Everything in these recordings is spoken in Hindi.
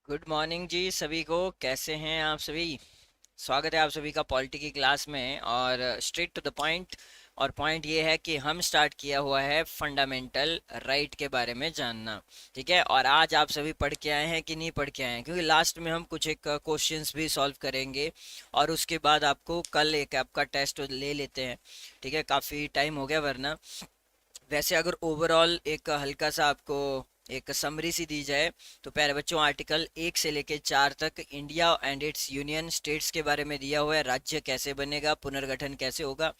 गुड मॉर्निंग जी सभी को। कैसे हैं आप सभी? स्वागत है आप सभी का पॉलिटी की क्लास में। और स्ट्रेट टू द पॉइंट। और पॉइंट ये है कि हम स्टार्ट किया हुआ है फंडामेंटल राइट के बारे में जानना। ठीक है, और आज आप सभी पढ़ के आए हैं कि नहीं पढ़ के आए हैं? क्योंकि लास्ट में हम कुछ एक क्वेश्चंस भी सॉल्व करेंगे और उसके बाद आपको कल एक आपका टेस्ट ले लेते हैं। ठीक है, काफ़ी टाइम हो गया वरना। वैसे अगर ओवरऑल एक हल्का सा आपको एक समरी सी दी जाए तो प्यारे बच्चों, आर्टिकल 1 से लेकर 4 तक India and it's union states के बारे में दिया हुआ है। राज्य कैसे बनेगा, पुनर्गठन कैसे होगा।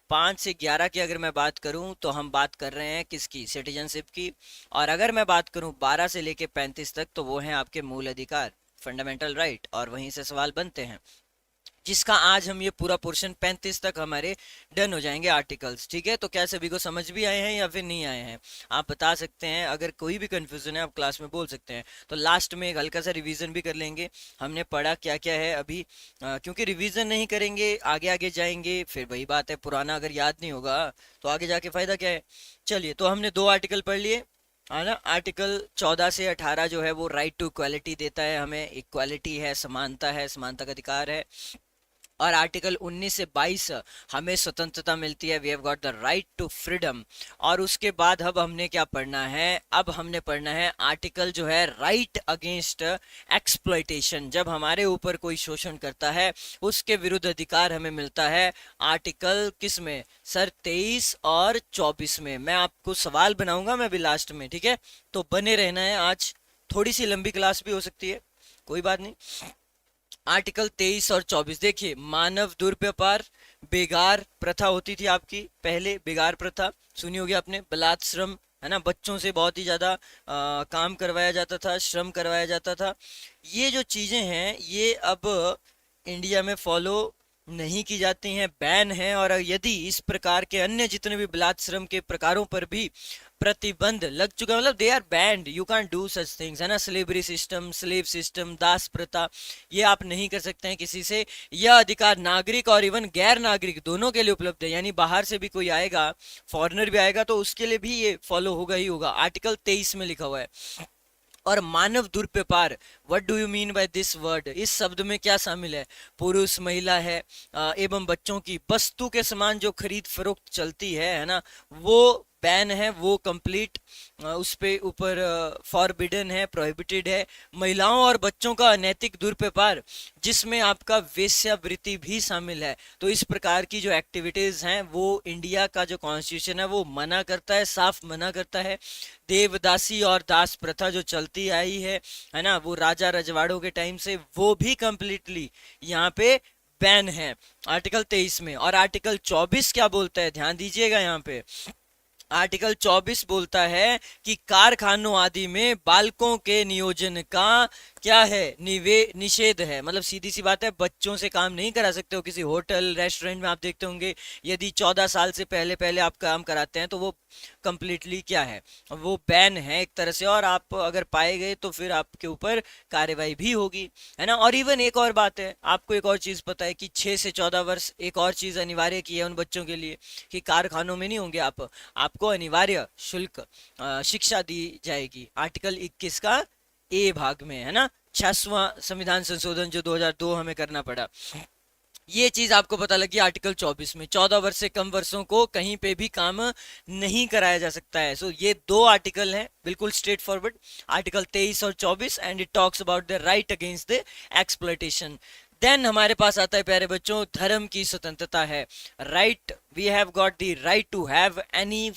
5 से 11 की अगर मैं बात करूं तो हम बात कर रहे हैं किसकी? सिटीजनशिप की। और अगर मैं बात करूं 12 से लेकर 35 तक तो वो हैं आपके मूल अधिकार, फंडामेंटल राइट। और वहीं से सवाल बनते हैं जिसका आज हम ये पूरा पोर्शन 35 तक हमारे डन हो जाएंगे आर्टिकल्स। ठीक है, तो क्या सभी को समझ भी आए हैं या फिर नहीं आए हैं? आप बता सकते हैं। अगर कोई भी कंफ्यूजन है आप क्लास में बोल सकते हैं। तो लास्ट में एक हल्का सा रिवीजन भी कर लेंगे, हमने पढ़ा क्या क्या है अभी। क्योंकि रिवीजन नहीं करेंगे आगे आगे जाएंगे फिर वही बात है, पुराना अगर याद नहीं होगा तो आगे जाके फायदा क्या है। चलिए, तो हमने 2 आर्टिकल पढ़ लिए है ना। आर्टिकल 14 से 18 जो है वो राइट टू इक्वालिटी देता है हमें। इक्वालिटी है, समानता है, समानता का अधिकार है। और आर्टिकल 19 से 22 हमें स्वतंत्रता मिलती है, we have got the right to freedom. और उसके बाद अब हमने क्या पढ़ना है? अब हमने पढ़ना है आर्टिकल जो है राइट अगेंस्ट एक्सप्लॉइटेशन। जब हमारे ऊपर कोई शोषण करता है उसके विरुद्ध अधिकार हमें मिलता है। आर्टिकल किस में सर? 23 और 24 में। मैं आपको सवाल बनाऊंगा मैं भी लास्ट में, ठीक है? तो बने रहना है। आज थोड़ी सी लंबी क्लास भी हो सकती है, कोई बात नहीं। आर्टिकल 23 और 24 देखिए। मानव दुर्व्यापार, बेगार प्रथा होती थी आपकी पहले। बेगार प्रथा सुनी होगी आपने, बलात् श्रम, है ना। बच्चों से बहुत ही ज्यादा काम करवाया जाता था, श्रम करवाया जाता था। ये जो चीजें हैं ये अब इंडिया में फॉलो नहीं की जाती हैं, बैन है। और यदि इस प्रकार के अन्य जितने भी बलात् श्रम के प्रकारों पर भी प्रतिबंध लग चुका है, मतलब they are banned, you can do such things, है ना। स्लेवरी सिस्टम, स्लेव सिस्टम, दास प्रथा, ये आप नहीं कर सकते हैं किसी से। यह अधिकार नागरिक और इवन गैर नागरिक दोनों के लिए उपलब्ध है। यानी बाहर से भी कोई आएगा, फॉरेनर भी आएगा तो उसके लिए भी ये फॉलो होगा ही होगा। आर्टिकल 23 में लिखा हुआ है। और मानव दुर्व्यापार, what do you mean by this word? इस शब्द में क्या शामिल है? पुरुष, महिला है, एवं बच्चों की वस्तु के समान जो खरीद फरोख्त चलती है ना, वो बैन है, वो कंप्लीट उस पे ऊपर फॉरबिडन है, प्रोहिबिटेड है। महिलाओं और बच्चों का अनैतिक दुर्व्यापार जिसमें आपका वेश्यावृत्ति भी शामिल है। तो इस प्रकार की जो एक्टिविटीज हैं वो इंडिया का जो कॉन्स्टिट्यूशन है वो मना करता है, साफ मना करता है। देवदासी और दास प्रथा जो चलती आई है ना, वो राजा रजवाड़ों के टाइम से, वो भी कंप्लीटली यहाँ पे बैन है आर्टिकल 23 में। और आर्टिकल 24 क्या बोलता है, ध्यान दीजिएगा यहाँ पे। आर्टिकल 24 बोलता है कि कारखानों आदि में बालकों के नियोजन का क्या है? निषेध है। मतलब सीधी सी बात है, बच्चों से काम नहीं करा सकते हो। किसी होटल रेस्टोरेंट में आप देखते होंगे, यदि 14 साल से पहले पहले आप काम कराते हैं तो वो कंप्लीटली क्या है, वो बैन है एक तरह से। और आप अगर पाए गए तो फिर आपके ऊपर कार्रवाई भी होगी, है ना। और इवन एक और बात है, आपको एक और चीज पता है कि 6 से 14 वर्ष एक और चीज अनिवार्य की है उन बच्चों के लिए कि कारखानों में नहीं होंगे आप, आपको अनिवार्य शुल्क शिक्षा दी जाएगी। आर्टिकल 21 का ए भाग में, है ना। 66वां संविधान संशोधन जो 2002 हमें करना पड़ा, ये चीज आपको पता लगी आर्टिकल 24 में। 14 वर्ष से कम वर्षों को कहीं पे भी काम नहीं कराया जा सकता है। सो ये 2 आर्टिकल हैं, बिल्कुल स्ट्रेट फॉरवर्ड। आर्टिकल 23 और 24, and it talks about the right against the exploitation. Then हमारे पास आता है प्यारे बच्चों, धर्म की स्वतंत्रता है। Right, we have got the right to have any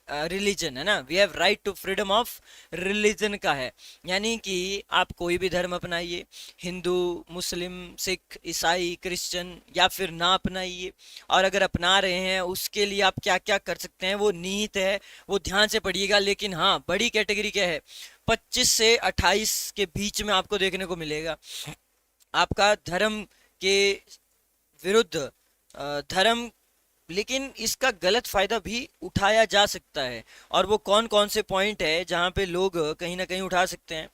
religion, है ना। We have right to freedom of religion का है। यानी कि आप कोई भी धर्म अपनाइए, हिंदू, मुस्लिम, सिख, ईसाई, क्रिश्चियन, या फिर ना अपनाइए। और अगर अपना रहे हैं उसके लिए आप क्या क्या कर सकते हैं वो निहित है, वो ध्यान से पढ़िएगा। लेकिन हाँ, बड़ी कैटेगरी क्या है, 25 से 28 के बीच में आपको देखने को मिलेगा आपका धर्म के विरुद्ध धर्म, लेकिन इसका गलत फायदा भी उठाया जा सकता है। और वो कौन कौन से पॉइंट है जहां पे लोग कहीं ना कहीं उठा सकते हैं?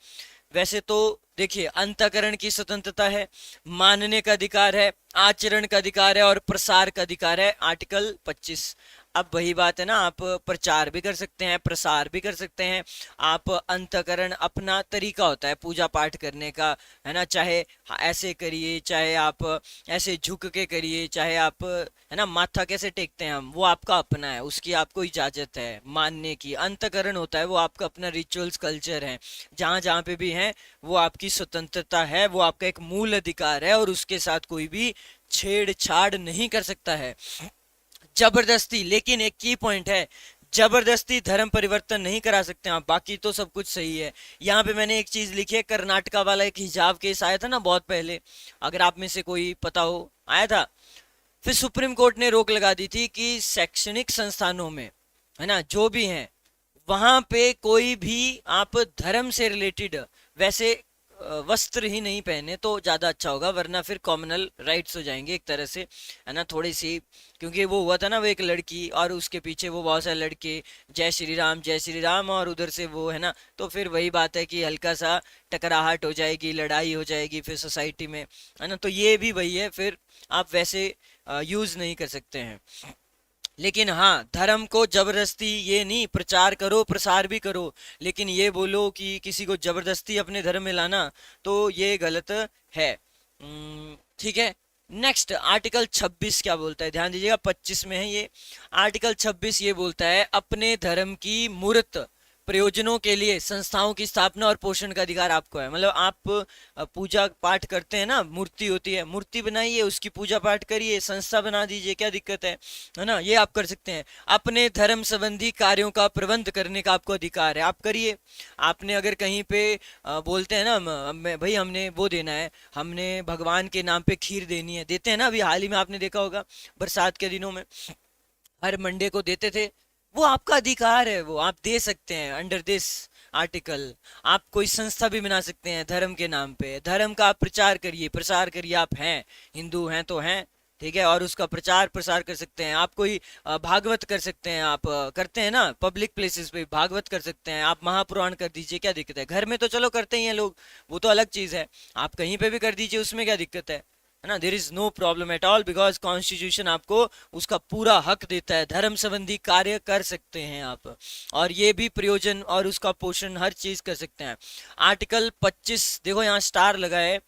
वैसे तो देखिए, अंतःकरण की स्वतंत्रता है, मानने का अधिकार है, आचरण का अधिकार है और प्रसार का अधिकार है, आर्टिकल 25। अब वही बात है ना, आप प्रचार भी कर सकते हैं, प्रसार भी कर सकते हैं। आप अंतकरण, अपना तरीका होता है पूजा पाठ करने का, है ना। चाहे ऐसे करिए, चाहे आप ऐसे झुक के करिए, चाहे आप, है ना, माथा कैसे टेकते हैं हम, वो आपका अपना है, उसकी आपको इजाजत है मानने की। अंतकरण होता है वो आपका अपना रिचुअल्स कल्चर है, जहाँ जहाँ पे भी है वो आपकी स्वतंत्रता है, वो आपका एक मूल अधिकार है, और उसके साथ कोई भी छेड़छाड़ नहीं कर सकता है जबरदस्ती। लेकिन एक की पॉइंट है, जबरदस्ती धर्म परिवर्तन नहीं करा सकते आप, बाकी तो सब कुछ सही है। यहाँ पे मैंने एक चीज लिखी है, कर्नाटका वाला एक हिजाब केस आया था ना बहुत पहले, अगर आप में से कोई पता हो, आया था। फिर सुप्रीम कोर्ट ने रोक लगा दी थी कि शैक्षणिक संस्थानों में, है ना, जो भी हैं, वहां पे कोई भी आप धर्म से रिलेटेड वैसे वस्त्र ही नहीं पहने तो ज्यादा अच्छा होगा, वरना फिर कॉमनल राइट्स हो जाएंगे एक तरह से, है ना, थोड़ी सी। क्योंकि वो हुआ था ना, वो एक लड़की और उसके पीछे वो बहुत सारे लड़के, जय श्री राम जय श्री राम, और उधर से वो, है ना, तो फिर वही बात है कि हल्का सा टकराहट हो जाएगी, लड़ाई हो जाएगी फिर सोसाइटी में, है ना। तो ये भी वही है, फिर आप वैसे यूज नहीं कर सकते हैं। लेकिन हाँ, धर्म को जबरदस्ती ये नहीं, प्रचार करो प्रसार भी करो, लेकिन ये बोलो कि किसी को जबरदस्ती अपने धर्म में लाना, तो ये गलत है। ठीक है। नेक्स्ट आर्टिकल 26 क्या बोलता है, ध्यान दीजिएगा, 25 में है ये। आर्टिकल 26 ये बोलता है, अपने धर्म की मूर्त प्रयोजनों के लिए संस्थाओं की स्थापना और पोषण का अधिकार आपको है। मतलब आप पूजा पाठ करते हैं ना, मूर्ति होती है, मूर्ति बनाइए, उसकी पूजा पाठ करिए, संस्था बना दीजिए, क्या दिक्कत है ना, ये आप कर सकते हैं। अपने धर्म संबंधी कार्यों का प्रबंध करने का आपको अधिकार है, आप करिए। आपने अगर कहीं पे बोलते हैं ना, भाई हमने वो देना है, हमने भगवान के नाम पे खीर देनी है, देते हैं ना, अभी हाल ही में आपने देखा होगा बरसात के दिनों में हर मंडे को देते थे, वो आपका अधिकार है, वो आप दे सकते हैं अंडर दिस आर्टिकल। आप कोई संस्था भी बना सकते हैं धर्म के नाम पे, धर्म का आप प्रचार करिए प्रसार करिए, आप हैं हिंदू हैं तो हैं, ठीक है, और उसका प्रचार प्रसार कर सकते हैं। आप कोई भागवत कर सकते हैं, आप करते हैं ना पब्लिक प्लेसेस पे भागवत कर सकते हैं, आप महापुराण कर दीजिए, क्या दिक्कत है। घर में तो चलो करते ही हैं लोग, वो तो अलग चीज है, आप कहीं पे भी कर दीजिए, उसमें क्या दिक्कत है ना। There is no problem at all, because constitution आपको उसका पूरा हक देता है, धर्म संबंधी कार्य कर सकते हैं आप, और ये भी प्रयोजन और उसका पोषण हर चीज कर सकते हैं। आर्टिकल 25 देखो, यहाँ स्टार लगा है,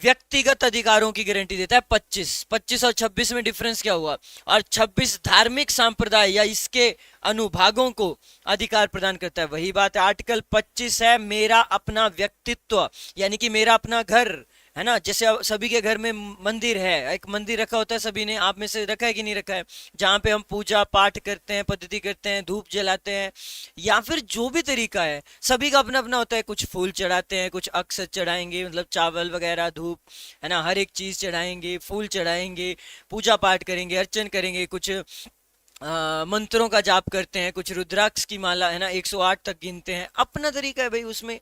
व्यक्तिगत अधिकारों की गारंटी देता है। 25 और 26 में डिफरेंस क्या हुआ, और 26 धार्मिक संप्रदाय या इसके अनुभागों को अधिकार प्रदान करता है, वही बात है। आर्टिकल 25 है मेरा अपना व्यक्तित्व, यानी कि मेरा अपना घर, है ना। जैसे अब सभी के घर में मंदिर है, एक मंदिर रखा होता है सभी ने, आप में से रखा है कि नहीं रखा है, जहाँ पे हम पूजा पाठ करते हैं, पद्धति करते हैं, धूप जलाते हैं, या फिर जो भी तरीका है, सभी का अपना अपना होता है। कुछ फूल चढ़ाते हैं, कुछ अक्षत चढ़ाएंगे, मतलब चावल वगैरह, धूप, है ना, हर एक चीज चढ़ाएंगे, फूल चढ़ाएंगे, पूजा पाठ करेंगे, अर्चन करेंगे, कुछ मंत्रों का जाप करते हैं, कुछ रुद्राक्ष की माला, है ना, 108 तक गिनते हैं, अपना तरीका है भाई उसमें।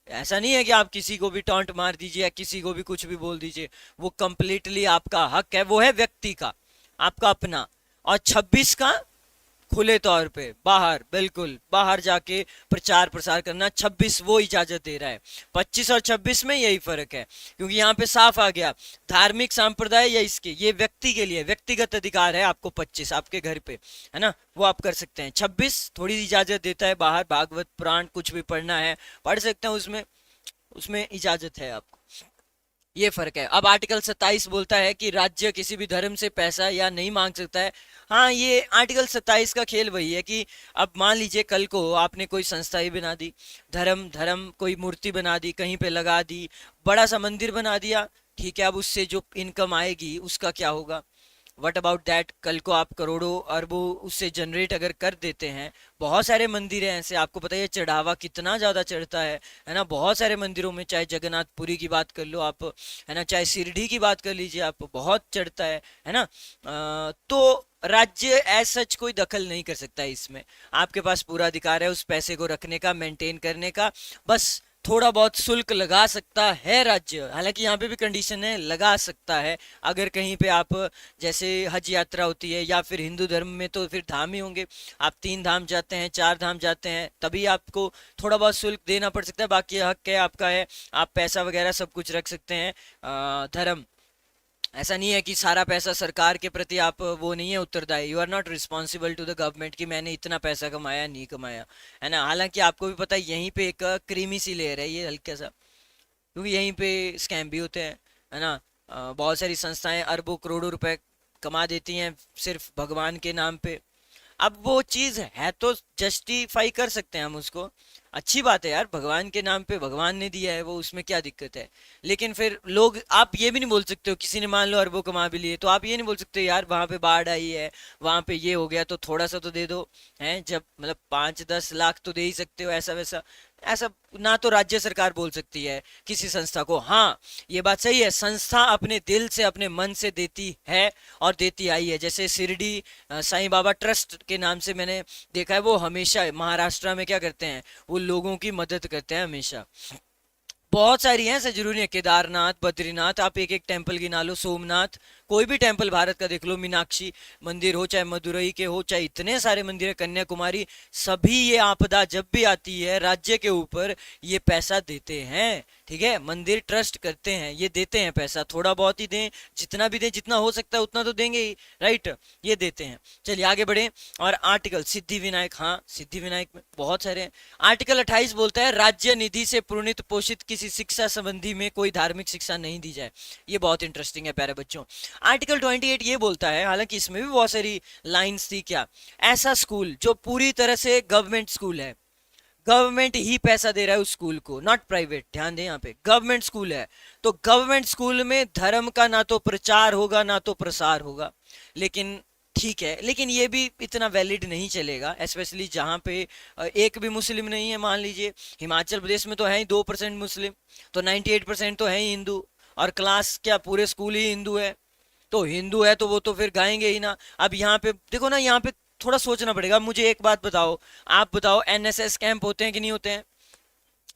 ऐसा नहीं है कि आप किसी को भी टॉन्ट मार दीजिए या किसी को भी कुछ भी बोल दीजिए, वो कंप्लीटली आपका हक है, वो है व्यक्ति का, आपका अपना। और 26 का खुले तौर पे बाहर, बिल्कुल बाहर जाके प्रचार प्रसार करना, 26 वो इजाजत दे रहा है। 25 और 26 में यही फर्क है, क्योंकि यहाँ पे साफ आ गया, धार्मिक संप्रदाय या इसके, ये व्यक्ति के लिए व्यक्तिगत अधिकार है आपको। 25 आपके घर पे, है ना, वो आप कर सकते हैं। 26 थोड़ी इजाजत देता है, बाहर भागवत पुराण कुछ भी पढ़ना है पढ़ सकते हैं, उसमें उसमें इजाजत है आपको, ये फर्क है। अब आर्टिकल 27 बोलता है कि राज्य किसी भी धर्म से पैसा या नहीं मांग सकता है। हाँ, ये आर्टिकल 27 का खेल वही है कि अब मान लीजिए कल को आपने कोई संस्था ही बना दी, धर्म धर्म कोई मूर्ति बना दी, कहीं पे लगा दी, बड़ा सा मंदिर बना दिया, ठीक है, अब उससे जो इनकम आएगी उसका क्या होगा, वट अबाउट दैट। कल को आप करोड़ों अरबों उससे जनरेट अगर कर देते हैं, बहुत सारे मंदिर हैं ऐसे, आपको पता है चढ़ावा कितना ज्यादा चढ़ता है ना, बहुत सारे मंदिरों में, चाहे जगन्नाथपुरी की बात कर लो आप, है ना, चाहे शिरडी की बात कर लीजिए आप, बहुत चढ़ता है ना। तो राज्य एज सच कोई दखल नहीं कर सकता है इसमें, आपके पास पूरा अधिकार है उस पैसे को रखने का, मेंटेन करने का, बस थोड़ा बहुत शुल्क लगा सकता है राज्य, हालांकि यहाँ पे भी कंडीशन है, लगा सकता है। अगर कहीं पे आप, जैसे हज यात्रा होती है, या फिर हिंदू धर्म में तो फिर धाम ही होंगे, आप 3 धाम जाते हैं, 4 धाम जाते हैं, तभी आपको थोड़ा बहुत शुल्क देना पड़ सकता है, बाकी हक है आपका है, आप पैसा वगैरह सब कुछ रख सकते हैं धर्म ऐसा नहीं है कि सारा पैसा सरकार के प्रति आप वो नहीं है उत्तरदायी, you are not responsible to the government कि मैंने इतना पैसा कमाया नहीं कमाया, है ना। हालांकि आपको भी पता है यहीं पे एक क्रीमी सी लेयर है ये हल्का सा, क्योंकि यहीं पे स्कैम भी होते हैं, है ना। बहुत सारी संस्थाएं अरबों करोड़ों रुपए कमा देती हैं सिर्फ भगवान के नाम पे। अब वो चीज है तो जस्टिफाई कर सकते हैं हम उसको, अच्छी बात है यार, भगवान के नाम पे भगवान ने दिया है वो, उसमें क्या दिक्कत है। लेकिन फिर लोग, आप ये भी नहीं बोल सकते हो, किसी ने मान लो अरबों कमा भी लिए तो आप ये नहीं बोल सकते यार वहां पे बाढ़ आई है, वहां पे ये हो गया तो थोड़ा सा तो दे दो, हैं जब मतलब 5-10 लाख तो दे ही सकते हो, ऐसा वैसा। ऐसा ना तो राज्य सरकार बोल सकती है किसी संस्था को। हाँ, ये बात सही है, संस्था अपने दिल से अपने मन से देती है और देती आई है। जैसे शिरडी साईं बाबा ट्रस्ट के नाम से मैंने देखा है, वो हमेशा महाराष्ट्र में क्या करते हैं, वो लोगों की मदद करते हैं हमेशा। बहुत सारी हैं, ऐसे जरूरी है केदारनाथ बद्रीनाथ, आप एक एक टेम्पल गिना लो, सोमनाथ, कोई भी टेम्पल भारत का देख लो, मीनाक्षी मंदिर हो चाहे मदुरई के हो, चाहे इतने सारे मंदिर है, कन्याकुमारी, सभी ये आपदा जब भी आती है राज्य के ऊपर ये पैसा देते हैं। ठीक है, मंदिर ट्रस्ट करते हैं, ये देते हैं पैसा, थोड़ा बहुत ही दें, जितना भी दें, जितना हो सकता है उतना तो देंगे ही, राइट, ये देते हैं। चलिए आगे बढ़े। और आर्टिकल सिद्धि विनायक, हाँ सिद्धि विनायक में बहुत सारे हैं। आर्टिकल 28 बोलता है राज्य निधि से प्रणीत पोषित किसी शिक्षा संबंधी में कोई धार्मिक शिक्षा नहीं दी जाए। ये बहुत इंटरेस्टिंग है प्यारे बच्चों। आर्टिकल 28 ये बोलता है, हालांकि इसमें भी बहुत सारी लाइंस थी, क्या, ऐसा स्कूल जो पूरी तरह से गवर्नमेंट स्कूल है, गवर्नमेंट ही पैसा दे रहा है उस स्कूल को, नॉट प्राइवेट, ध्यान दें यहाँ पे गवर्नमेंट स्कूल है, तो गवर्नमेंट स्कूल में धर्म का ना तो प्रचार होगा ना तो प्रसार होगा। लेकिन ठीक है, लेकिन ये भी इतना वैलिड नहीं चलेगा, स्पेशली जहाँ पे एक भी मुस्लिम नहीं है। मान लीजिए हिमाचल प्रदेश में तो है ही 2% मुस्लिम, तो 98% तो है ही हिंदू, और क्लास क्या पूरे स्कूल ही हिंदू है, तो हिंदू है तो वो तो फिर गाएंगे ही ना। अब यहाँ पे देखो ना, यहाँ पे थोड़ा सोचना पड़ेगा। मुझे एक बात बताओ, आप बताओ, एनएसएस कैंप होते हैं कि नहीं होते हैं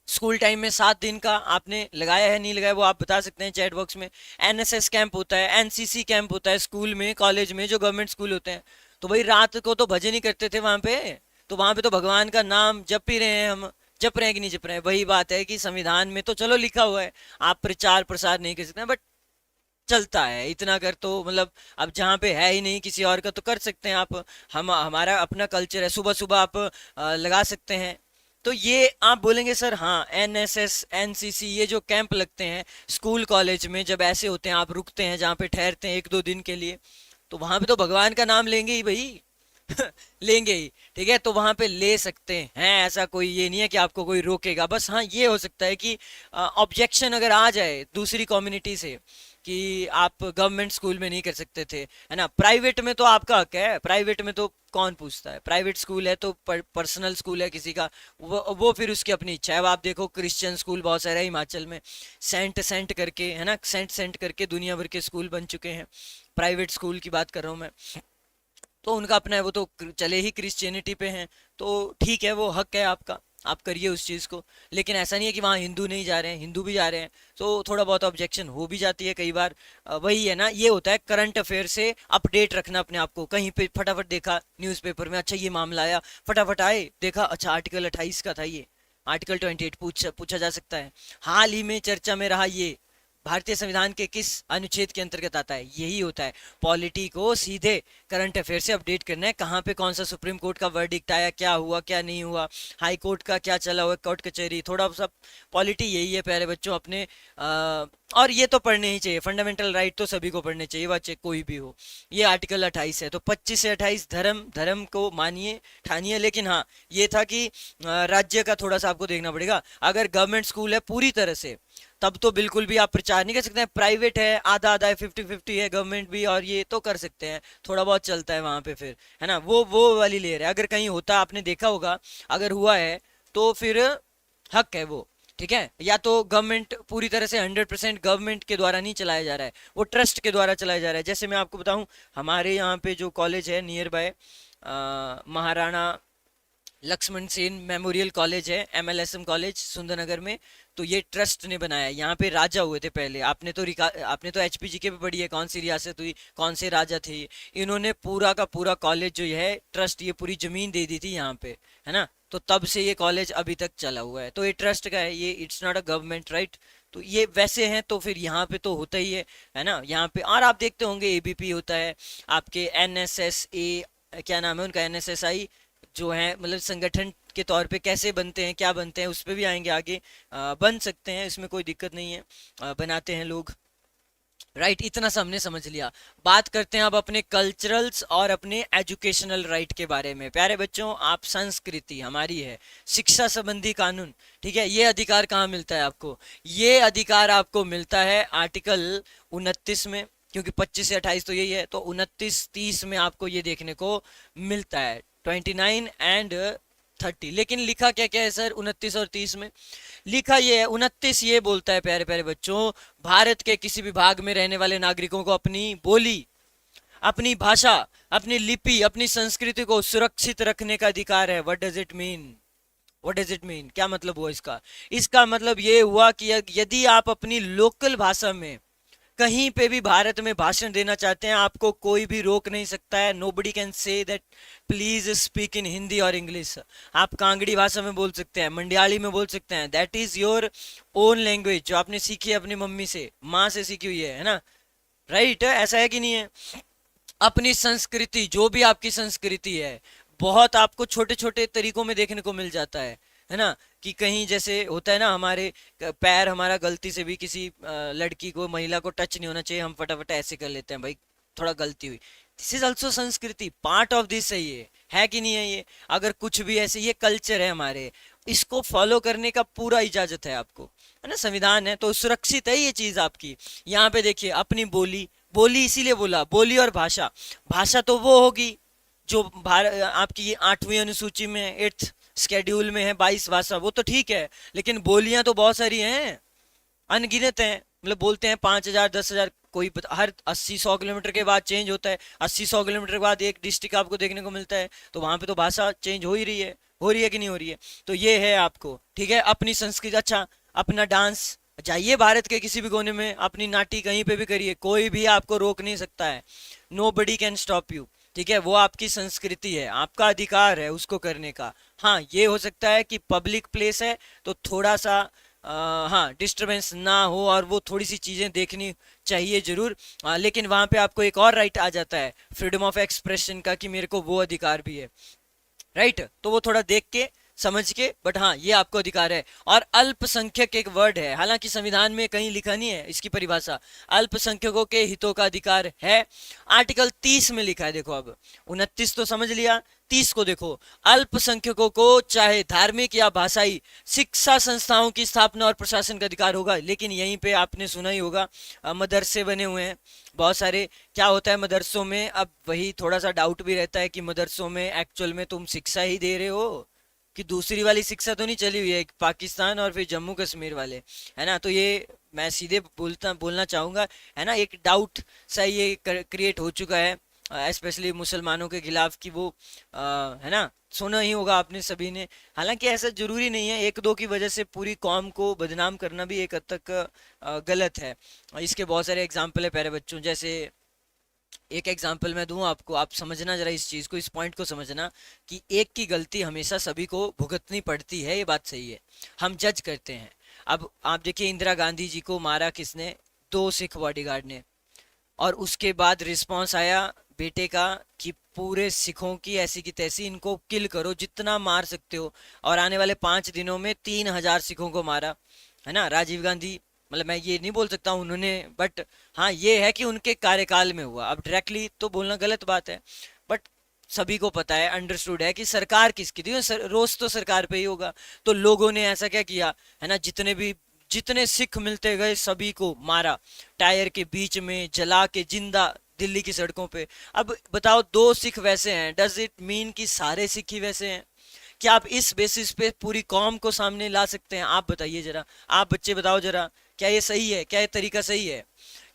स्कूल टाइम में? 7 दिन का आपने लगाया है नहीं लगाया, वो आप बता सकते हैं चैट बॉक्स में। एनएसएस कैंप होता है, एनसीसी कैंप होता है स्कूल में कॉलेज में, जो गवर्नमेंट स्कूल होते हैं। तो भाई रात को तो भजन ही करते थे वहां पे, तो वहां पे तो भगवान का नाम जप ही रहे हैं हम, जप रहे हैं कि नहीं जप रहे हैं। वही बात है कि संविधान में तो चलो लिखा हुआ है आप प्रचार प्रसार नहीं कर सकते, बट चलता है इतना कर तो, मतलब अब जहाँ पे है ही नहीं किसी और का तो कर सकते हैं आप। हम हमारा अपना कल्चर है, सुबह सुबह आप लगा सकते हैं। तो ये आप बोलेंगे सर, हाँ एनएसएस एनसीसी ये जो कैंप लगते हैं स्कूल कॉलेज में, जब ऐसे होते हैं आप रुकते हैं जहाँ पे ठहरते हैं 1-2 दिन के लिए, तो वहां पे तो भगवान का नाम लेंगे ही भाई। लेंगे ही, ठीक है, तो वहां पे ले सकते हैं, ऐसा कोई ये नहीं है कि आपको कोई रोकेगा। बस हाँ ये हो सकता है कि ऑब्जेक्शन अगर आ जाए दूसरी कम्युनिटी से कि आप गवर्नमेंट स्कूल में नहीं कर सकते थे, है ना। प्राइवेट में तो आपका हक है, प्राइवेट में तो कौन पूछता है, प्राइवेट स्कूल है तो पर्सनल स्कूल है किसी का, वो फिर उसकी अपनी इच्छा है। अब आप देखो क्रिश्चियन स्कूल बहुत सारे हैं हिमाचल में, सेंट सेंट करके, है ना, सेंट सेंट करके दुनिया भर के स्कूल बन चुके हैं, प्राइवेट स्कूल की बात कर रहा हूँ मैं। तो उनका अपना है, वो तो चले ही क्रिश्चियनिटी पे हैं, तो ठीक है, वो हक है आपका, आप करिए उस चीज़ को। लेकिन ऐसा नहीं है कि वहाँ हिंदू नहीं जा रहे हैं, हिंदू भी जा रहे हैं, तो थोड़ा बहुत ऑब्जेक्शन हो भी जाती है कई बार। वही है ना, ये होता है करंट अफेयर से अपडेट रखना अपने आप को। कहीं पे फटाफट देखा न्यूज़पेपर में, अच्छा ये मामला आया, फटाफट आए देखा, अच्छा आर्टिकल 28 का था ये, आर्टिकल 28 पूछा जा सकता है। हाल ही में चर्चा में रहा ये भारतीय संविधान के किस अनुच्छेद के अंतर्गत आता है, यही होता है पॉलिटी को सीधे करंट अफेयर से अपडेट करना है। कहाँ पे कौन सा सुप्रीम कोर्ट का वर्डिक्ट आया, क्या हुआ क्या नहीं हुआ, हाई कोर्ट का क्या चला हुआ, कोर्ट कचहरी, थोड़ा सब पॉलिटी यही है प्यारे बच्चों अपने। और ये तो पढ़ने ही चाहिए, फंडामेंटल राइट तो सभी को पढ़ने चाहिए, बच्चे कोई भी हो। ये आर्टिकल 28 है, तो 25 से 28 धर्म, धर्म को मानिए ठानिए। लेकिन हाँ ये था कि राज्य का थोड़ा सा आपको देखना पड़ेगा। अगर गवर्नमेंट स्कूल है पूरी तरह से, तब तो बिल्कुल भी आप प्रचार नहीं कर सकते हैं। प्राइवेट है आधा आधा है, 50-50 है, गवर्नमेंट भी और ये तो कर सकते हैं, थोड़ा बहुत चलता है वहां पे फिर, है ना। वो वाली लेयर है, अगर कहीं होता आपने देखा होगा, अगर हुआ है तो फिर हक है वो, ठीक है। या तो गवर्नमेंट पूरी तरह से 100% गवर्नमेंट के द्वारा नहीं चलाया जा रहा है, वो ट्रस्ट के द्वारा चलाया जा रहा है। जैसे मैं आपको बताऊं, हमारे यहाँ पे जो कॉलेज है nearby, Maharana Lakshman Sen memorial college है, एमएलएसएम कॉलेज सुंदरनगर में। तो ये ट्रस्ट ने बनाया है। यहाँ पे राजा हुए थे पहले, आपने तो एचपीजीके पे पढ़ी है, कौन सी रियासत हुई, कौन से राजा थे। इन्होंने पूरा का पूरा कॉलेज जो है ट्रस्ट, ये पूरी जमीन दे दी थी यहाँ पे, है ना। तो तब से ये कॉलेज अभी तक चला हुआ है, तो ये ट्रस्ट का है, ये it's not a government, right. तो ये वैसे हैं, तो फिर यहाँ पे तो होता ही है ना। यहाँ पे और आप देखते होंगे एबीपी होता है, आपके एनएसएसए, क्या नाम है उनका, एनएसएसआई जो है, मतलब संगठन के तौर पे कैसे बनते हैं, क्या बनते हैं, उस पे भी आएंगे आगे। बन सकते हैं, इसमें कोई दिक्कत नहीं है, बनाते हैं लोग, राइट। इतना सा हमने समझ लिया। बात करते हैं अब अपने कल्चरल्स और अपने एजुकेशनल राइट के बारे में। प्यारे बच्चों, आप, संस्कृति हमारी है, शिक्षा संबंधी कानून, ठीक है। ये अधिकार कहाँ मिलता है आपको? ये अधिकार आपको मिलता है आर्टिकल 29 में, क्योंकि 25 से 28 तो यही है, तो 29-30 में आपको ये देखने को मिलता है, 29 एंड 30। लेकिन लिखा क्या क्या है सर 29 और 30 में? लिखा ये है, 29 ये बोलता है प्यारे प्यारे बच्चों, भारत के किसी भी भाग में रहने वाले नागरिकों को अपनी बोली, अपनी भाषा, अपनी लिपि, अपनी संस्कृति को सुरक्षित रखने का अधिकार है। What does it mean? What does it mean, क्या मतलब हुआ इसका? इसका मतलब ये हुआ कि यदि आप अपनी लोकल भाषा में कहीं पे भी भारत में भाषण देना चाहते हैं, आपको कोई भी रोक नहीं सकता है। Nobody can say that please speak in Hindi और इंग्लिश। आप कांगड़ी भाषा में बोल सकते हैं, मंडियाली में बोल सकते हैं, that is your own language, जो आपने सीखी है अपनी मम्मी से, माँ से सीखी हुई है ना, राइट। ऐसा है कि नहीं है? अपनी संस्कृति, जो भी आपकी संस्कृति है, बहुत आपको छोटे छोटे तरीकों में देखने को मिल जाता है ना। कि कहीं जैसे होता है ना, हमारे पैर, हमारा गलती से भी किसी लड़की को, महिला को टच नहीं होना चाहिए, हम फटाफट ऐसे कर लेते हैं, भाई थोड़ा गलती हुई। दिस इज ऑल्सो संस्कृति, पार्ट ऑफ दिस है ये, है कि नहीं है ये? अगर कुछ भी ऐसे, ये कल्चर है हमारे, इसको फॉलो करने का पूरा इजाजत है आपको, है ना, संविधान है, तो सुरक्षित है ये चीज आपकी। यहाँ पे देखिए, अपनी बोली, बोली इसीलिए बोला, बोली और भाषा। भाषा तो वो होगी जो भारत आपकी ये 8वीं अनुसूची में, 8th स्केड्यूल में है, 22 भाषा, वो तो ठीक है। लेकिन बोलियां तो बहुत सारी हैं, अनगिनत हैं। मतलब बोलते हैं 5,000, 10,000, कोई हर 80-100 किलोमीटर के बाद चेंज होता है। 80-100 किलोमीटर के बाद एक डिस्ट्रिक्ट आपको देखने को मिलता है, तो वहां पे तो भाषा चेंज हो ही रही है, हो रही है कि नहीं हो रही है? तो ये है आपको, ठीक है, अपनी संस्कृति। अच्छा, अपना डांस, जाइए भारत के किसी भी कोने में, अपनी नाटी कहीं पे भी करिए, कोई भी आपको रोक नहीं सकता है। Nobody can stop you, ठीक है। वो आपकी संस्कृति है, आपका अधिकार है उसको करने का। हाँ, ये हो सकता है कि पब्लिक प्लेस है तो थोड़ा सा हाँ डिस्टरबेंस ना हो, और वो थोड़ी सी चीज़ें देखनी चाहिए जरूर। लेकिन वहाँ पे आपको एक और राइट आ जाता है, फ्रीडम ऑफ एक्सप्रेशन का, कि मेरे को वो अधिकार भी है, राइट। तो वो थोड़ा देख के समझ के, बट हाँ ये आपको अधिकार है। और अल्पसंख्यक एक वर्ड है, हालांकि संविधान में कहीं लिखा नहीं है इसकी परिभाषा। अल्पसंख्यकों के हितों का अधिकार है, आर्टिकल 30 में लिखा है। देखो अब 29 तो समझ लिया, 30 को देखो। अल्पसंख्यकों को चाहे धार्मिक या भाषाई शिक्षा संस्थाओं की स्थापना और प्रशासन का अधिकार होगा। लेकिन यहीं पे आपने सुना ही होगा, मदरसे बने हुए हैं बहुत सारे। क्या होता है मदरसों में? अब वही थोड़ा सा डाउट भी रहता है कि मदरसों में एक्चुअल में तुम शिक्षा ही दे रहे हो कि दूसरी वाली शिक्षा तो नहीं चली हुई है, पाकिस्तान और फिर जम्मू कश्मीर वाले, है ना। तो ये मैं सीधे बोलना चाहूंगा, है ना, एक डाउट सा ये क्रिएट हो चुका है, स्पेशली मुसलमानों के खिलाफ, कि वो है ना, सुना ही होगा आपने सभी ने। हालांकि ऐसा जरूरी नहीं है, एक दो की वजह से पूरी कौम को बदनाम करना भी एक हद तक गलत है। इसके बहुत सारे एग्जाम्पल है प्यारे बच्चों। जैसे एक एग्जाम्पल मैं दूं आपको, आप समझना जरा इस चीज को, इस पॉइंट को समझना, कि एक की गलती हमेशा सभी को भुगतनी पड़ती है, ये बात सही है, हम जज करते हैं। अब आप देखिए, इंदिरा गांधी जी को मारा किसने? 2 सिख बॉडीगार्ड ने। और उसके बाद रिस्पांस आया बेटे का कि पूरे सिखों की ऐसी की तैसी, इनको किल करो, जितना मार सकते हो। और आने वाले 5 दिनों में 3,000 सिखों को मारा, है ना। राजीव गांधी, मतलब मैं ये नहीं बोल सकता उन्होंने, बट हाँ ये है कि उनके कार्यकाल में हुआ। अब डायरेक्टली तो बोलना गलत बात है, बट सभी को पता है, अंडरस्टूड है कि सरकार किसकी थी, रोज तो सरकार पे ही होगा। तो लोगों ने ऐसा क्या किया, है ना, जितने सिख मिलते गए सभी को मारा, टायर के बीच में जला के जिंदा, दिल्ली की सड़कों पे। अब बताओ, 2 सिख वैसे हैं, डज इट मीन कि सारे सिख ही वैसे हैं? क्या आप इस बेसिस पे पूरी कौम को सामने ला सकते हैं? आप बताइए जरा, आप बच्चे बताओ जरा, क्या ये सही है? क्या ये तरीका सही है?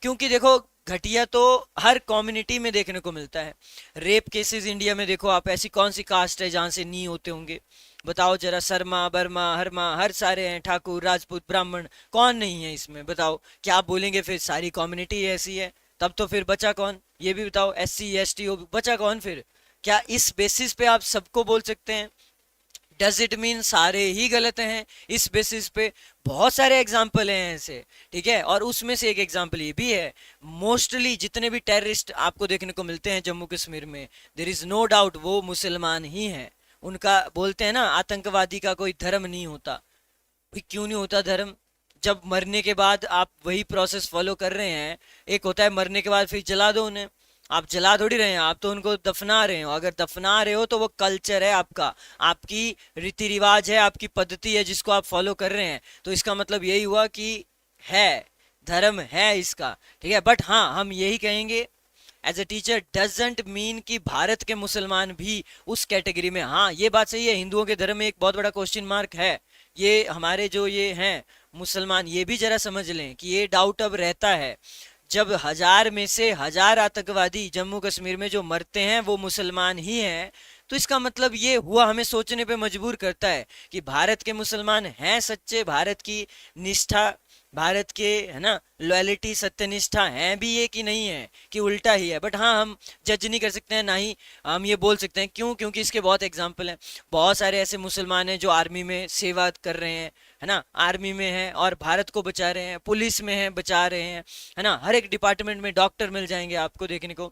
क्योंकि देखो, घटिया तो हर कम्युनिटी में देखने को मिलता है। रेप केसेस इंडिया में देखो आप, ऐसी कौन सी कास्ट है जहां से नहीं होते होंगे? बताओ जरा, शर्मा, वर्मा, हरमा, हर सारे हैं, ठाकुर, राजपूत, ब्राह्मण, कौन नहीं है इसमें? बताओ। क्या आप बोलेंगे फिर सारी कम्युनिटी ऐसी है? तब तो फिर बचा कौन? ये भी बताओ। SC ST बचा कौन फिर? क्या इस बेसिस पे आप सबको बोल सकते हैं? डज इट मीन सारे ही गलत हैं इस बेसिस पे? बहुत सारे एग्जाम्पल हैं ऐसे, ठीक है। और उसमें से एक एग्जाम्पल ये भी है, मोस्टली जितने भी टेररिस्ट आपको देखने को मिलते हैं जम्मू कश्मीर में, देर इज नो डाउट वो मुसलमान ही हैं। उनका बोलते हैं ना, आतंकवादी का कोई धर्म नहीं होता। भाई क्यों नहीं होता धर्म? जब मरने के बाद आप वही प्रोसेस फॉलो कर रहे हैं। एक होता है मरने के बाद फिर जला दो उन्हें, आप जला थोड़ी रहे हैं, आप तो उनको दफना रहे हो। अगर दफना रहे हो तो वो कल्चर है आपका, आपकी रीति रिवाज है, आपकी पद्धति है जिसको आप फॉलो कर रहे हैं। तो इसका मतलब यही हुआ कि है, धर्म है इसका, ठीक है। बट हाँ, हम यही कहेंगे as a teacher, doesn't mean कि भारत के मुसलमान भी उस कैटेगरी में। हाँ ये बात सही है, हिंदुओं के धर्म में एक बहुत बड़ा क्वेश्चन मार्क है। ये हमारे जो ये हैं मुसलमान, ये भी जरा समझ लें कि ये डाउट अब रहता है। जब 1000 में से 1000 आतंकवादी जम्मू कश्मीर में जो मरते हैं वो मुसलमान ही हैं, तो इसका मतलब ये हुआ, हमें सोचने पे मजबूर करता है कि भारत के मुसलमान हैं सच्चे, भारत की निष्ठा, भारत के, है ना, लॉयलिटी, सत्यनिष्ठा है भी ये कि नहीं है, कि उल्टा ही है। बट हाँ, हम जज नहीं कर सकते हैं, ना ही हम ये बोल सकते हैं। क्यों? क्योंकि इसके बहुत एग्जाम्पल हैं। बहुत सारे ऐसे मुसलमान हैं जो आर्मी में सेवा कर रहे हैं, है ना, आर्मी में हैं और भारत को बचा रहे हैं, पुलिस में हैं, बचा रहे हैं, है ना, हर एक डिपार्टमेंट में डॉक्टर मिल जाएंगे आपको देखने को।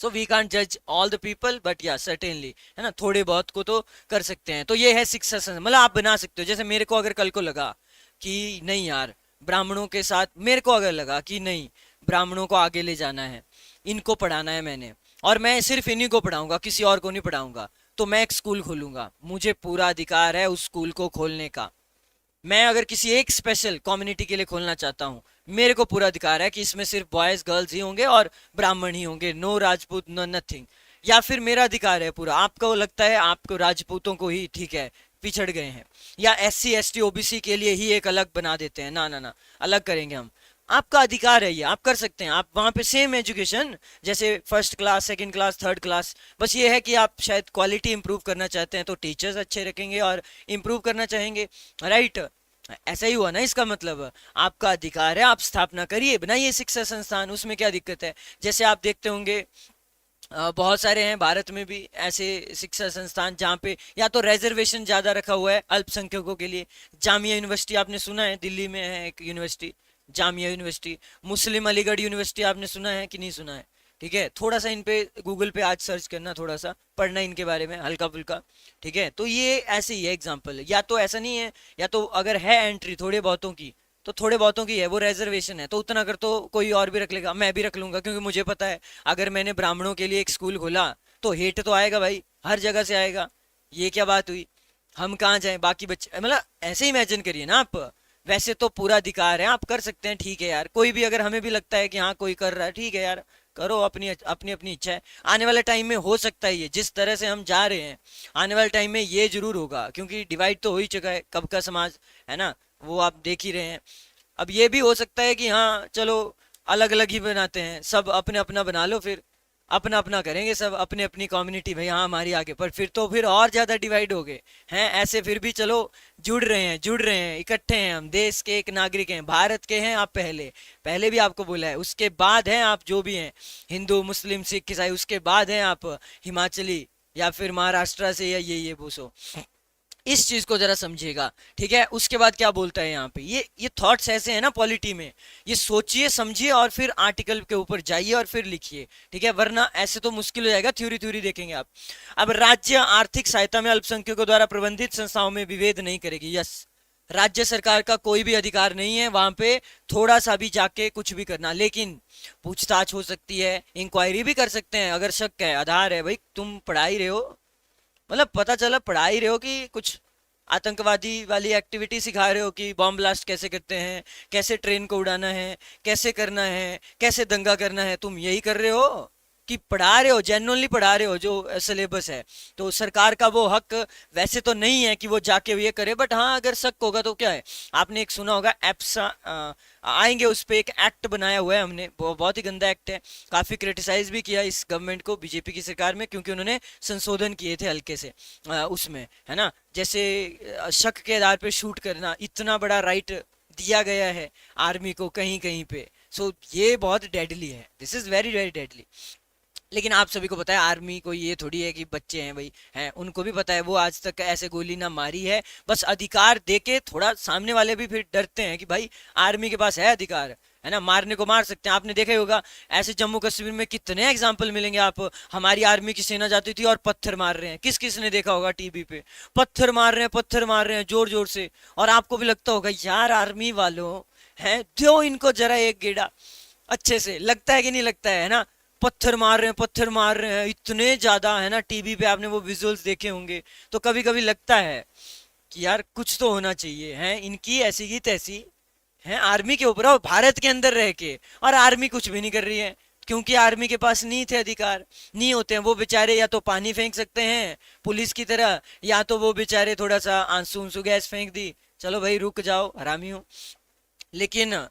सो वी कांट जज ऑल द पीपल, बट या सर्टेनली, है ना, थोड़े बहुत को तो कर सकते हैं। तो ये है शिक्षा मतलब आप बना सकते हो। जैसे मेरे को अगर कल को लगा कि नहीं यार, ब्राह्मणों के साथ, मेरे को अगर लगा कि नहीं, ब्राह्मणों को आगे ले जाना है, इनको पढ़ाना है मैंने, और मैं सिर्फ इन्हीं को पढ़ाऊंगा, किसी और को नहीं पढ़ाऊंगा, तो मैं एक स्कूल खोलूंगा। मुझे पूरा अधिकार है उस स्कूल को खोलने का। मैं अगर किसी एक स्पेशल कम्युनिटी के लिए खोलना चाहता हूँ, मेरे को पूरा अधिकार है कि इसमें सिर्फ बॉयज गर्ल्स ही होंगे और ब्राह्मण ही होंगे, नो राजपूत, नो नथिंग। या फिर मेरा अधिकार है पूरा, आपको लगता है आपको राजपूतों को ही ठीक है, पिछड़ गए हैं, या SC ST OBC के लिए ही एक अलग बना देते हैं, ना ना ना, अलग करेंगे हम। आपका अधिकार है ये, आप कर सकते हैं। आप वहां पे सेम एजुकेशन, जैसे first class, second class, third class. बस ये है कि आप शायद क्वालिटी इंप्रूव करना चाहते हैं तो टीचर्स अच्छे रखेंगे और इंप्रूव करना चाहेंगे, राइट। ऐसा ही हुआ ना इसका मतलब। आपका अधिकार है, आप स्थापना करिए, बनाइए शिक्षा संस्थान, उसमें क्या दिक्कत है? जैसे आप देखते होंगे बहुत सारे हैं भारत में भी ऐसे शिक्षा संस्थान जहाँ पे या तो रिजर्वेशन ज्यादा रखा हुआ है अल्पसंख्यकों के लिए। जामिया यूनिवर्सिटी आपने सुना है, दिल्ली में है एक यूनिवर्सिटी, जामिया यूनिवर्सिटी। मुस्लिम अलीगढ़ यूनिवर्सिटी आपने सुना है कि नहीं सुना है? ठीक है, थोड़ा सा इन पे गूगल पे आज सर्च करना, थोड़ा सा पढ़ना इनके बारे में हल्का फुल्का, ठीक है। तो ये ऐसे ही है एग्जाम्पल। या तो ऐसा नहीं है, या तो अगर है एंट्री थोड़े बहुतों की, तो थोड़े बहुतों की है, वो रिजर्वेशन है, तो उतना कर तो कोई और भी रख लेगा, मैं भी रख लूंगा, क्योंकि मुझे पता है अगर मैंने ब्राह्मणों के लिए एक स्कूल खोला तो हेट तो आएगा भाई, हर जगह से आएगा। ये क्या बात हुई? हम कहाँ जाएं, बाकी बच्चे, मतलब ऐसे इमेजिन करिए ना आप। वैसे तो पूरा अधिकार है, आप कर सकते हैं, ठीक है यार। कोई भी अगर हमें भी लगता है कि हाँ कोई कर रहा है, ठीक है यार, करो, अपनी अपनी अपनी इच्छा है। आने वाले टाइम में हो सकता है ये जिस तरह से हम जा रहे हैं, आने वाले टाइम में ये जरूर होगा, क्योंकि डिवाइड तो हो ही चुका है कब का समाज, है ना, वो आप देख ही रहे हैं। अब ये भी हो सकता है कि हाँ चलो अलग अलग ही बनाते हैं, सब अपने अपना बना लो, फिर अपना अपना करेंगे सब, अपने अपनी कम्युनिटी भाई, हाँ हमारी आगे। पर फिर तो फिर और ज्यादा डिवाइड हो गए हैं ऐसे। फिर भी चलो, जुड़ रहे हैं, इकट्ठे हैं, हम देश के एक नागरिक हैं, भारत के हैं आप। पहले पहले भी आपको बोला है, उसके बाद हैं आप जो भी हैं, हिंदू, मुस्लिम, सिख, ईसाई, उसके बाद हैं आप हिमाचली, या फिर महाराष्ट्र से, या ये पूछो। इस चीज को जरा समझिएगा, ठीक है। उसके बाद क्या बोलता है यहाँ पे, ये थॉट्स ऐसे हैं ना पॉलिटी में, ये सोचिए समझिए और फिर आर्टिकल के ऊपर जाइए और फिर लिखिए, ठीक है, वरना ऐसे तो मुश्किल हो जाएगा, थ्योरी थ्योरी देखेंगे आप। अब राज्य आर्थिक सहायता में अल्पसंख्यकों द्वारा प्रबंधित संस्थाओं में विभेद नहीं करेगी, यस। राज्य सरकार का कोई भी अधिकार नहीं है वहां पे थोड़ा सा भी जाके कुछ भी करना, लेकिन पूछताछ हो सकती है, इंक्वायरी भी कर सकते हैं अगर शक है, आधार है, भाई तुम पढ़ा ही रहे हो, मतलब पता चला पढ़ा ही रहे हो कि कुछ आतंकवादी वाली एक्टिविटी सिखा रहे हो, कि बॉम्ब ब्लास्ट कैसे करते हैं, कैसे ट्रेन को उड़ाना है, कैसे करना है, कैसे दंगा करना है, तुम यही कर रहे हो, कि पढ़ा रहे हो, जेन्युइनली पढ़ा रहे हो जो सिलेबस है, तो सरकार का वो हक वैसे तो नहीं है कि वो जाके ये करे, बट हाँ अगर शक होगा तो क्या है, आपने एक सुना होगा एप्सा, आएंगे उस पे, एक एक्ट बनाया हुआ है हमने, वो बहुत ही गंदा एक्ट है, काफी क्रिटिसाइज भी किया इस गवर्नमेंट को, बीजेपी की सरकार में, क्योंकि उन्होंने संशोधन किए थे हल्के से उसमें, है ना, जैसे शक के आधार पे शूट करना, इतना बड़ा राइट दिया गया है आर्मी को कहीं कहीं पे। सो ये बहुत डेडली है, this is very very deadly. लेकिन आप सभी को पता है आर्मी को ये थोड़ी है कि बच्चे हैं भाई, हैं, उनको भी पता है, वो आज तक ऐसे गोली ना मारी है, बस अधिकार देके थोड़ा सामने वाले भी फिर डरते हैं कि भाई आर्मी के पास है अधिकार, है ना, मारने को मार सकते हैं। आपने देखा ही होगा ऐसे जम्मू कश्मीर में कितने एग्जाम्पल मिलेंगे आप, हमारी आर्मी की सेना जाती थी और पत्थर मार रहे हैं, किस किस ने देखा होगा टीवी पे, पत्थर मार रहे हैं, पत्थर मार रहे हैं जोर जोर से, और आपको भी लगता होगा यार आर्मी वालों है, दो इनको जरा एक गेड़ा, अच्छे से लगता है कि नहीं लगता है ना, पत्थर मार रहे हैं, पत्थर मार रहे हैं इतने ज्यादा, है ना, टीवी पे आपने वो विजुअल्स देखे होंगे, तो कभी कभी लगता है कि यार कुछ तो होना चाहिए, है इनकी ऐसी की तैसी है आर्मी के ऊपर, और भारत के अंदर रह के, और आर्मी कुछ भी नहीं कर रही है, क्योंकि आर्मी के पास नहीं थे अधिकार, नहीं होते हैं वो बेचारे, या तो पानी फेंक सकते हैं पुलिस की तरह, या तो वो बेचारे थोड़ा सा आंसू उंसू गैस फेंक दी, चलो भाई रुक जाओ हरामी हो। लेकिन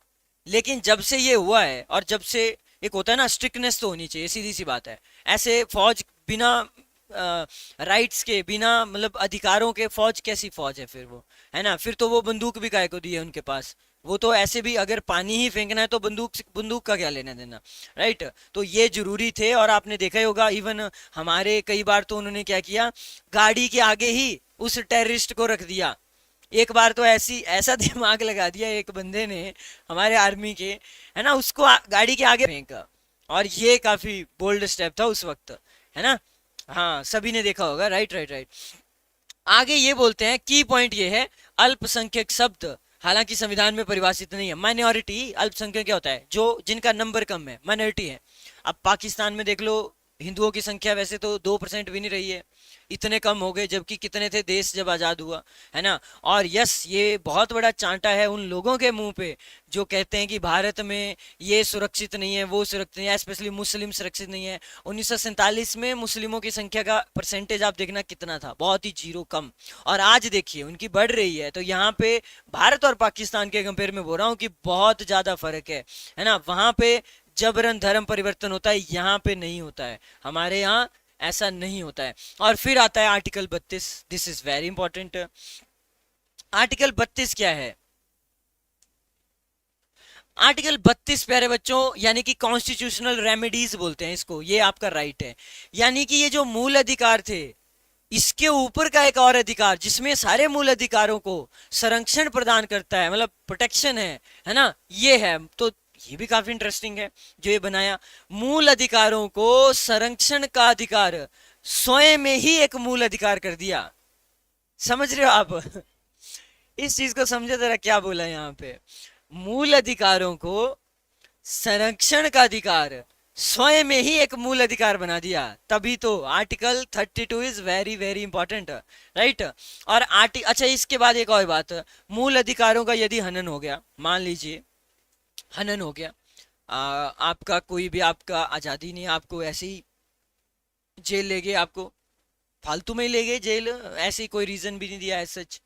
लेकिन जब से ये हुआ है, और जब से एक होता है ना स्ट्रिक्टनेस तो होनी चाहिए, सीधी सी बात है, ऐसे फौज बिना राइट्स के, बिना मतलब अधिकारों के फौज कैसी फौज है फिर वो, है ना, फिर तो वो बंदूक भी काहे को दी है उनके पास, वो तो ऐसे भी अगर पानी ही फेंकना है तो बंदूक का क्या लेना देना, राइट। तो ये जरूरी थे, और आपने देखा ही होगा इवन हमारे कई बार तो उन्होंने क्या किया, गाड़ी के आगे ही उस टेररिस्ट को रख दिया, एक बार तो ऐसी ऐसा दिमाग लगा दिया एक बंदे ने हमारे आर्मी के, है ना, उसको गाड़ी के आगे फेंका, और ये काफी बोल्ड स्टेप था उस वक्त, है ना। हाँ सभी ने देखा होगा, राइट राइट राइट। आगे ये बोलते हैं, की पॉइंट ये है, अल्पसंख्यक शब्द हालांकि संविधान में परिभाषित नहीं है, माइनॉरिटी, अल्पसंख्यक क्या होता है, जो जिनका नंबर कम है, माइनॉरिटी है। अब पाकिस्तान में देख लो, हिंदुओं की संख्या वैसे तो 2% भी नहीं रही है, इतने कम हो गए, जबकि कितने थे देश जब आजाद हुआ, है ना। और यस ये बहुत बड़ा चांटा है उन लोगों के मुंह पे जो कहते हैं कि भारत में ये सुरक्षित नहीं है, वो सुरक्षित नहीं है, स्पेशली मुस्लिम सुरक्षित नहीं है। 1947 में मुस्लिमों की संख्या का परसेंटेज आप देखना कितना था, बहुत ही जीरो कम, और आज देखिए उनकी बढ़ रही है। तो यहाँ पे भारत और पाकिस्तान के कंपेयर में बोल रहा हूँ कि बहुत ज्यादा फर्क है ना। वहां पे जबरन धर्म परिवर्तन होता है, यहाँ पे नहीं होता है, हमारे यहाँ ऐसा नहीं होता है। और फिर आता है article 32, this is very important. Article 32 क्या है, आर्टिकल 32 प्यारे बच्चों यानी कि कॉन्स्टिट्यूशनल रेमेडीज बोलते हैं इसको, ये आपका राइट है, यानी कि ये जो मूल अधिकार थे इसके ऊपर का एक और अधिकार जिसमें सारे मूल अधिकारों को संरक्षण प्रदान करता है, मतलब प्रोटेक्शन है ना, ये है। तो ये भी काफी इंटरेस्टिंग है जो ये बनाया, मूल अधिकारों को संरक्षण का अधिकार स्वयं में ही एक मूल अधिकार कर दिया, समझ रहे हो आप इस चीज को समझे जरा, क्या बोला यहाँ पे, मूल अधिकारों को संरक्षण का अधिकार स्वयं में ही एक मूल अधिकार बना दिया, तभी तो article 32 is very very important, right. और अच्छा इसके बाद एक और बात, मूल अधिकारों का यदि हनन हो गया, मान लीजिए हनन हो गया, आपका कोई भी, आपका आजादी नहीं, आपको ऐसे ही जेल ले गए, आपको फालतू में ही ले गए जेल, ऐसे ही कोई रीजन भी नहीं दिया है सच,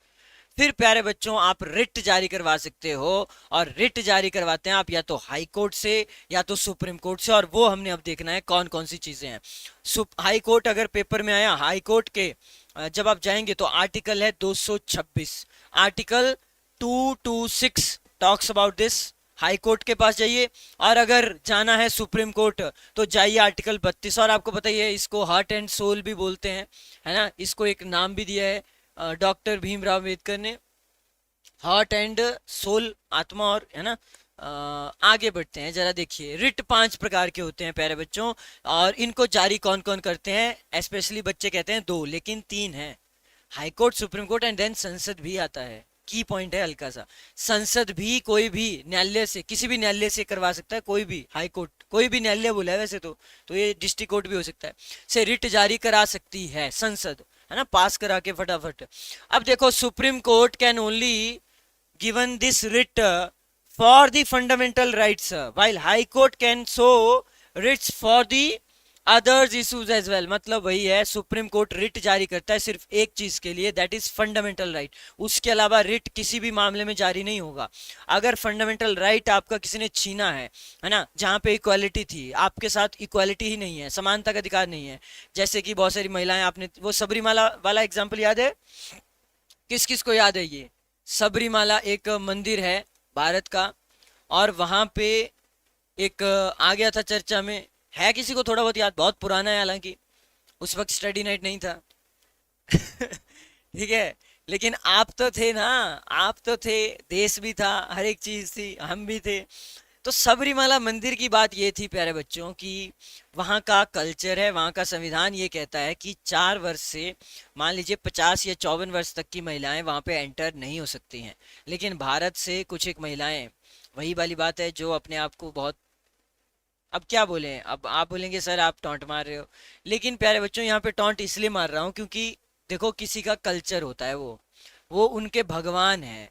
फिर प्यारे बच्चों आप रिट जारी करवा सकते हो, और रिट जारी करवाते हैं आप या तो हाई कोर्ट से या तो सुप्रीम कोर्ट से, और वो हमने अब देखना है कौन कौन सी चीजें हैं। हाई कोर्ट अगर पेपर में आया, हाई कोर्ट के जब आप जाएंगे तो आर्टिकल है 226, article 226 talks about this, high court के पास जाइए। और अगर जाना है सुप्रीम कोर्ट तो जाइए आर्टिकल 32, और आपको पता ही है इसको हार्ट एंड सोल भी बोलते हैं, है ना, इसको एक नाम भी दिया है डॉक्टर भीमराव अम्बेडकर ने, हार्ट एंड सोल, आत्मा और, है ना। आगे बढ़ते हैं जरा, देखिए रिट 5 प्रकार के होते हैं प्यारे बच्चों, और इनको जारी कौन कौन करते हैं, स्पेशली बच्चे कहते हैं 2 लेकिन 3 है, high court, supreme court and then संसद भी आता है। की पॉइंट है हल्का सा, संसद भी कोई भी न्यायालय से, किसी भी न्यायालय से करवा सकता है, कोई भी, हाई कोर्ट कोई भी न्यायालय बोला है वैसे तो ये डिस्ट्रिक्ट कोर्ट भी हो सकता है, से रिट जारी करा सकती है संसद, है ना, पास करा के फटाफट। अब देखो supreme court can only given this writ for the fundamental rights, while high court can show writs for the others issues as well, मतलब वही है, सुप्रीम कोर्ट रिट जारी करता है सिर्फ एक चीज के लिए, दैट इज फंडामेंटल राइट। उसके अलावा रिट किसी भी मामले में जारी नहीं होगा। अगर फंडामेंटल राइट आपका किसी ने छीना है ना, जहाँ पे इक्वालिटी थी, आपके साथ इक्वालिटी ही नहीं है, समानता का अधिकार नहीं है, जैसे कि बहुत सारी महिलाएं, आपने वो सबरीमाला वाला एग्जाम्पल याद है? किस किस को याद है ये? सबरीमाला एक मंदिर है भारत का, और वहां पे एक आ गया था चर्चा में, है किसी को थोड़ा बहुत याद? बहुत पुराना है हालांकि, उस वक्त स्टडी नाइट नहीं था। ठीक है, लेकिन आप तो थे ना, आप तो थे, देश भी था, हर एक चीज थी, हम भी थे। तो सबरीमाला मंदिर की बात ये थी प्यारे बच्चों कि वहाँ का कल्चर है, वहाँ का संविधान ये कहता है कि 4 वर्ष से मान लीजिए 50 या 54 वर्ष तक की महिलाएं वहाँ पे एंटर नहीं हो सकती हैं। लेकिन भारत से कुछ एक महिलाएं, वही वाली बात है, जो अपने आप को बहुत, अब क्या बोले, अब आप बोलेंगे सर आप टॉन्ट मार रहे हो, लेकिन प्यारे बच्चों यहाँ पे टॉन्ट इसलिए मार रहा हूँ क्योंकि देखो, किसी का कल्चर होता है, वो उनके भगवान है।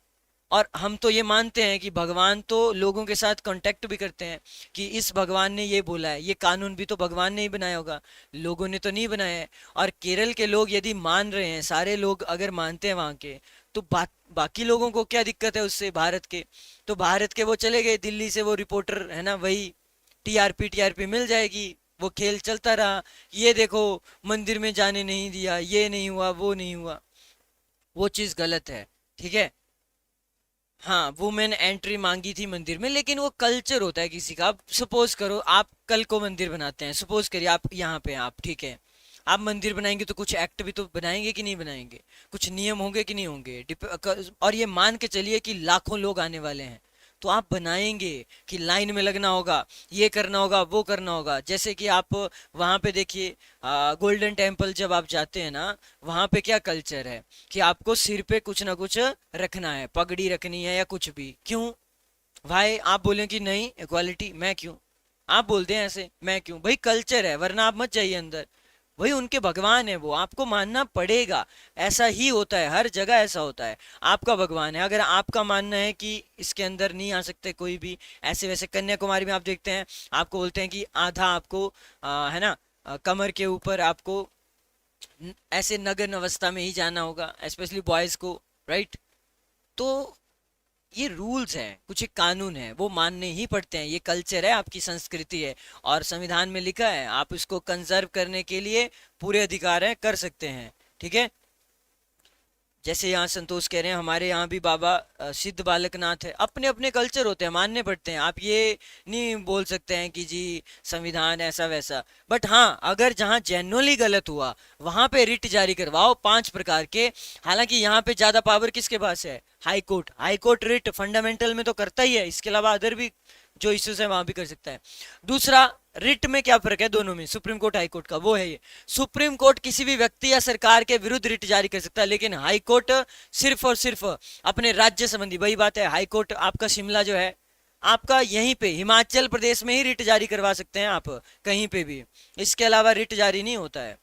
और हम तो ये मानते हैं कि भगवान तो लोगों के साथ कांटेक्ट भी करते हैं, कि इस भगवान ने ये बोला है, ये कानून भी तो भगवान ने ही बनाया होगा, लोगों ने तो नहीं बनाया है। और केरल के लोग यदि मान रहे हैं, सारे लोग अगर मानते हैं वहाँ के, तो बाकी लोगों को क्या दिक्कत है उससे, भारत के? तो भारत के वो चले गए दिल्ली से, वो रिपोर्टर है ना, वही टीआरपी टीआरपी मिल जाएगी, वो खेल चलता रहा। ये देखो, मंदिर में जाने नहीं दिया, ये नहीं हुआ, वो नहीं हुआ, वो चीज गलत है। ठीक है, हाँ, वुमेन एंट्री मांगी थी मंदिर में, लेकिन वो कल्चर होता है किसी का। आप सपोज करो, आप कल को मंदिर बनाते हैं, सपोज करिए आप यहाँ पे हैं, आप ठीक है, आप मंदिर बनाएंगे तो कुछ एक्ट भी तो बनाएंगे कि नहीं बनाएंगे, कुछ नियम होंगे कि नहीं होंगे, और ये मान के चलिए कि लाखों लोग आने वाले हैं, तो आप बनाएंगे कि लाइन में लगना होगा, ये करना होगा, वो करना होगा। जैसे कि आप वहां पे देखिए, गोल्डन टेम्पल जब आप जाते हैं ना, वहां पे क्या कल्चर है कि आपको सिर पे कुछ ना कुछ रखना है, पगड़ी रखनी है या कुछ भी। क्यों भाई? आप बोले कि नहीं इक्वालिटी, मैं क्यों? आप बोलते हैं ऐसे, मैं क्यों? भाई कल्चर है, वरना आप मत जाइए अंदर। वही उनके भगवान है, वो आपको मानना पड़ेगा। ऐसा ही होता है, हर जगह ऐसा होता है। आपका भगवान है, अगर आपका मानना है कि इसके अंदर नहीं आ सकते कोई भी, ऐसे वैसे कन्याकुमारी में आप देखते हैं, आपको बोलते हैं कि आधा आपको है ना, कमर के ऊपर आपको ऐसे नग्न अवस्था में ही जाना होगा, स्पेशली बॉयज को, राइट? तो ये रूल्स हैं, कुछ एक कानून है, वो मानने ही पड़ते हैं, ये कल्चर है, आपकी संस्कृति है, और संविधान में लिखा है, आप इसको कंजर्व करने के लिए पूरे अधिकार हैं, कर सकते हैं। ठीक है, जैसे यहाँ संतोष कह रहे हैं, हमारे यहाँ भी बाबा सिद्ध बालकनाथ है, अपने अपने कल्चर होते हैं, मानने पड़ते हैं। आप ये नहीं बोल सकते हैं कि जी संविधान ऐसा वैसा। बट हाँ, अगर जहाँ जेन्युइनली गलत हुआ, वहां पे रिट जारी करवाओ 5 प्रकार के। हालांकि यहाँ पे ज्यादा पावर किसके पास है? High court. High court writ fundamental में तो करता ही है, इसके अलावा अदर भी जो इश्यूज है वहां भी कर सकता है। दूसरा, रिट में क्या फर्क है दोनों में, सुप्रीम कोर्ट हाई कोर्ट का? वो है ये, सुप्रीम कोर्ट किसी भी व्यक्ति या सरकार के विरुद्ध रिट जारी कर सकता है, लेकिन हाई कोर्ट सिर्फ और सिर्फ अपने राज्य संबंधी। वही बात है, हाई कोर्ट आपका शिमला जो है, आपका यहीं पे हिमाचल प्रदेश में ही रिट जारी करवा सकते हैं आप, कहीं पे भी, इसके अलावा रिट जारी नहीं होता है।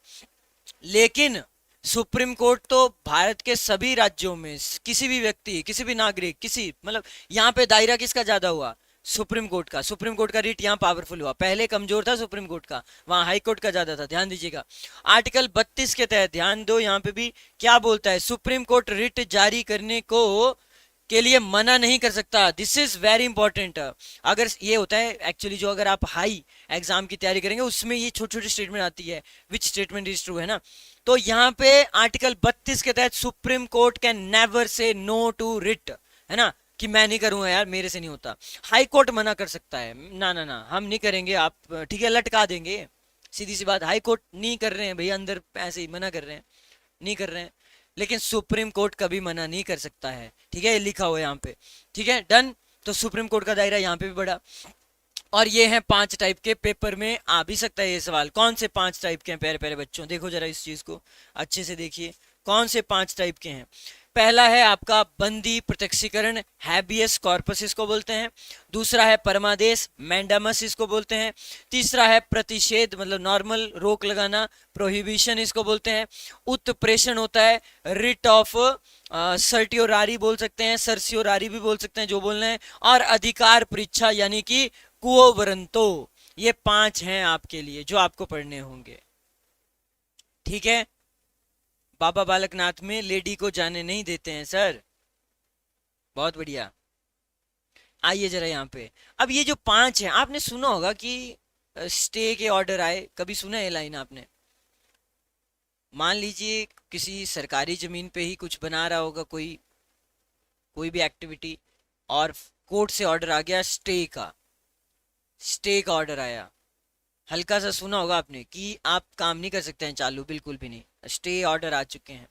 लेकिन सुप्रीम कोर्ट तो भारत के सभी राज्यों में किसी भी व्यक्ति, किसी भी नागरिक, किसी, मतलब यहाँ पे दायरा किसका ज्यादा हुआ? सुप्रीम कोर्ट का। सुप्रीम कोर्ट का रीट यहाँ पावरफुल हुआ, पहले कमजोर था सुप्रीम कोर्ट का, वहां हाई कोर्ट का ज्यादा था, ध्यान दीजिएगा। आर्टिकल 32 के तहत, ध्यान दो यहाँ पे भी क्या बोलता है, सुप्रीम कोर्ट रिट जारी करने को के लिए मना नहीं कर सकता। This is very important. अगर ये होता है एक्चुअली, जो अगर आप हाई एग्जाम की तैयारी करेंगे, उसमें ये छोटी छोटी स्टेटमेंट आती है, विच स्टेटमेंट इज ट्रू, है ना? तो यहाँ पे आर्टिकल 32 के तहत supreme court can never say no to writ, है ना, कि मैं नहीं करूंगा यार, मेरे से नहीं होता। हाई कोर्ट मना कर सकता है, ना ना ना हम नहीं करेंगे, आप ठीक है लटका देंगे, सीधी सी बात। हाई कोर्ट नहीं कर रहे हैं भैया, अंदर ऐसे ही मना कर रहे हैं, नहीं कर रहे हैं, लेकिन सुप्रीम कोर्ट कभी मना नहीं कर सकता है। ठीक है, ये लिखा हुआ है यहाँ पे, ठीक है, डन। तो सुप्रीम कोर्ट का दायरा यहाँ पे भी बढ़ा। और ये हैं 5 टाइप के, पेपर में आ भी सकता है ये सवाल, कौन से 5 टाइप के हैं? प्यारे प्यारे बच्चों देखो जरा इस चीज को अच्छे से देखिए, कौन से 5 टाइप के हैं। पहला है आपका बंदी प्रत्यक्षीकरण, हैबियस कॉर्पस इसको बोलते हैं। दूसरा है परमादेश, मैंडामस इसको बोलते हैं। तीसरा है प्रतिषेध, मतलब नॉर्मल रोक लगाना, प्रोहिबिशन इसको बोलते हैं। उत्प्रेषण होता है, रिट ऑफ सर्टियोरारी बोल सकते हैं, सर्सियोरारी भी बोल सकते हैं, जो बोलना है। और अधिकार परीक्षा यानी कि कुओ वरंतो, ये 5 हैं आपके लिए जो आपको पढ़ने होंगे, ठीक है। बाबा बालकनाथ में लेडी को जाने नहीं देते हैं सर। बहुत बढ़िया। आइए जरा यहाँ पे, अब ये जो 5 हैं, आपने सुना होगा कि स्टे के ऑर्डर आए, कभी सुना है ये लाइन आपने? मान लीजिए किसी सरकारी जमीन पे ही कुछ बना रहा होगा कोई, कोई भी एक्टिविटी, और कोर्ट से ऑर्डर आ गया स्टे का, स्टे का ऑर्डर आया। हल्का सा सुना होगा आपने कि आप काम नहीं कर सकते हैं चालू, बिल्कुल भी नहीं, स्टे ऑर्डर आ चुके हैं।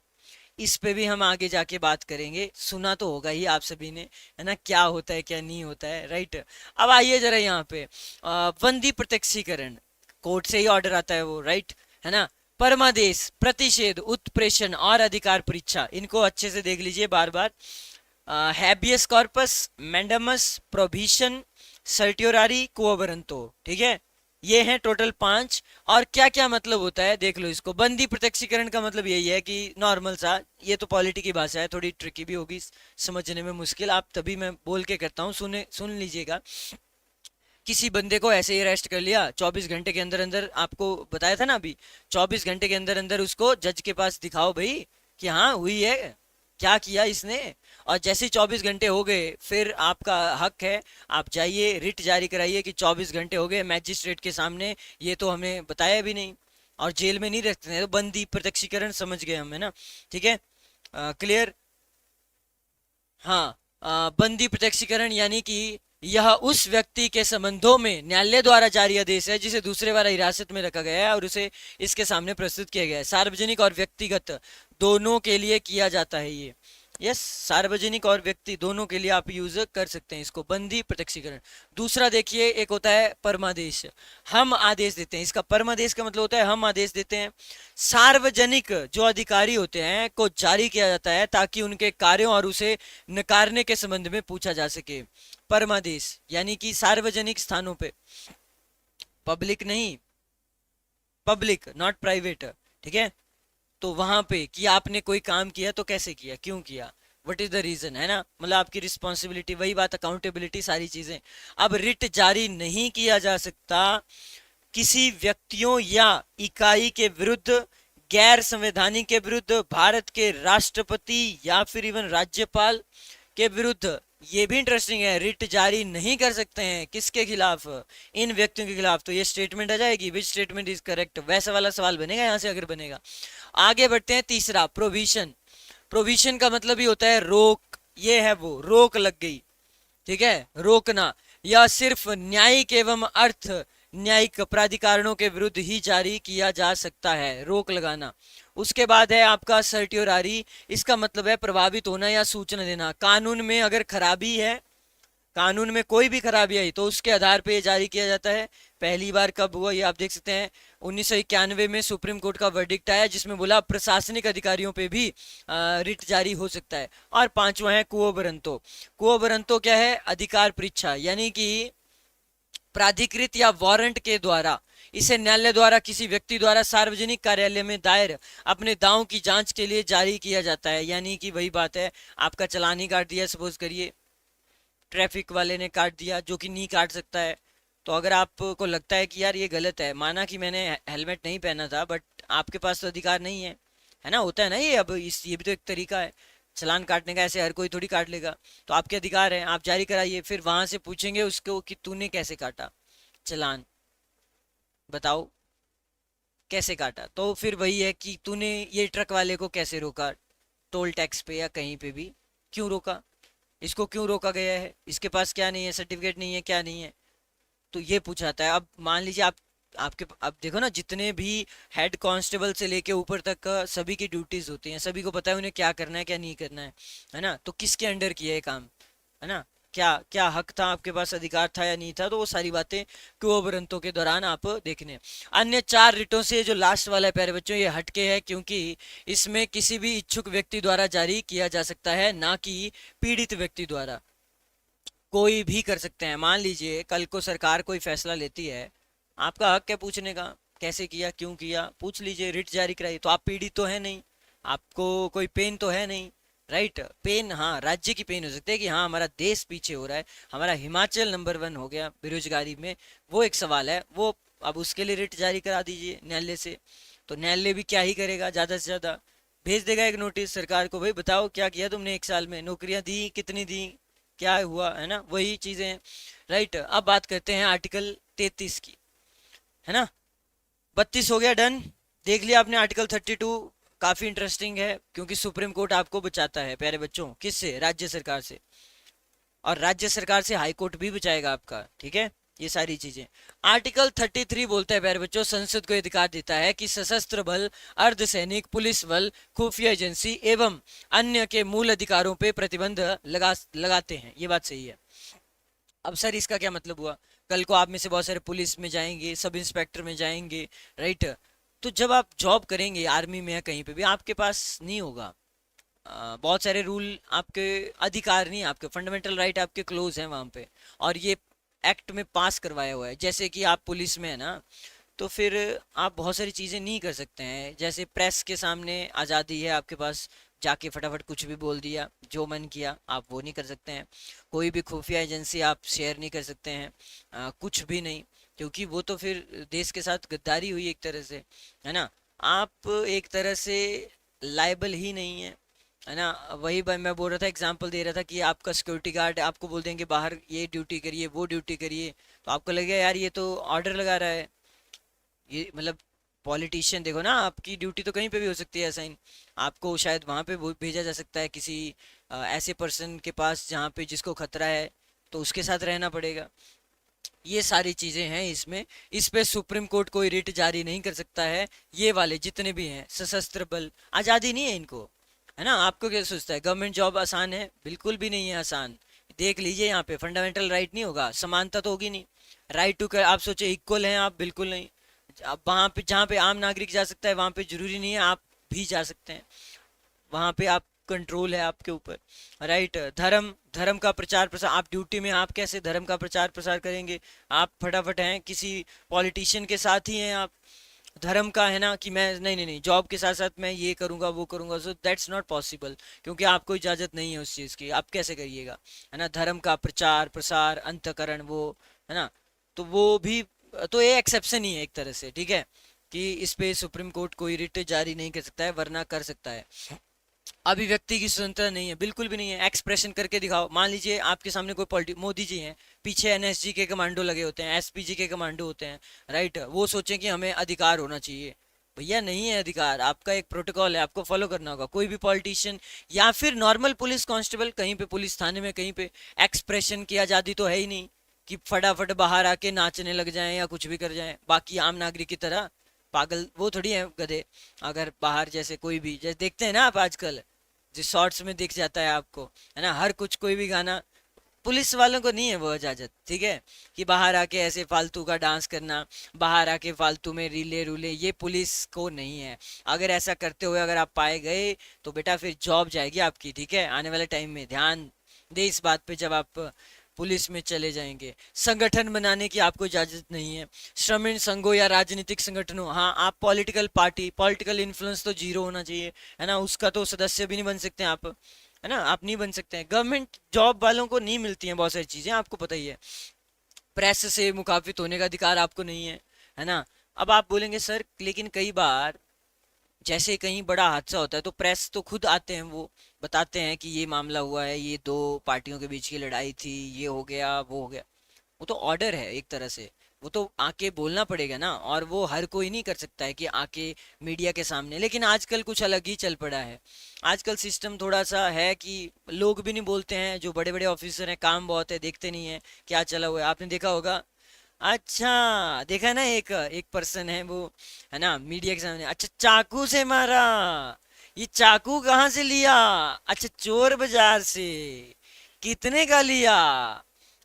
इस पे भी हम आगे जाके बात करेंगे, सुना तो होगा ही आप सभी ने, है ना, क्या होता है क्या नहीं होता है, राइट। अब आइए जरा यहाँ पे, बंदी प्रत्यक्षीकरण, कोर्ट से ही ऑर्डर आता है वो, राइट, है ना। परमादेश, प्रतिषेध, उत्प्रेषण और अधिकार परीक्षा, इनको अच्छे से देख लीजिए बार बार। हैबियस कॉर्पस, मैंडमस, प्रोभिशन, सर्ट्योरारी, कोअबरंतो, ठीक है। ये हैं टोटल 5। और क्या क्या मतलब होता है देख लो इसको। बंदी प्रत्यक्षीकरण का मतलब यही है कि नॉर्मल सा, ये तो पॉलिटी की भाषा है, थोड़ी ट्रिकी भी होगी समझने में मुश्किल, आप तभी मैं बोल के करता हूँ, सुन लीजिएगा। किसी बंदे को ऐसे ही अरेस्ट कर लिया, 24 घंटे के अंदर अंदर, आपको बताया था ना अभी, 24 घंटे के अंदर अंदर उसको जज के पास दिखाओ भाई कि हाँ हुई है, क्या किया इसने। और जैसे ही 24 घंटे हो गए, फिर आपका हक है, आप जाइए रिट जारी कराइए कि 24 घंटे हो गए मैजिस्ट्रेट के सामने, ये तो हमें बताया भी नहीं, और जेल में नहीं रखते हैं, तो बंदी प्रत्यक्षीकरण समझ गए हम, है ना, ठीक है, क्लियर। हाँ, बंदी प्रत्यक्षीकरण यानी कि यह उस व्यक्ति के संबंधों में न्यायालय द्वारा जारी आदेश है जिसे दूसरे द्वारा हिरासत में रखा गया है और उसे इसके सामने प्रस्तुत किया गया है। सार्वजनिक और व्यक्तिगत दोनों के लिए किया जाता है ये, यस, सार्वजनिक और व्यक्ति दोनों के लिए आप यूज कर सकते हैं इसको, बंदी प्रत्यक्षीकरण। दूसरा देखिए, एक होता है परमादेश, हम आदेश देते हैं, इसका परमादेश का मतलब होता है हम आदेश देते हैं। सार्वजनिक जो अधिकारी होते हैं को जारी किया जाता है ताकि उनके कार्यों और उसे नकारने के संबंध में पूछा जा सके। परमादेश यानी कि सार्वजनिक स्थानों पे, पब्लिक नहीं, पब्लिक नॉट प्राइवेट, ठीक है, तो वहां पे कि आपने कोई काम किया तो कैसे किया, क्यों किया, वट इज द रीजन, है ना, मतलब आपकी रिस्पॉन्सिबिलिटी, वही बात, अकाउंटेबिलिटी, सारी चीजें। अब रिट जारी नहीं किया जा सकता किसी व्यक्तियों या इकाई के विरुद्ध, गैर संवैधानिक के विरुद्ध, भारत के राष्ट्रपति या फिर इवन राज्यपाल के विरुद्ध। ये भी इंटरेस्टिंग है, रिट जारी नहीं कर सकते हैं किसके खिलाफ, इन व्यक्तियों के खिलाफ। तो ये स्टेटमेंट आ जाएगी, विच स्टेटमेंट इज करेक्ट, वैसा वाला सवाल बनेगा यहाँ से अगर बनेगा। आगे बढ़ते हैं, तीसरा प्रोविशन। प्रोविशन का मतलब ही होता है रोक, ये है वो, रोक लग गई, ठीक है, रोकना, या सिर्फ न्यायिक एवं अर्थ न्यायिक प्राधिकारणों के विरुद्ध ही जारी किया जा सकता है, रोक लगाना। उसके बाद है आपका सर्ट्योरारी, इसका मतलब है प्रभावित होना या सूचना देना। कानून में अगर खराबी है, कानून में कोई भी खराबी आई तो उसके आधार पर जारी किया जाता है। पहली बार कब हुआ ये आप देख सकते हैं, 1991 में सुप्रीम कोर्ट का वर्डिक्ट आया जिसमें बोला प्रशासनिक अधिकारियों पे भी रिट जारी हो सकता है। और पांचवा है कुओ बरंतो। कुओ बरंतो क्या है, अधिकार परीक्षा, यानी कि प्राधिकृत या वारंट के द्वारा, इसे न्यायालय द्वारा किसी व्यक्ति द्वारा सार्वजनिक कार्यालय में दायर अपने दावों की जांच के लिए जारी किया जाता है। यानी कि वही बात है, आपका चालान ही काट दिया, सपोज करिए ट्रैफिक वाले ने काट दिया, जो कि नहीं काट सकता है, तो अगर आपको लगता है कि यार ये गलत है, माना कि मैंने हेलमेट नहीं पहना था बट आपके पास तो अधिकार नहीं है ना, होता है ना ये, अब इस ये भी तो एक तरीका है चालान काटने का, ऐसे हर कोई थोड़ी काट लेगा, तो आपके अधिकार है, आप जारी कराइए। फिर वहां से पूछेंगे उसको कि तूने कैसे काटा चालान, बताओ कैसे काटा, तो फिर वही है कि तूने ये ट्रक वाले को कैसे रोका, टोल टैक्स पे या कहीं पे भी क्यों रोका, इसको क्यों रोका गया है, इसके पास क्या नहीं है, सर्टिफिकेट नहीं है, क्या नहीं है, तो ये पूछाता है। अब मान लीजिए आप, आपके, अब देखो ना, जितने भी हेड कांस्टेबल से लेके ऊपर तक का सभी की ड्यूटीज होती हैं, सभी को पता है उन्हें क्या करना है क्या नहीं करना है ना, तो किसके अंडर किया है काम, है ना, क्या क्या हक था आपके पास, अधिकार था या नहीं था, तो वो सारी बातें कुओबरंतों के दौरान आप देखने। अन्य 4 रिटों से जो लास्ट वाला है प्यारे बच्चों, ये हटके है क्योंकि इसमें किसी भी इच्छुक व्यक्ति द्वारा जारी किया जा सकता है, ना कि पीड़ित व्यक्ति द्वारा, कोई भी कर सकते हैं। मान लीजिए कल को सरकार कोई फैसला लेती है, आपका हक है पूछने का, कैसे किया क्यों किया, पूछ लीजिए, रिट जारी कराइए, तो आप पीड़ित तो है नहीं, आपको कोई पेन तो है नहीं, राइट। पेन, हाँ, राज्य की पेन हो सकती है कि हाँ हमारा देश पीछे हो रहा है, हमारा हिमाचल नंबर 1 हो गया बेरोजगारी में, वो एक सवाल है। वो अब उसके लिए रिट जारी करा दीजिए न्यायालय से। तो न्यायालय भी क्या ही करेगा, ज्यादा से ज्यादा भेज देगा एक नोटिस सरकार को, भाई बताओ क्या किया तुमने 1 साल में, नौकरियां दी कितनी दी, क्या हुआ, है ना, वही चीजें हैं। राइट। अब बात करते हैं आर्टिकल 33 की, है ना। 32 हो गया डन। देख लिया आपने आर्टिकल 32। काफी इंटरेस्टिंग है क्योंकि सुप्रीम कोर्ट आपको बचाता है प्यारे बच्चों, किससे, राज्य सरकार से। और राज्य सरकार से हाई कोर्ट भी बचाएगा आपका, ठीक है। ये सारी चीजें। आर्टिकल 33 बोलता है प्यारे बच्चों, संसद को अधिकार देता है कि सशस्त्र बल, अर्धसैनिक, पुलिस बल, खुफिया एजेंसी एवं अन्य के मूल अधिकारों पे प्रतिबंध लगाते हैं। ये बात सही है। अब सर इसका क्या मतलब हुआ, कल को आप में से बहुत सारे पुलिस में जाएंगे, सब इंस्पेक्टर में जाएंगे, राइट। तो जब आप जॉब करेंगे आर्मी में या कहीं पे भी, आपके पास नहीं होगा बहुत सारे रूल, आपके अधिकार नहीं, आपके फंडामेंटल राइट आपके क्लोज हैं वहां पे। और ये एक्ट में पास करवाया हुआ है। जैसे कि आप पुलिस में है ना, तो फिर आप बहुत सारी चीज़ें नहीं कर सकते हैं। जैसे प्रेस के सामने आज़ादी है आपके पास, जाके फटाफट कुछ भी बोल दिया, जो मन किया, आप वो नहीं कर सकते हैं। कोई भी खुफिया एजेंसी आप शेयर नहीं कर सकते हैं, कुछ भी नहीं, क्योंकि वो तो फिर देश के साथ गद्दारी हुई एक तरह से, है ना। आप एक तरह से लाइबल ही नहीं है, है ना। वही मैं बोल रहा था, एग्जांपल दे रहा था कि आपका सिक्योरिटी गार्ड आपको बोल देंगे बाहर ये ड्यूटी करिए, वो ड्यूटी करिए, तो आपको लगेगा यार ये तो ऑर्डर लगा रहा है। ये मतलब पॉलिटिशियन देखो ना, आपकी ड्यूटी तो कहीं पे भी हो सकती है असाइन, आपको शायद वहां पे भेजा जा सकता है किसी ऐसे पर्सन के पास जहाँ पे जिसको खतरा है, तो उसके साथ रहना पड़ेगा। ये सारी चीजें हैं इसमें। इस पे सुप्रीम कोर्ट कोई रिट जारी नहीं कर सकता है। ये वाले जितने भी हैं सशस्त्र बल, आजादी नहीं है इनको, है ना। आपको क्या सोचता है गवर्नमेंट जॉब आसान है, बिल्कुल भी नहीं है आसान। देख लीजिए यहाँ पे फंडामेंटल राइट नहीं होगा, समानता तो होगी नहीं। राइट टू कर आप सोचे इक्वल हैं आप, बिल्कुल नहीं। अब वहां पे जहाँ पे आम नागरिक जा सकता है, वहां पे जरूरी नहीं है आप भी जा सकते हैं। वहां पे आप कंट्रोल है आपके ऊपर, राइट। धर्म, धर्म का प्रचार प्रसार, आप ड्यूटी में आप कैसे धर्म का प्रचार प्रसार करेंगे। आप फटाफट हैं किसी पॉलिटिशियन के साथ ही हैं आप, धर्म का है ना कि मैं नहीं नहीं नहीं जॉब के साथ साथ मैं ये करूंगा वो करूंगा, सो दैट्स नॉट पॉसिबल, क्योंकि आपको इजाजत नहीं है उस चीज की, आप कैसे करिएगा, है ना। धर्म का प्रचार प्रसार अंतकरण वो, है ना। तो वो भी, तो ये एक्सेप्शन ही है एक तरह से, ठीक है, कि इस पे सुप्रीम कोर्ट कोई रिट जारी नहीं कर सकता है, वरना कर सकता है। अभिव्यक्ति की स्वतंत्रता नहीं है, बिल्कुल भी नहीं है। एक्सप्रेशन करके दिखाओ, मान लीजिए आपके सामने कोई पॉलिटिक, मोदी जी हैं, पीछे एनएसजी के कमांडो लगे होते हैं, एसपीजी के कमांडो होते हैं, राइट। वो सोचें कि हमें अधिकार होना चाहिए, भैया नहीं है अधिकार। आपका एक प्रोटोकॉल है, आपको फॉलो करना होगा। कोई भी पॉलिटिशियन या फिर नॉर्मल पुलिस कांस्टेबल कहीं पे पुलिस थाने में कहीं पे एक्सप्रेशन की आज़ादी तो है ही नहीं कि फटाफट बाहर आके नाचने लग जाएं या कुछ भी कर जाएं बाकी आम नागरिक की तरह। पागल वो थोड़ी है गधे। अगर बाहर जैसे कोई भी, जैसे देखते हैं ना आप आजकल, जिस शॉर्ट्स में दिख जाता है आपको, है ना, हर कुछ कोई भी गाना, पुलिस वालों को नहीं है वो इजाजत, ठीक है, कि बाहर आके ऐसे फालतू का डांस करना, बाहर आके फालतू में रीले रूले, ये पुलिस को नहीं है। अगर ऐसा करते हुए अगर आप पाए गए, तो बेटा फिर जॉब जाएगी आपकी, ठीक है, आने वाले टाइम में ध्यान दे इस बात पे जब आप पुलिस में चले जाएंगे। संगठन बनाने की आपको इजाजत नहीं है, श्रमिक संघों या राजनीतिक संगठनों, हाँ आप पॉलिटिकल पार्टी, पॉलिटिकल इन्फ्लुएंस तो जीरो होना चाहिए, है ना, उसका तो सदस्य भी नहीं बन सकते आप, है ना, आप नहीं बन सकते हैं। गवर्नमेंट जॉब वालों को नहीं मिलती हैं बहुत सारी चीजें, आपको पता ही है। प्रेस से मुखाफित होने का अधिकार आपको नहीं है ना। अब आप बोलेंगे सर लेकिन कई बार जैसे कहीं बड़ा हादसा होता है तो प्रेस तो खुद आते हैं, वो बताते हैं कि ये मामला हुआ है, ये दो पार्टियों के बीच की लड़ाई थी, ये हो गया वो हो गया। वो तो ऑर्डर है एक तरह से, वो तो आके बोलना पड़ेगा ना, और वो हर कोई नहीं कर सकता है कि आके मीडिया के सामने। लेकिन आजकल कुछ अलग ही चल पड़ा है। आजकल सिस्टम थोड़ा सा है कि लोग भी नहीं बोलते हैं, जो बड़े बड़े ऑफिसर हैं काम बहुत है, देखते नहीं है क्या चला हुआ है, आपने देखा होगा। अच्छा, देखा ना, एक एक पर्सन है वो, है ना, मीडिया के सामने, अच्छा चाकू से मारा, ये चाकू कहाँ से लिया, अच्छा चोर बाजार से, कितने का लिया,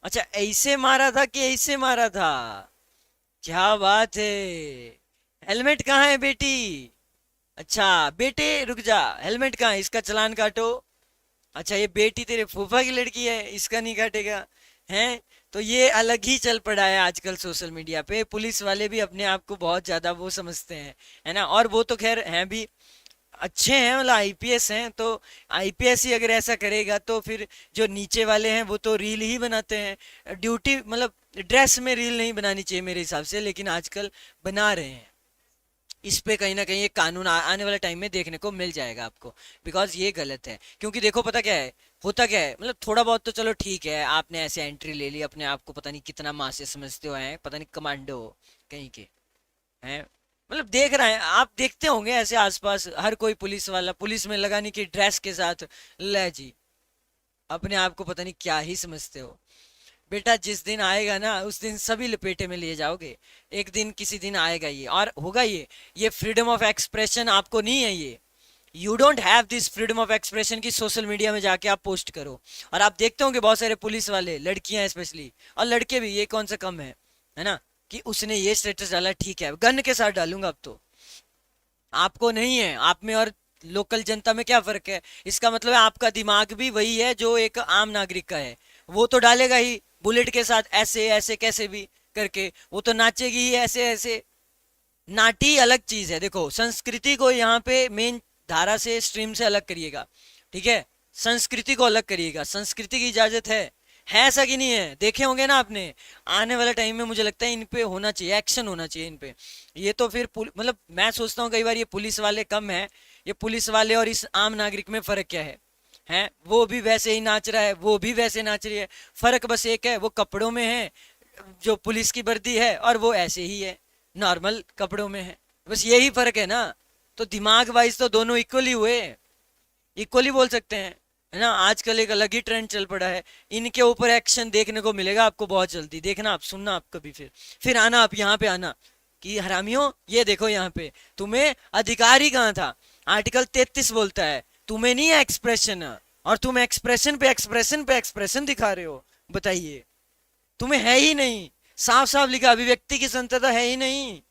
अच्छा ऐसे मारा था कि ऐसे मारा था, क्या बात है, हेलमेट कहाँ है बेटी, अच्छा बेटे रुक जा, हेलमेट कहाँ है, इसका चालान काटो, अच्छा ये बेटी तेरे फूफा की लड़की है, इसका नहीं काटेगा, हैं। तो ये अलग ही चल पड़ा है आजकल सोशल मीडिया पे, पुलिस वाले भी अपने आप को बहुत ज्यादा वो समझते हैं, है ना। और वो तो खैर हैं भी, अच्छे हैं, मतलब आईपीएस हैं, तो आईपीएस ही अगर ऐसा करेगा तो फिर जो नीचे वाले हैं वो तो रील ही बनाते हैं। ड्यूटी मतलब ड्रेस में रील नहीं बनानी चाहिए मेरे हिसाब से, लेकिन आजकल बना रहे हैं। इस पे कहीं ना कहीं एक कानून आने वाले टाइम में देखने को मिल जाएगा आपको, बिकॉज ये गलत है। क्योंकि देखो पता क्या है, होता क्या है, मतलब थोड़ा बहुत तो चलो ठीक है, आपने ऐसे एंट्री ले ली, अपने आप को पता नहीं कितना मासे समझते हो, हैं पता नहीं कमांडो हो कहीं के हैं। मतलब देख रहे हैं आप, देखते होंगे ऐसे आसपास हर कोई पुलिस वाला पुलिस में लगाने की ड्रेस के साथ, ले जी, अपने आप को पता नहीं क्या ही समझते हो। बेटा जिस दिन आएगा ना उस दिन सभी लपेटे में लिए जाओगे। एक दिन किसी दिन आएगा ये, और होगा ये फ्रीडम ऑफ एक्सप्रेशन आपको नहीं है ये। You don't have this freedom of expression की सोशल मीडिया में जाके आप पोस्ट करो। और आप देखते होंगे बहुत सारे पुलिस वाले, लड़कियां स्पेशली और लड़के भी, ये कौन सा कम है ना, कि उसने ये स्टेटस डाला, ठीक है गन के साथ डालूंगा अब तो। आपको नहीं है, आप में और लोकल जनता में क्या फर्क है? इसका मतलब है आपका दिमाग भी वही है जो एक आम नागरिक का है। वो तो डालेगा ही बुलेट के साथ, ऐसे ऐसे कैसे भी करके, वो तो नाचेगी ही ऐसे ऐसे। नाटी अलग चीज है, देखो संस्कृति को यहाँ पे मेन धारा से स्ट्रीम से अलग करिएगा, ठीक है? संस्कृति को अलग करिएगा, संस्कृति की इजाजत है ऐसा कि नहीं है? देखे होंगे ना आपने। आने वाले टाइम में मुझे लगता है इन पे होना चाहिए, एक्शन होना चाहिए इन पे। ये तो फिर मतलब मैं सोचता हूँ कई बार ये पुलिस वाले कम है, ये पुलिस वाले और इस आम नागरिक में फर्क क्या है? वो भी वैसे ही नाच रहा है, वो भी वैसे नाच रही है, फर्क बस एक है, वो कपड़ों में है, जो पुलिस की वर्दी है, और वो ऐसे ही है, नॉर्मल कपड़ों में है। बस यही फर्क है ना। तो दिमाग वाइज तो दोनों इक्वली हुए, इक्वली बोल सकते हैं, है ना? आजकल एक अलग ही ट्रेंड चल पड़ा है। इनके ऊपर एक्शन देखने को मिलेगा आपको बहुत जल्दी, देखना आप, सुनना आप कभी, फिर आना आप यहाँ पे आना कि हरामियों ये देखो यहाँ पे तुम्हें अधिकार ही कहाँ था। आर्टिकल 33 बोलता है तुम्हें नहीं है एक्सप्रेशन, और तुम एक्सप्रेशन पे एक्सप्रेशन पे एक्सप्रेशन दिखा रहे हो। बताइए, तुम्हें है ही नहीं, साफ साफ लिखा, अभिव्यक्ति की स्वतंत्रता है ही नहीं।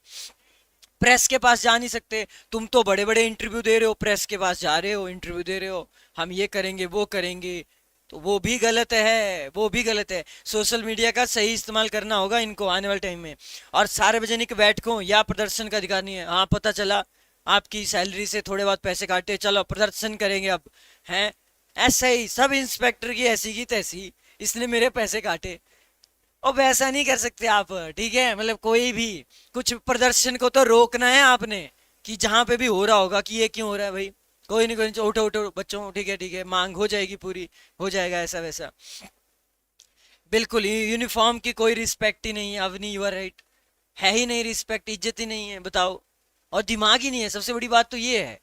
प्रेस के पास जा नहीं सकते, तुम तो बड़े बड़े इंटरव्यू दे रहे हो, प्रेस के पास जा रहे हो, इंटरव्यू दे रहे हो, हम ये करेंगे वो करेंगे, तो वो भी गलत है, वो भी गलत है। सोशल मीडिया का सही इस्तेमाल करना होगा इनको आने वाले टाइम में। और सार्वजनिक बैठकों या प्रदर्शन का अधिकार नहीं है। हाँ पता चला आपकी सैलरी से थोड़े बहुत पैसे काटे, चलो प्रदर्शन करेंगे अब, हैं? ऐसे ही सब इंस्पेक्टर की ऐसी की तैसी, इसने मेरे पैसे काटे। और वैसा नहीं कर सकते आप, ठीक है? मतलब कोई भी कुछ प्रदर्शन को तो रोकना है आपने, कि जहां पे भी हो रहा होगा कि ये क्यों हो रहा है भाई, कोई नहीं, कोई नहीं, उठो उठो बच्चों, ठीक है ठीक है, मांग हो जाएगी पूरी, हो जाएगा ऐसा वैसा। बिल्कुल यूनिफॉर्म की कोई रिस्पेक्ट ही नहीं है अवनी, यू आर राइट, है ही नहीं रिस्पेक्ट, इज्जत ही नहीं है, बताओ। और दिमाग ही नहीं है, सबसे बड़ी बात तो ये है।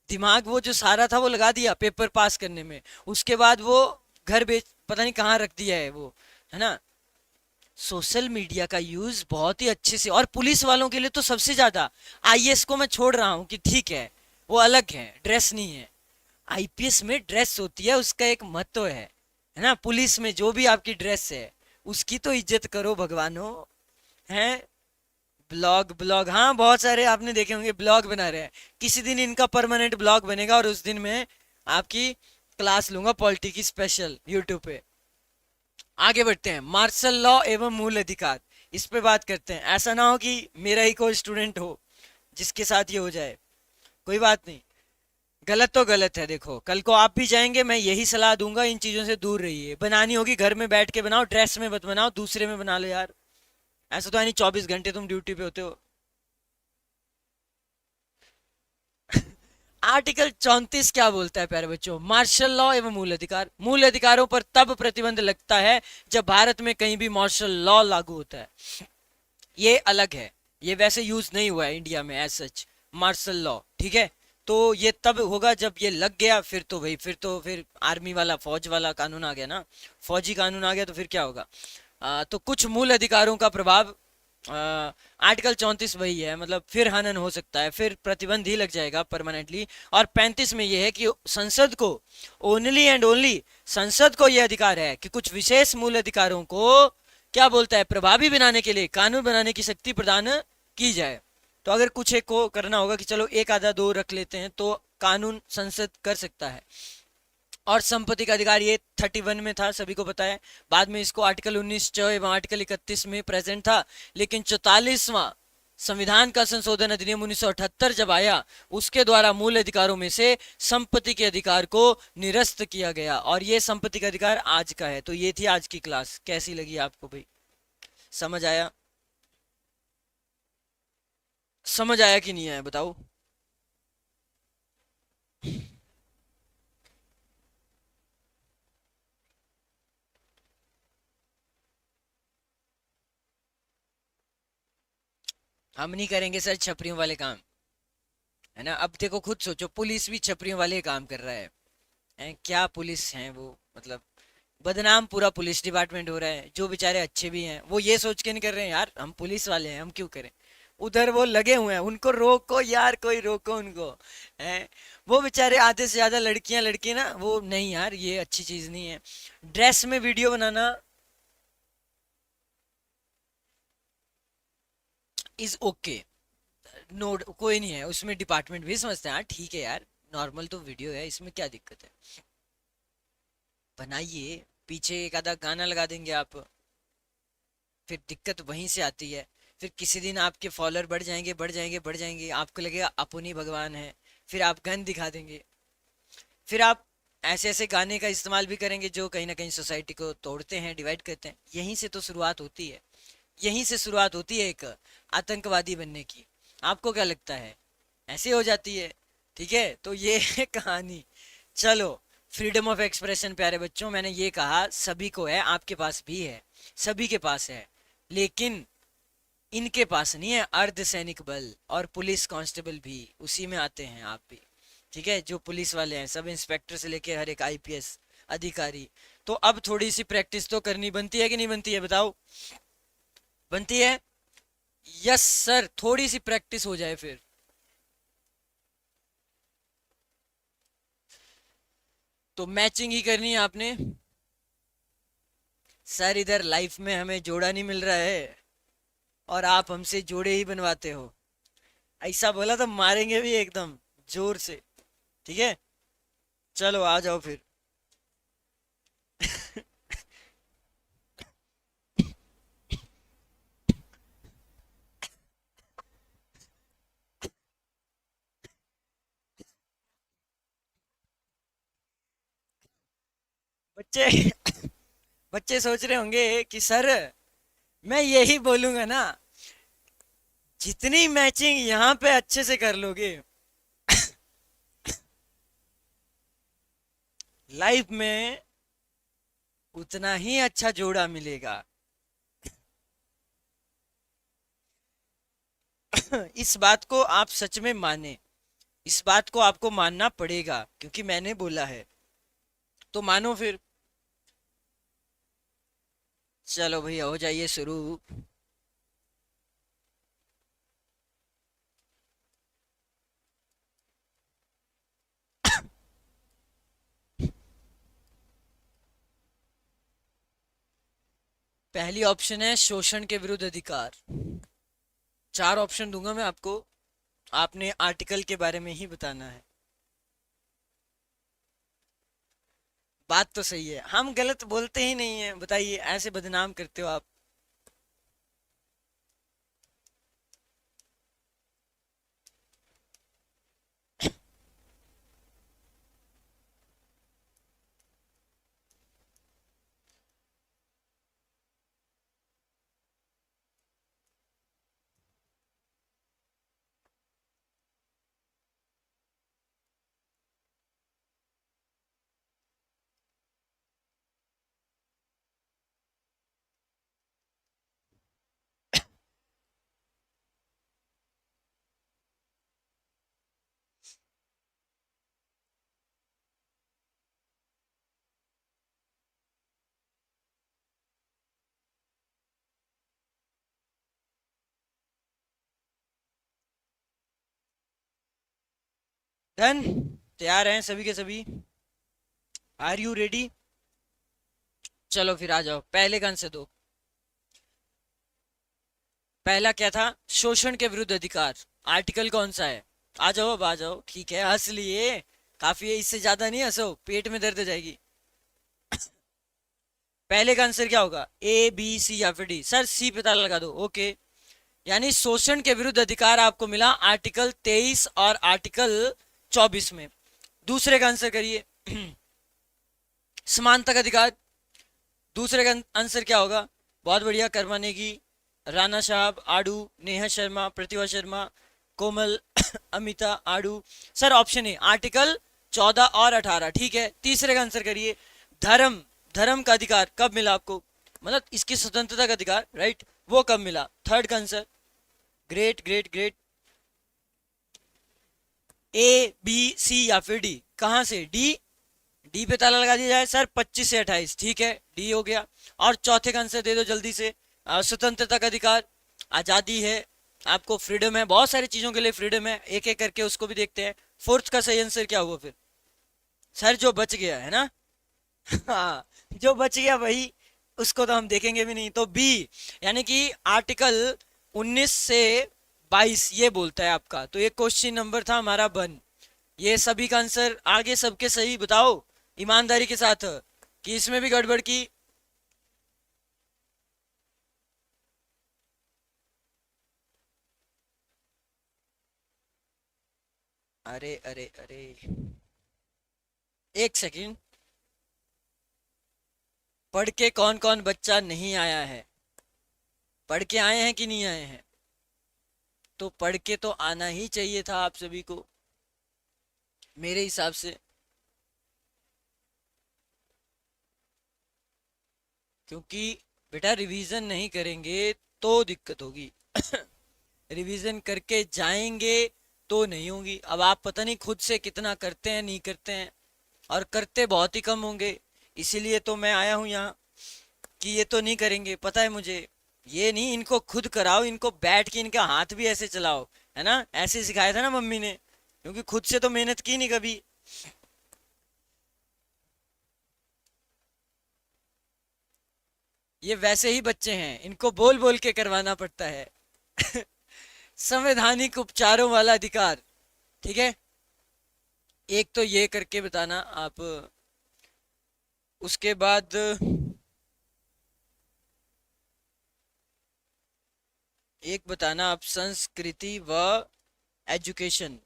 दिमाग वो जो सारा था वो लगा दिया पेपर पास करने में, उसके बाद वो घर बेच पता नहीं कहाँ रख दिया है वो, है ना? सोशल मीडिया का यूज बहुत ही अच्छे से, और पुलिस वालों के लिए तो सबसे ज्यादा। आईएएस को मैं छोड़ रहा हूँ कि ठीक है वो अलग है, ड्रेस नहीं है। आईपीएस में ड्रेस होती है, उसका एक महत्व है ना? पुलिस में जो भी आपकी ड्रेस है उसकी तो इज्जत करो भगवानों, हैं? ब्लॉग ब्लॉग, हाँ बहुत सारे आपने देखे होंगे ब्लॉग बना रहे हैं। किसी दिन इनका परमानेंट ब्लॉग बनेगा, और उस दिन मैं आपकी क्लास लूंगा पॉलिटी की स्पेशल यूट्यूब पे। आगे बढ़ते हैं, मार्शल लॉ एवं मूल अधिकार, इस पे बात करते हैं। ऐसा ना हो कि मेरा ही कोई स्टूडेंट हो जिसके साथ ये हो जाए, कोई बात नहीं, गलत तो गलत है। देखो कल को आप भी जाएंगे, मैं यही सलाह दूंगा, इन चीजों से दूर रहिए। बनानी होगी घर में बैठ के बनाओ, ड्रेस में मत बनाओ, दूसरे में बना लो यार। ऐसा तो है नहीं 24 घंटे तुम ड्यूटी पे होते हो। आर्टिकल 34 क्या बोलता है प्यारे बच्चों? मार्शल लॉ एवं मूल अधिकार, मूल अधिकारों पर तब प्रतिबंध लगता है जब भारत में कहीं भी मार्शल लॉ लागू होता है। ये अलग है, ये वैसे यूज नहीं हुआ है इंडिया में एज सच मार्शल लॉ, ठीक है? तो ये तब होगा जब ये लग गया, फिर तो भाई फिर आर्मी वाला फौज वाला कानून आ गया ना, फौजी कानून आ गया, तो फिर क्या होगा? तो कुछ मूल अधिकारों का प्रभाव, आर्टिकल 34 वही है, मतलब फिर हनन हो सकता है, फिर प्रतिबंध ही लग जाएगा परमानेंटली। और 35 में ये है कि संसद को, ओनली एंड ओनली संसद को यह अधिकार है कि कुछ विशेष मूल अधिकारों को क्या बोलता है, प्रभावी बनाने के लिए कानून बनाने की शक्ति प्रदान की जाए। तो अगर कुछ एक को करना होगा कि चलो एक आधा दो रख लेते हैं, तो कानून संसद कर सकता है। और संपत्ति का अधिकार ये 31 में था, सभी को पता है। बाद में इसको आर्टिकल 19 एवं आर्टिकल 31 में प्रेजेंट था, लेकिन 44वां संविधान का संशोधन अधिनियम 1978 जब आया, उसके द्वारा मूल अधिकारों में से संपत्ति के अधिकार को निरस्त किया गया, और ये संपत्ति का अधिकार आज का है। तो ये थी आज की क्लास, कैसी लगी आपको भाई? समझ आया? समझ आया कि नहीं आया बताओ? हम नहीं करेंगे सर छपरियों वाले काम, है ना? अब देखो खुद सोचो, पुलिस भी छपरियों वाले काम कर रहा है? क्या पुलिस है वो, मतलब बदनाम पूरा पुलिस डिपार्टमेंट हो रहा है। जो बेचारे अच्छे भी हैं वो ये सोच के नहीं कर रहे हैं यार हम पुलिस वाले हैं, हम क्यों करें। उधर वो लगे हुए हैं, उनको रोको यार, कोई रोको उनको। हैं? वो बेचारे आधे से ज्यादा लड़कियां लड़के ना, वो नहीं यार, ये अच्छी चीज नहीं है। ड्रेस में वीडियो बनाना इज ओके, नो, कोई नहीं है उसमें, डिपार्टमेंट भी समझते हैं, हाँ ठीक है यार, नॉर्मल तो वीडियो है, इसमें क्या दिक्कत है। बनाइए, पीछे एक आधा गाना लगा देंगे आप, फिर दिक्कत वहीं से आती है। फिर किसी दिन आपके फॉलोअर बढ़ जाएंगे, बढ़ जाएंगे, बढ़ जाएंगे, आपको लगेगा अपन ही भगवान है, फिर आप गन दिखा देंगे। फिर आप ऐसे ऐसे गाने का इस्तेमाल भी करेंगे जो कहीं ना कहीं सोसाइटी को तोड़ते हैं, डिवाइड करते हैं। यहीं से तो शुरुआत होती है, यहीं से शुरुआत होती है एक आतंकवादी बनने की। आपको क्या लगता है? ऐसे हो जाती है। ठीक है, तो ये है कहानी। चलो, फ्रीडम ऑफ एक्सप्रेशन प्यारे बच्चों, मैंने ये कहा सभी को है, आपके पास भी है, सभी के पास है, लेकिन इनके पास नहीं है। अर्धसैनिक बल और पुलिस कांस्टेबल भी उसी में आते हैं, आप भी। ठीक है, जो पुलिस वाले हैं, सब इंस्पेक्टर से लेके हर एक आईपीएस अधिकारी। तो अब थोड़ी सी प्रैक्टिस तो करनी बनती है कि नहीं बनती है, बताओ? बनती है? यस सर, थोड़ी सी प्रैक्टिस हो जाए फिर। तो मैचिंग ही करनी है आपने। सर इधर लाइफ में हमें जोड़ा नहीं मिल रहा है, और आप हमसे जोड़े ही बनवाते हो। ऐसा बोला तो मारेंगे भी एकदम जोर से। ठीक है, चलो आ जाओ फिर। बच्चे बच्चे सोच रहे होंगे कि सर मैं यही बोलूंगा ना, जितनी मैचिंग यहाँ पे अच्छे से कर लोगे, लाइफ में उतना ही अच्छा जोड़ा मिलेगा। इस बात को आप सच में माने, इस बात को आपको मानना पड़ेगा, क्योंकि मैंने बोला है, तो मानो फिर। चलो भैया हो जाइए शुरू। पहली ऑप्शन है शोषण के विरुद्ध अधिकार। चार ऑप्शन दूंगा मैं आपको, आपने आर्टिकल के बारे में ही बताना है। बात तो सही है, हम गलत बोलते ही नहीं है, बताइए, ऐसे बदनाम करते हो आप। डन, तैयार हैं सभी के सभी? Are you ready? चलो फिर आ जाओ, पहले गन से दो। पहला क्या था? शोषण के विरुद्ध अधिकार। आर्टिकल कौन सा है? आ जाओ, अब आ जाओ, ठीक है, हंस लिए, काफी है, इससे ज्यादा नहीं हंसो, पेट में दर्द हो जाएगी। पहले का आंसर क्या होगा? ए बी सी या फिर डी? सर सी पे ताला लगा दो, ओके। यानी शोषण के विरुद्ध अधिकार आपको मिला आर्टिकल 23 और आर्टिकल 24 में। दूसरे का आंसर करिए। समानता का अधिकार। दूसरे का आंसर क्या होगा? बहुत बढ़िया। कर्मा नेगी, राणा साहब, आडू, नेहा शर्मा, प्रतिभा शर्मा, कोमल, अमिता, आडू। सर ऑप्शन ए आर्टिकल 14 और 18। ठीक है, तीसरे का आंसर करिए। धर्म, धर्म का अधिकार कब मिला आपको? मतलब इसकी स्वतंत्रता का अधिकार, राइट, वो कब मिला? थर्ड का answer. Great great great. A, B, C या फिर डी? कहां से? डी? डी पे ताला लगा दिया जाए सर। 25 से 28, ठीक है, डी हो गया। और चौथे का आंसर दे दो जल्दी से। स्वतंत्रता का अधिकार, आजादी है आपको, फ्रीडम है, बहुत सारी चीजों के लिए फ्रीडम है, एक एक करके उसको भी देखते हैं। फोर्थ का सही आंसर क्या हुआ फिर? सर जो बच गया है ना। हाँ, जो बच गया वही, उसको तो हम देखेंगे भी नहीं। तो बी, यानी कि आर्टिकल 19 से 22 ये बोलता है आपका। तो ये क्वेश्चन नंबर था हमारा वन। ये सभी का आंसर आगे सबके सही बताओ ईमानदारी के साथ कि इसमें भी गड़बड़ की। अरे अरे अरे, एक सेकंड। पढ़ के कौन कौन बच्चा नहीं आया है? पढ़ के आए हैं कि नहीं आए हैं? तो पढ़ के तो आना ही चाहिए था आप सभी को मेरे हिसाब से, क्योंकि बेटा रिवीजन नहीं करेंगे तो दिक्कत होगी। रिवीजन करके जाएंगे तो नहीं होगी। अब आप पता नहीं खुद से कितना करते हैं नहीं करते हैं, और करते बहुत ही कम होंगे। इसीलिए तो मैं आया हूं यहाँ कि ये तो नहीं करेंगे, पता है मुझे। ये नहीं, इनको खुद कराओ, इनको बैठ के इनका हाथ भी ऐसे चलाओ, है ना, ऐसे सिखाया था ना मम्मी ने, क्योंकि खुद से तो मेहनत की नहीं कभी। ये वैसे ही बच्चे हैं, इनको बोल बोल के करवाना पड़ता है। संवैधानिक उपचारों वाला अधिकार, ठीक है, एक तो ये करके बताना आप। उसके बाद एक बताना आप, संस्कृति व एजुकेशन।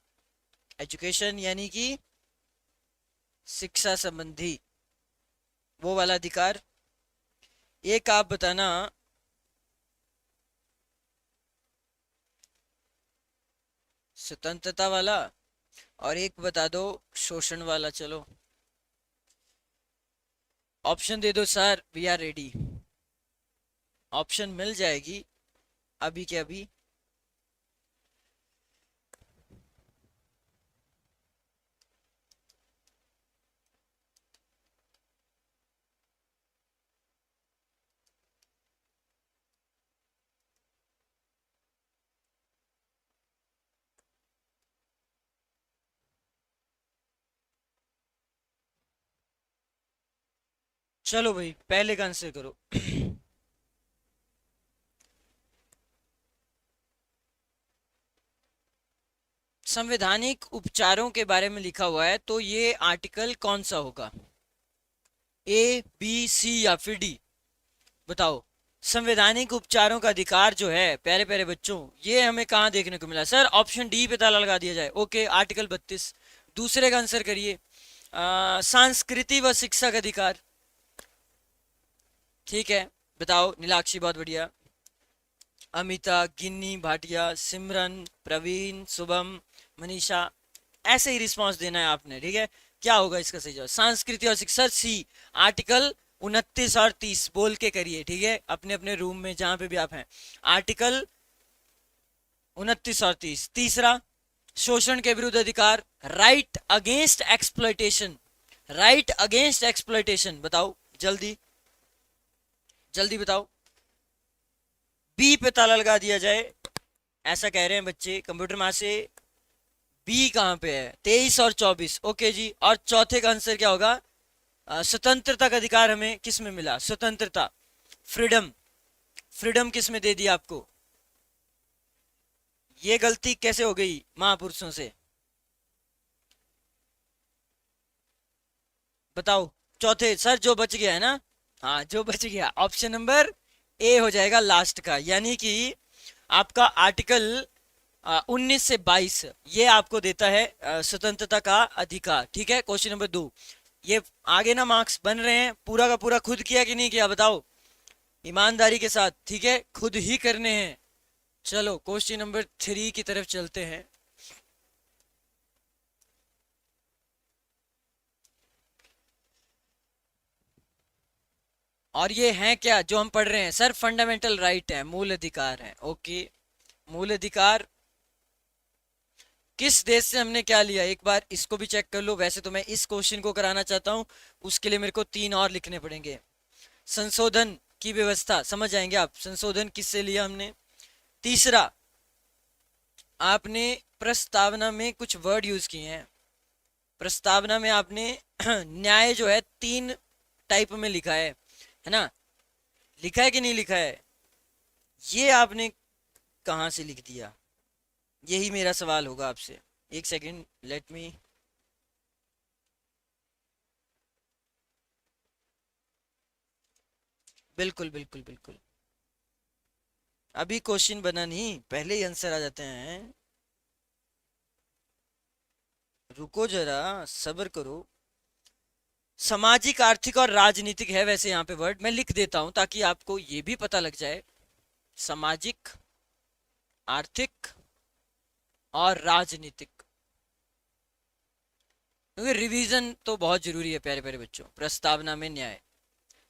एजुकेशन यानी कि शिक्षा संबंधी वो वाला अधिकार। एक आप बताना स्वतंत्रता वाला, और एक बता दो शोषण वाला। चलो ऑप्शन दे दो sir, we are ready. Option मिल जाएगी अभी के अभी। चलो भाई पहले का आंसर करो। संवैधानिक उपचारों के बारे में लिखा हुआ है, तो ये आर्टिकल कौन सा होगा? ए, बी, सी या फिर डी? बताओ। संवैधानिक उपचारों का अधिकार जो है प्यारे प्यारे बच्चों, ये हमें कहाँ देखने को मिला? सर ऑप्शन डी पे ताला लगा दिया जाए। Okay, article 32। दूसरे का आंसर करिए। संस्कृति व शिक्षा का अधिकार। ठीक है, बताओ नीलाक्षी, बहुत बढ़िया। अमिता, गिन्नी, भाटिया, सिमरन, प्रवीण, शुभम, मनीषा, ऐसे ही रिस्पांस देना है आपने, ठीक है। क्या होगा इसका सही जवाब? संस्कृति और शिक्षा, सी। आर्टिकल 29 और 30 बोल के करिए, ठीक है, अपने अपने रूम में जहां पे भी आप हैं। आर्टिकल 29 और 30। तीसरा, शोषण के विरुद्ध अधिकार, right against exploitation. Right against exploitation, बताओ जल्दी, जल्दी बताओ। बी पे ताला लगा दिया जाए, ऐसा कह रहे हैं बच्चे कंप्यूटर में से। बी कहाँ पे है? 23 और 24। ओके जी, और चौथे का आंसर क्या होगा? स्वतंत्रता का अधिकार हमें किस में मिला? स्वतंत्रता, फ्रीडम। फ्रीडम किस में दे दी आपको? ये गलती कैसे हो गई महापुरुषों से? बताओ। चौथे सर जो बच गया है ना, हाँ जो बच गया, ऑप्शन नंबर ए हो जाएगा लास्ट का, यानी कि आपका आर्टिकल 19 से 22 ये आपको देता है स्वतंत्रता का अधिकार। ठीक है, क्वेश्चन नंबर 2। ये आगे ना मार्क्स बन रहे हैं, पूरा का पूरा खुद किया कि नहीं किया बताओ, ईमानदारी के साथ। ठीक है, खुद ही करने हैं। चलो क्वेश्चन नंबर 3 की तरफ चलते हैं। और ये है क्या जो हम पढ़ रहे हैं सर? फंडामेंटल राइट है, मूल अधिकार है। ओके, मूल अधिकार किस देश से हमने क्या लिया, एक बार इसको भी चेक कर लो। वैसे तो मैं इस क्वेश्चन को कराना चाहता हूं, उसके लिए मेरे को 3 और लिखने पड़ेंगे। संशोधन की व्यवस्था समझ आएंगे आप, संशोधन किससे लिया हमने। तीसरा, आपने प्रस्तावना में कुछ वर्ड यूज किए हैं। प्रस्तावना में आपने न्याय जो है 3 टाइप में लिखा है ना? लिखा है कि नहीं लिखा है? ये आपने कहां से लिख दिया, यही मेरा सवाल होगा आपसे। एक सेकेंड, लेट मी। बिल्कुल बिल्कुल बिल्कुल, अभी क्वेश्चन बना नहीं, पहले ही आंसर आ जाते हैं। रुको जरा, सब्र करो। सामाजिक, आर्थिक और राजनीतिक है वैसे यहाँ पे वर्ड, मैं लिख देता हूं ताकि आपको ये भी पता लग जाए। सामाजिक, आर्थिक और राजनीतिक, क्योंकि रिवीजन तो बहुत जरूरी है प्यारे प्यारे बच्चों। प्रस्तावना में न्याय,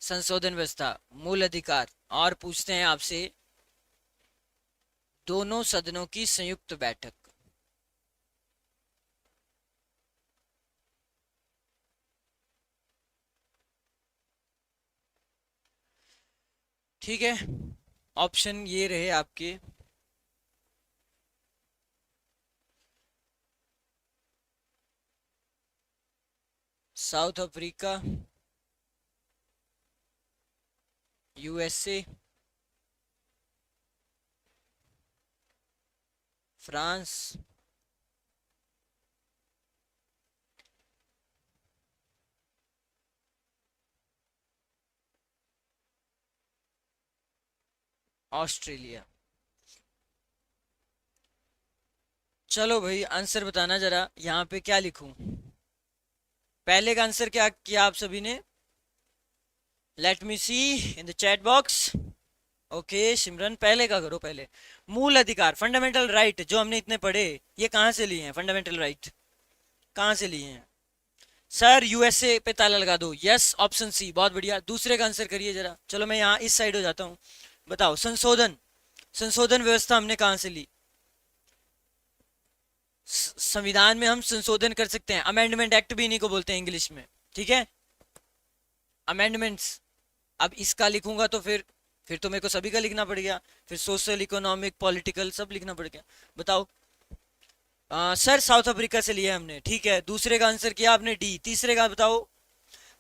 संशोधन व्यवस्था, मूल अधिकार, और पूछते हैं आपसे दोनों सदनों की संयुक्त बैठक। ठीक है, ऑप्शन ये रहे आपके। South Africa, USA, France, Australia. चलो भाई आंसर बताना जरा, यहाँ पे क्या लिखूं? पहले का आंसर क्या किया आप सभी ने? Let me see in the chat box. Okay Simran, पहले का करो पहले। मूल अधिकार, फंडामेंटल राइट जो हमने इतने पढ़े, ये कहाँ से लिए हैं फंडामेंटल राइट? कहाँ से लिए हैं सर? यूएसए पे ताला लगा दो। यस, ऑप्शन सी, बहुत बढ़िया। दूसरे का आंसर करिए जरा। चलो मैं यहाँ इस साइड हो जाता हूँ। बताओ, संशोधन, संशोधन व्यवस्था हमने कहाँ से ली? संविधान में हम संशोधन कर सकते हैं, अमेंडमेंट एक्ट भी इन्हीं को बोलते हैं इंग्लिश में। ठीक है, अमेंडमेंट्स। अब इसका लिखूंगा तो फिर तो मेरे को सभी का लिखना पड़ेगा, फिर सोशल, इकोनॉमिक, पॉलिटिकल सब लिखना पड़ेगा। बताओ। सर साउथ अफ्रीका से लिया हमने। ठीक है, दूसरे का आंसर किया आपने डी। तीसरे का बताओ।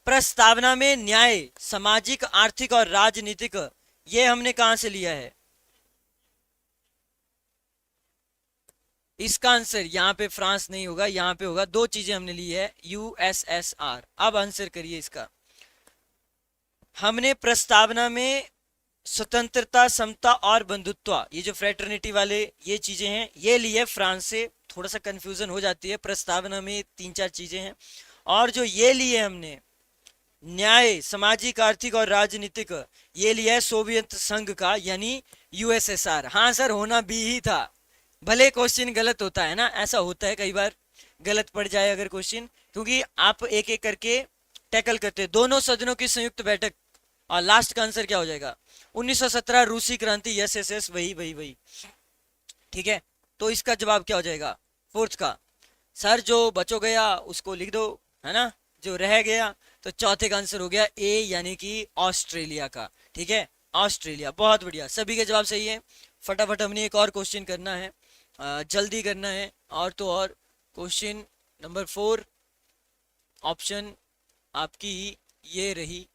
प्रस्तावना में न्याय, सामाजिक, आर्थिक और राजनीतिक, ये हमने कहां से लिया है? इसका आंसर यहाँ पे फ्रांस नहीं होगा, यहाँ पे होगा। दो चीजें हमने ली है, यूएसएसआर। अब आंसर करिए इसका। हमने प्रस्तावना में स्वतंत्रता, समता और बंधुत्व, ये जो फ्रेटर्निटी वाले ये चीजें हैं, ये लिए फ्रांस से। थोड़ा सा कंफ्यूजन हो जाती है, प्रस्तावना में 3-4 चीजें हैं। और जो ये लिए हमने न्याय, सामाजिक, आर्थिक और राजनीतिक, ये लिया है सोवियत संघ का, यानी यूएसएसआर। हाँ सर, होना भी ही था। भले क्वेश्चन गलत होता है ना, ऐसा होता है कई बार, गलत पड़ जाए अगर क्वेश्चन, क्योंकि आप एक एक करके टैकल करते हैं। दोनों सदनों की संयुक्त बैठक, और लास्ट का आंसर क्या हो जाएगा? 1917 रूसी क्रांति। यस यस यस, वही वही वही। ठीक है, तो इसका जवाब क्या हो जाएगा फोर्थ का? सर जो बचो गया उसको लिख दो, है ना, जो रह गया। तो चौथे का आंसर हो गया ए, यानी कि ऑस्ट्रेलिया का। ठीक है, ऑस्ट्रेलिया। बहुत बढ़िया, सभी के जवाब सही है। फटाफट हमने एक और क्वेश्चन करना है, जल्दी करना है। और तो और, क्वेश्चन नंबर 4, ऑप्शन आपकी ये रही।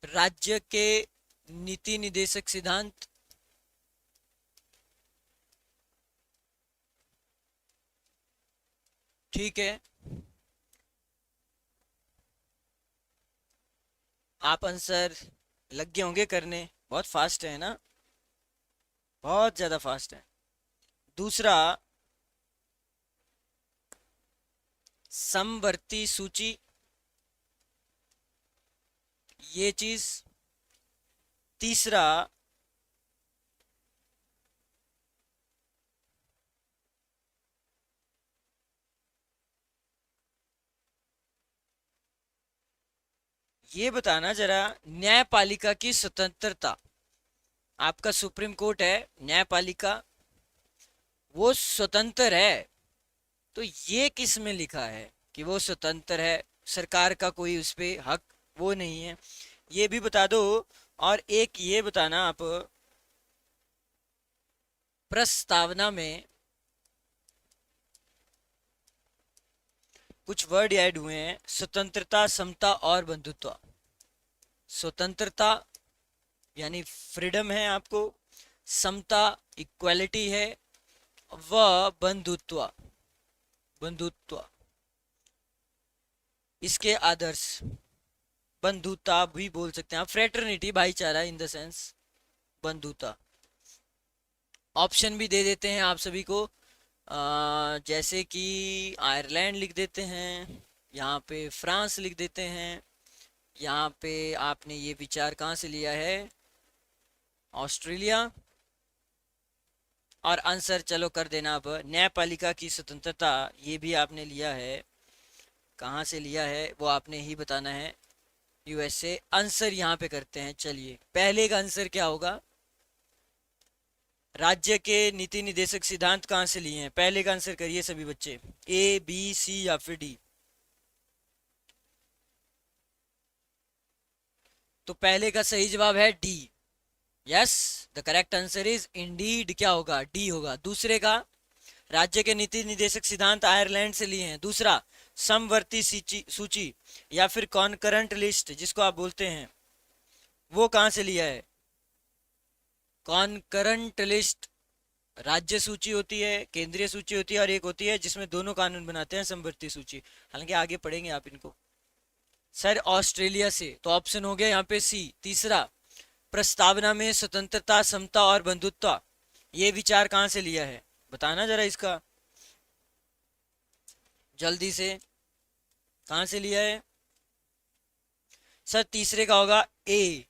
राज्य के नीति निदेशक सिद्धांत। ठीक है, आप आंसर लग गए होंगे करने। बहुत फास्ट है ना, बहुत ज्यादा फास्ट है। दूसरा, समवर्ती सूची, ये चीज। तीसरा, ये बताना जरा, न्यायपालिका की स्वतंत्रता। आपका सुप्रीम कोर्ट है, न्यायपालिका, वो स्वतंत्र है, तो ये किस में लिखा है कि वो स्वतंत्र है, सरकार का कोई उस पे हक वो नहीं है, ये भी बता दो। और एक ये बताना आप, प्रस्तावना में कुछ वर्ड ऐड हुए हैं, स्वतंत्रता, समता और बंधुत्व। स्वतंत्रता यानी फ्रीडम है आपको, समता इक्वालिटी है, व बंधुत्व, बंधुत्व इसके आदर्श, बंधुता भी बोल सकते हैं आप, फ्रेटर्निटी, भाईचारा इन द सेंस, बंधुता। ऑप्शन भी दे देते हैं आप सभी को, जैसे कि आयरलैंड लिख देते हैं, यहाँ पे फ्रांस लिख देते हैं, यहाँ पे आपने ये विचार कहाँ से लिया है, ऑस्ट्रेलिया। और आंसर चलो कर देना अब, न्यायपालिका की स्वतंत्रता ये भी आपने लिया है, कहाँ से लिया है वो आपने ही बताना है, यूएसए। आंसर यहाँ पे करते हैं, चलिए पहले का आंसर क्या होगा, राज्य के नीति निदेशक सिद्धांत कहाँ से लिए हैं, पहले का आंसर करिए सभी बच्चे, ए बी सी या फिर डी। तो पहले का सही जवाब है D, yes, the correct answer is Indeed, क्या होगा, डी होगा। दूसरे का, राज्य के नीति निदेशक सिद्धांत आयरलैंड से लिए हैं। दूसरा, समवर्ती सूची या फिर कॉन्करेंट लिस्ट जिसको आप बोलते हैं, वो कहां से लिया है, कॉन्करेंट लिस्ट, राज्य सूची होती है, केंद्रीय सूची होती है, और एक होती है जिसमें दोनों कानून बनाते हैं, समवर्ती सूची। हालांकि आगे पढ़ेंगे आप इनको। सर ऑस्ट्रेलिया से, तो ऑप्शन हो गया यहाँ पे सी। तीसरा, प्रस्तावना में स्वतंत्रता, समता और बंधुत्व, ये विचार कहां से लिया है, बताना जरा इसका, जल्दी से, कहां से लिया है। सर तीसरे का होगा ए,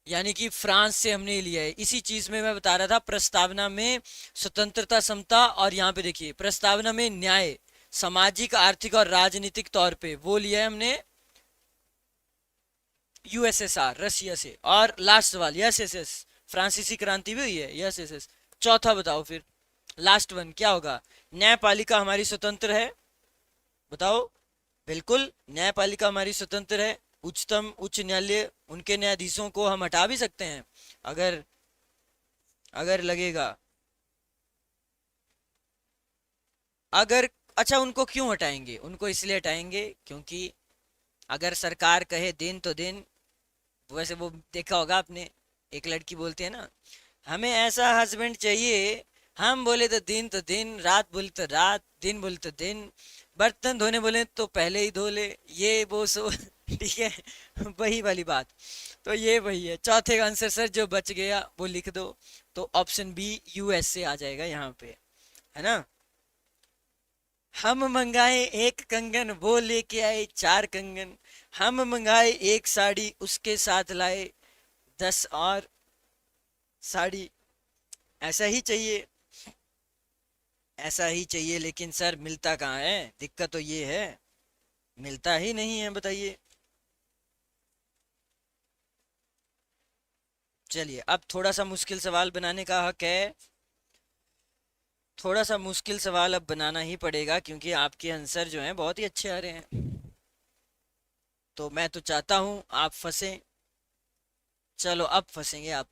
यानी कि फ्रांस से हमने लिया है। इसी चीज में मैं बता रहा था, प्रस्तावना में स्वतंत्रता, समता, और यहाँ पे देखिए प्रस्तावना में न्याय, सामाजिक, आर्थिक और राजनीतिक तौर पे वो लिया है हमने यूएसएसआर, रशिया से। और लास्ट वाली यस एस एस, फ्रांसीसी क्रांति भी हुई है, यस एस एस। चौथा बताओ फिर, लास्ट वन क्या होगा, न्यायपालिका हमारी स्वतंत्र है, बताओ। बिल्कुल, न्यायपालिका हमारी स्वतंत्र है, उच्चतम उच्च न्यायालय, उनके न्यायाधीशों को हम हटा भी सकते हैं अगर अगर लगेगा, अगर, अच्छा उनको क्यों हटाएंगे, उनको इसलिए हटाएंगे क्योंकि अगर सरकार कहे दिन तो दिन, वैसे वो देखा होगा आपने, एक लड़की बोलती है ना, हमें ऐसा हस्बैंड चाहिए, हम बोले तो दिन तो दिन, रात बोले तो रात, दिन बोले तो दिन, बर्तन धोने बोले तो पहले ही धो ले, ये वो सो ठीक है, वही वाली बात। तो ये वही है। चौथे का आंसर सर जो बच गया वो लिख दो, तो ऑप्शन बी यूएस से आ जाएगा यहाँ पे, है ना। हम मंगाए एक कंगन, वो लेके आए चार कंगन, हम मंगाए एक साड़ी, उसके साथ लाए 10 और साड़ी। ऐसा ही चाहिए, ऐसा ही चाहिए, लेकिन सर मिलता कहाँ है, दिक्कत तो ये है, मिलता ही नहीं है, बताइए। चलिए अब थोड़ा सा मुश्किल सवाल बनाने का हक है, थोड़ा सा मुश्किल सवाल अब बनाना ही पड़ेगा क्योंकि आपके आंसर जो हैं बहुत ही अच्छे आ रहे हैं, तो मैं तो चाहता हूं आप फंसे। चलो अब फंसेंगे आप।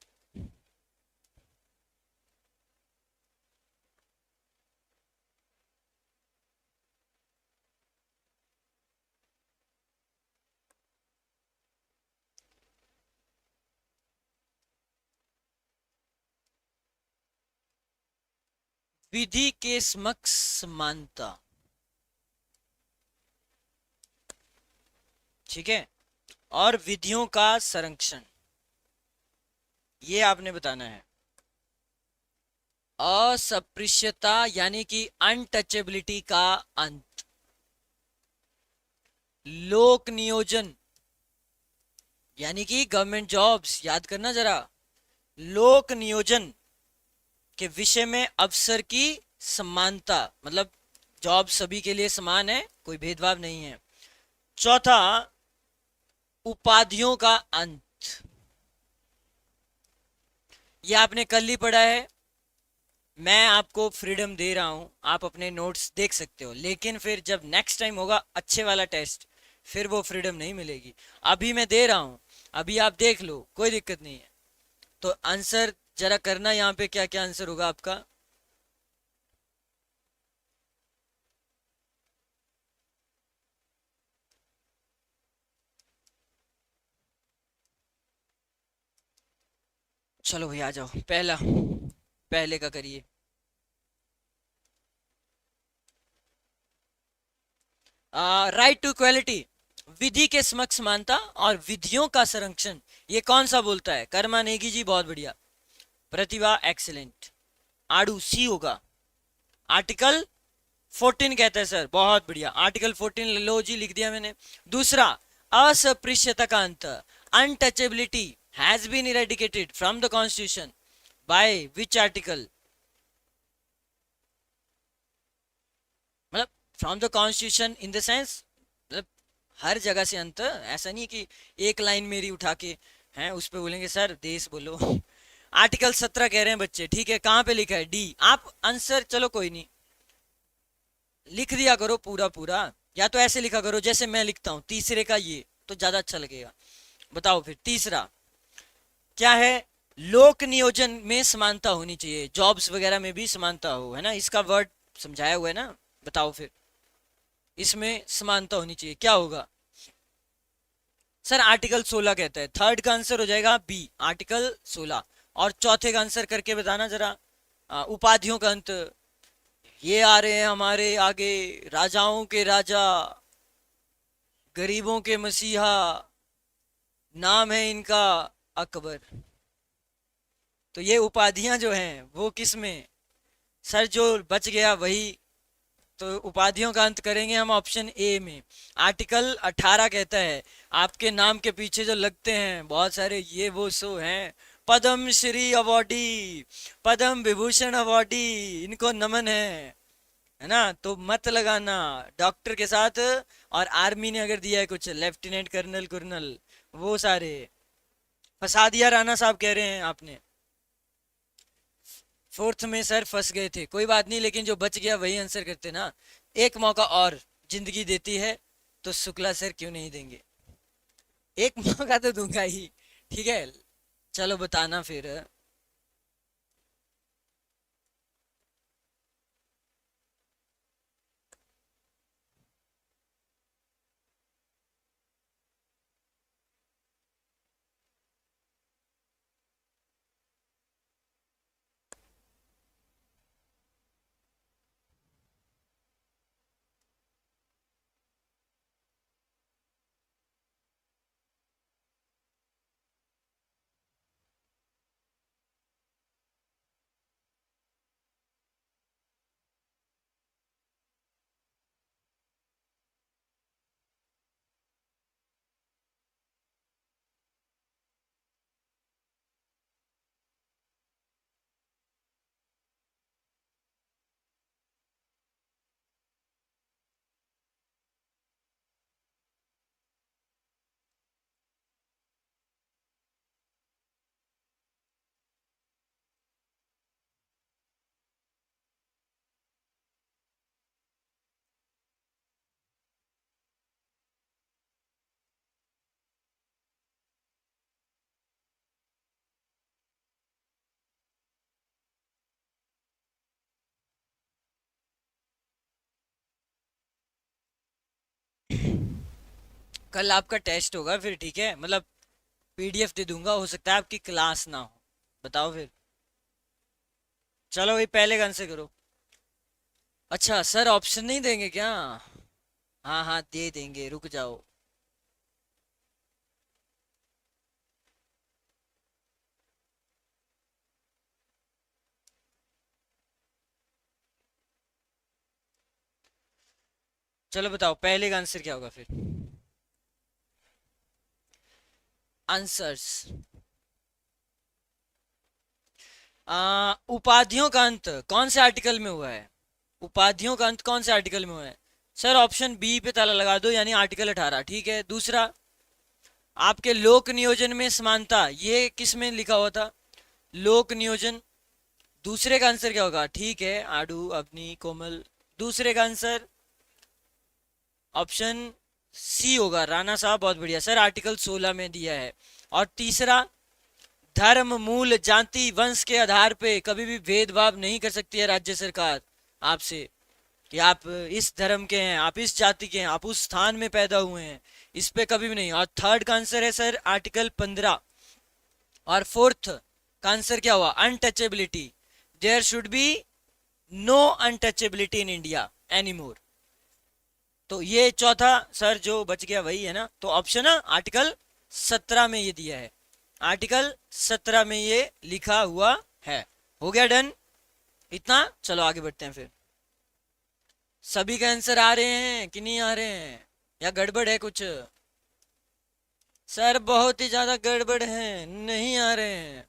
विधि के समक्ष समानता, ठीक है, और विधियों का संरक्षण, ये आपने बताना है। अस्पृश्यता यानी कि अनटचेबिलिटी का अंत। लोक नियोजन यानी कि गवर्नमेंट जॉब्स, याद करना जरा। लोक नियोजन के विषय में अवसर की समानता, मतलब जॉब सभी के लिए समान है, कोई भेदभाव नहीं है। चौथा, उपाधियों का अंत। ये आपने कल ही पढ़ा है। मैं आपको फ्रीडम दे रहा हूं, आप अपने नोट्स देख सकते हो, लेकिन फिर जब नेक्स्ट टाइम होगा अच्छे वाला टेस्ट, फिर वो फ्रीडम नहीं मिलेगी। अभी मैं दे रहा हूं, अभी आप देख लो, कोई दिक्कत नहीं है। तो आंसर जरा करना यहाँ पे, क्या क्या आंसर होगा आपका। चलो भाई आ जाओ, पहला, पहले का करिए। राइट टू इक्वालिटी, विधि के समक्ष समानता और विधियों का संरक्षण, ये कौन सा बोलता है? कर्मा नेगी जी, बहुत बढ़िया। प्रतिभा एक्सीलेंट। आड़ू सी होगा। आर्टिकल 14 कहता है सर, बहुत बढ़िया। आर्टिकल 14 लो जी, लिख दिया मैंने। दूसरा, अस्पृश्यता का अंत, untouchability has been eradicated from the constitution by which article? मतलब from the constitution in the sense, मतलब हर जगह से अंत, ऐसा नहीं कि एक लाइन मेरी उठा के हैं उस पे बोलेंगे सर देश बोलो। आर्टिकल 17 कह रहे हैं बच्चे, ठीक है, कहां पे लिखा है? डी। आप आंसर, चलो कोई नहीं, लिख दिया करो पूरा पूरा, या तो ऐसे लिखा करो जैसे मैं लिखता हूं, तीसरे का ये तो ज्यादा अच्छा लगेगा। बताओ फिर तीसरा क्या है? लोक नियोजन में समानता होनी चाहिए, जॉब्स वगैरह में भी समानता हो, है ना, इसका वर्ड समझाया हुआ है ना। बताओ फिर, इसमें समानता होनी चाहिए, क्या होगा? सर आर्टिकल 16 कहता है, थर्ड का आंसर हो जाएगा बी, आर्टिकल 16। और चौथे का आंसर करके बताना जरा। उपाधियों का अंत, ये आ रहे हैं हमारे आगे, राजाओं के राजा, गरीबों के मसीहा, नाम है इनका अकबर। तो ये उपाधियां जो हैं वो किस में? सर जो बच गया वही, तो उपाधियों का अंत करेंगे हम ऑप्शन ए में। आर्टिकल 18 कहता है, आपके नाम के पीछे जो लगते हैं बहुत सारे, ये वो सो हैं पद्म श्री अवॉर्डी, पद्म विभूषण अवॉर्डी, इनको नमन है ना, तो मत लगाना डॉक्टर के साथ। और आर्मी ने अगर दिया है कुछ, लेफ्टिनेंट कर्नल कुर्नल, वो सारे फंसा दिया, राणा साहब कह रहे हैं आपने। फोर्थ में सर फंस गए थे, कोई बात नहीं, लेकिन जो बच गया वही आंसर करते ना। एक मौका और जिंदगी देती है, तो शुक्ला सर क्यों नहीं देंगे? एक मौका तो दूंगा ही, ठीक है। चलो बताना फिर। कल आपका टेस्ट होगा फिर, ठीक है, मतलब पीडीएफ दे दूंगा, हो सकता है आपकी क्लास ना हो। बताओ फिर। चलो भाई पहले का आंसर करो। अच्छा सर ऑप्शन नहीं देंगे क्या? हाँ हाँ दे देंगे, रुक जाओ। चलो बताओ पहले का आंसर क्या होगा फिर। आंसर्स। उपाधियों का अंत कौन से आर्टिकल में हुआ है? उपाधियों का अंत कौन से आर्टिकल में हुआ है? सर ऑप्शन बी पे ताला लगा दो, यानी आर्टिकल 18। ठीक है, दूसरा आपके लोक नियोजन में समानता, ये किस में लिखा हुआ था? लोक नियोजन। दूसरे का आंसर क्या होगा? ठीक है, आडू अपनी कोमल। दूसरे का आंसर ऑप्शन सी होगा, राणा साहब बहुत बढ़िया सर, आर्टिकल 16 में दिया है। और तीसरा, धर्म मूल जाति वंश के आधार पे कभी भी भेदभाव नहीं कर सकती है राज्य सरकार आपसे, कि आप इस धर्म के हैं, आप इस जाति के हैं, आप उस स्थान में पैदा हुए हैं, इस पे कभी भी नहीं। और थर्ड का आंसर है सर आर्टिकल 15। और फोर्थ का आंसर क्या हुआ? Untouchability. There should be no untouchability in India any more. तो ये चौथा सर जो बच गया वही है ना, तो ऑप्शन है आर्टिकल 17 में ये दिया है, आर्टिकल 17 में ये लिखा हुआ है। हो गया डन इतना, चलो आगे बढ़ते हैं फिर। सभी का आंसर आ रहे हैं कि नहीं आ रहे हैं, या गड़बड़ है कुछ? सर बहुत ही ज्यादा गड़बड़ है, नहीं आ रहे हैं।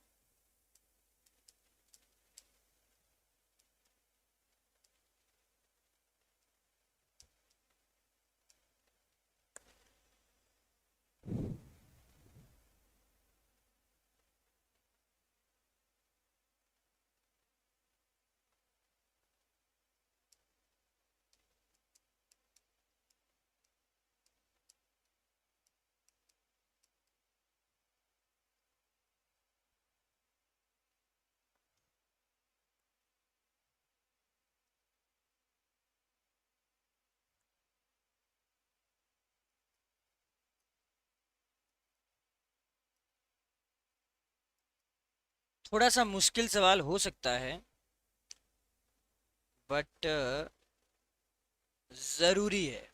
थोड़ा सा मुश्किल सवाल हो सकता है, बट जरूरी है।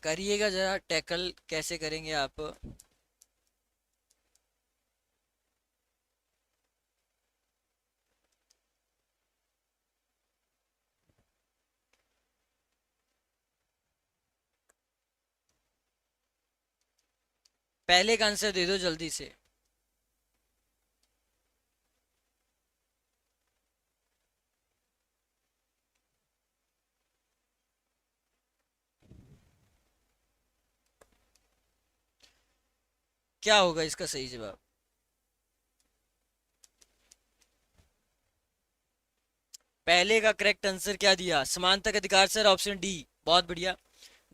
करिएगा जरा टैकल, कैसे करेंगे आप? पहले का आंसर दे दो जल्दी से। क्या होगा इसका सही जवाब? पहले का करेक्ट आंसर क्या दिया? समानता का अधिकार सर, ऑप्शन डी, बहुत बढ़िया।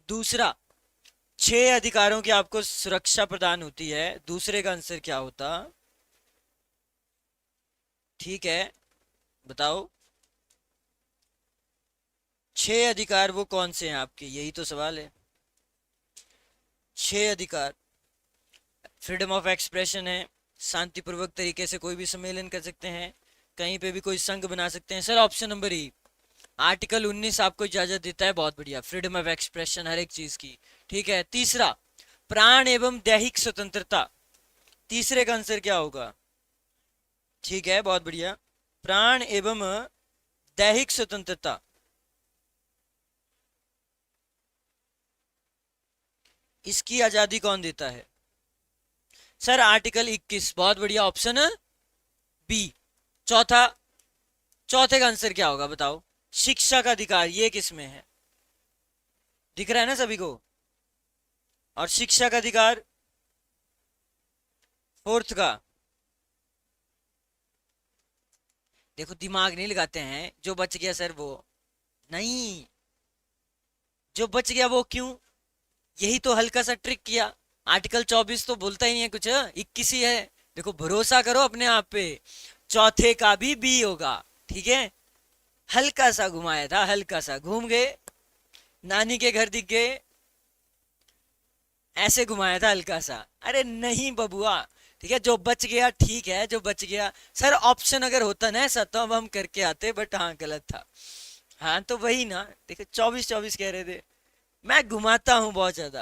दूसरा, 6 अधिकारों की आपको सुरक्षा प्रदान होती है, दूसरे का आंसर क्या होता? ठीक है, बताओ 6 अधिकार वो कौन से हैं आपके, यही तो सवाल है। 6 अधिकार, फ्रीडम ऑफ एक्सप्रेशन है, शांतिपूर्वक तरीके से कोई भी सम्मेलन कर सकते हैं, कहीं पे भी कोई संघ बना सकते हैं। सर ऑप्शन नंबर ई, आर्टिकल 19 आपको इजाजत देता है, बहुत बढ़िया, फ्रीडम ऑफ एक्सप्रेशन हर एक चीज की। ठीक है, तीसरा, प्राण एवं दैहिक स्वतंत्रता, तीसरे का आंसर क्या होगा? ठीक है, बहुत बढ़िया, प्राण एवं दैहिक स्वतंत्रता, इसकी आजादी कौन देता है? सर आर्टिकल 21, बहुत बढ़िया, ऑप्शन बी। चौथा, चौथे का आंसर क्या होगा बताओ? शिक्षा का अधिकार, ये किस में है? दिख रहा है ना सभी को? और शिक्षा का अधिकार फोर्थ का। देखो दिमाग नहीं लगाते हैं, जो बच गया सर वो नहीं, जो बच गया वो क्यों, यही तो हल्का सा ट्रिक किया। आर्टिकल 24 तो बोलता ही नहीं है कुछ, 21 ही है। देखो भरोसा करो अपने आप पे, चौथे का भी बी होगा। ठीक है, हल्का सा घुमाया था, हल्का सा घूम गए, नानी के घर दिख गए, ऐसे घुमाया था हल्का सा। अरे नहीं बबुआ, ठीक है, जो बच गया ठीक है, जो बच गया। सर ऑप्शन अगर होता ना ऐसा तो अब हम करके आते, बट हाँ गलत था। हाँ तो वही ना, देखो 24 24 कह रहे थे, मैं घुमाता हूँ बहुत ज्यादा।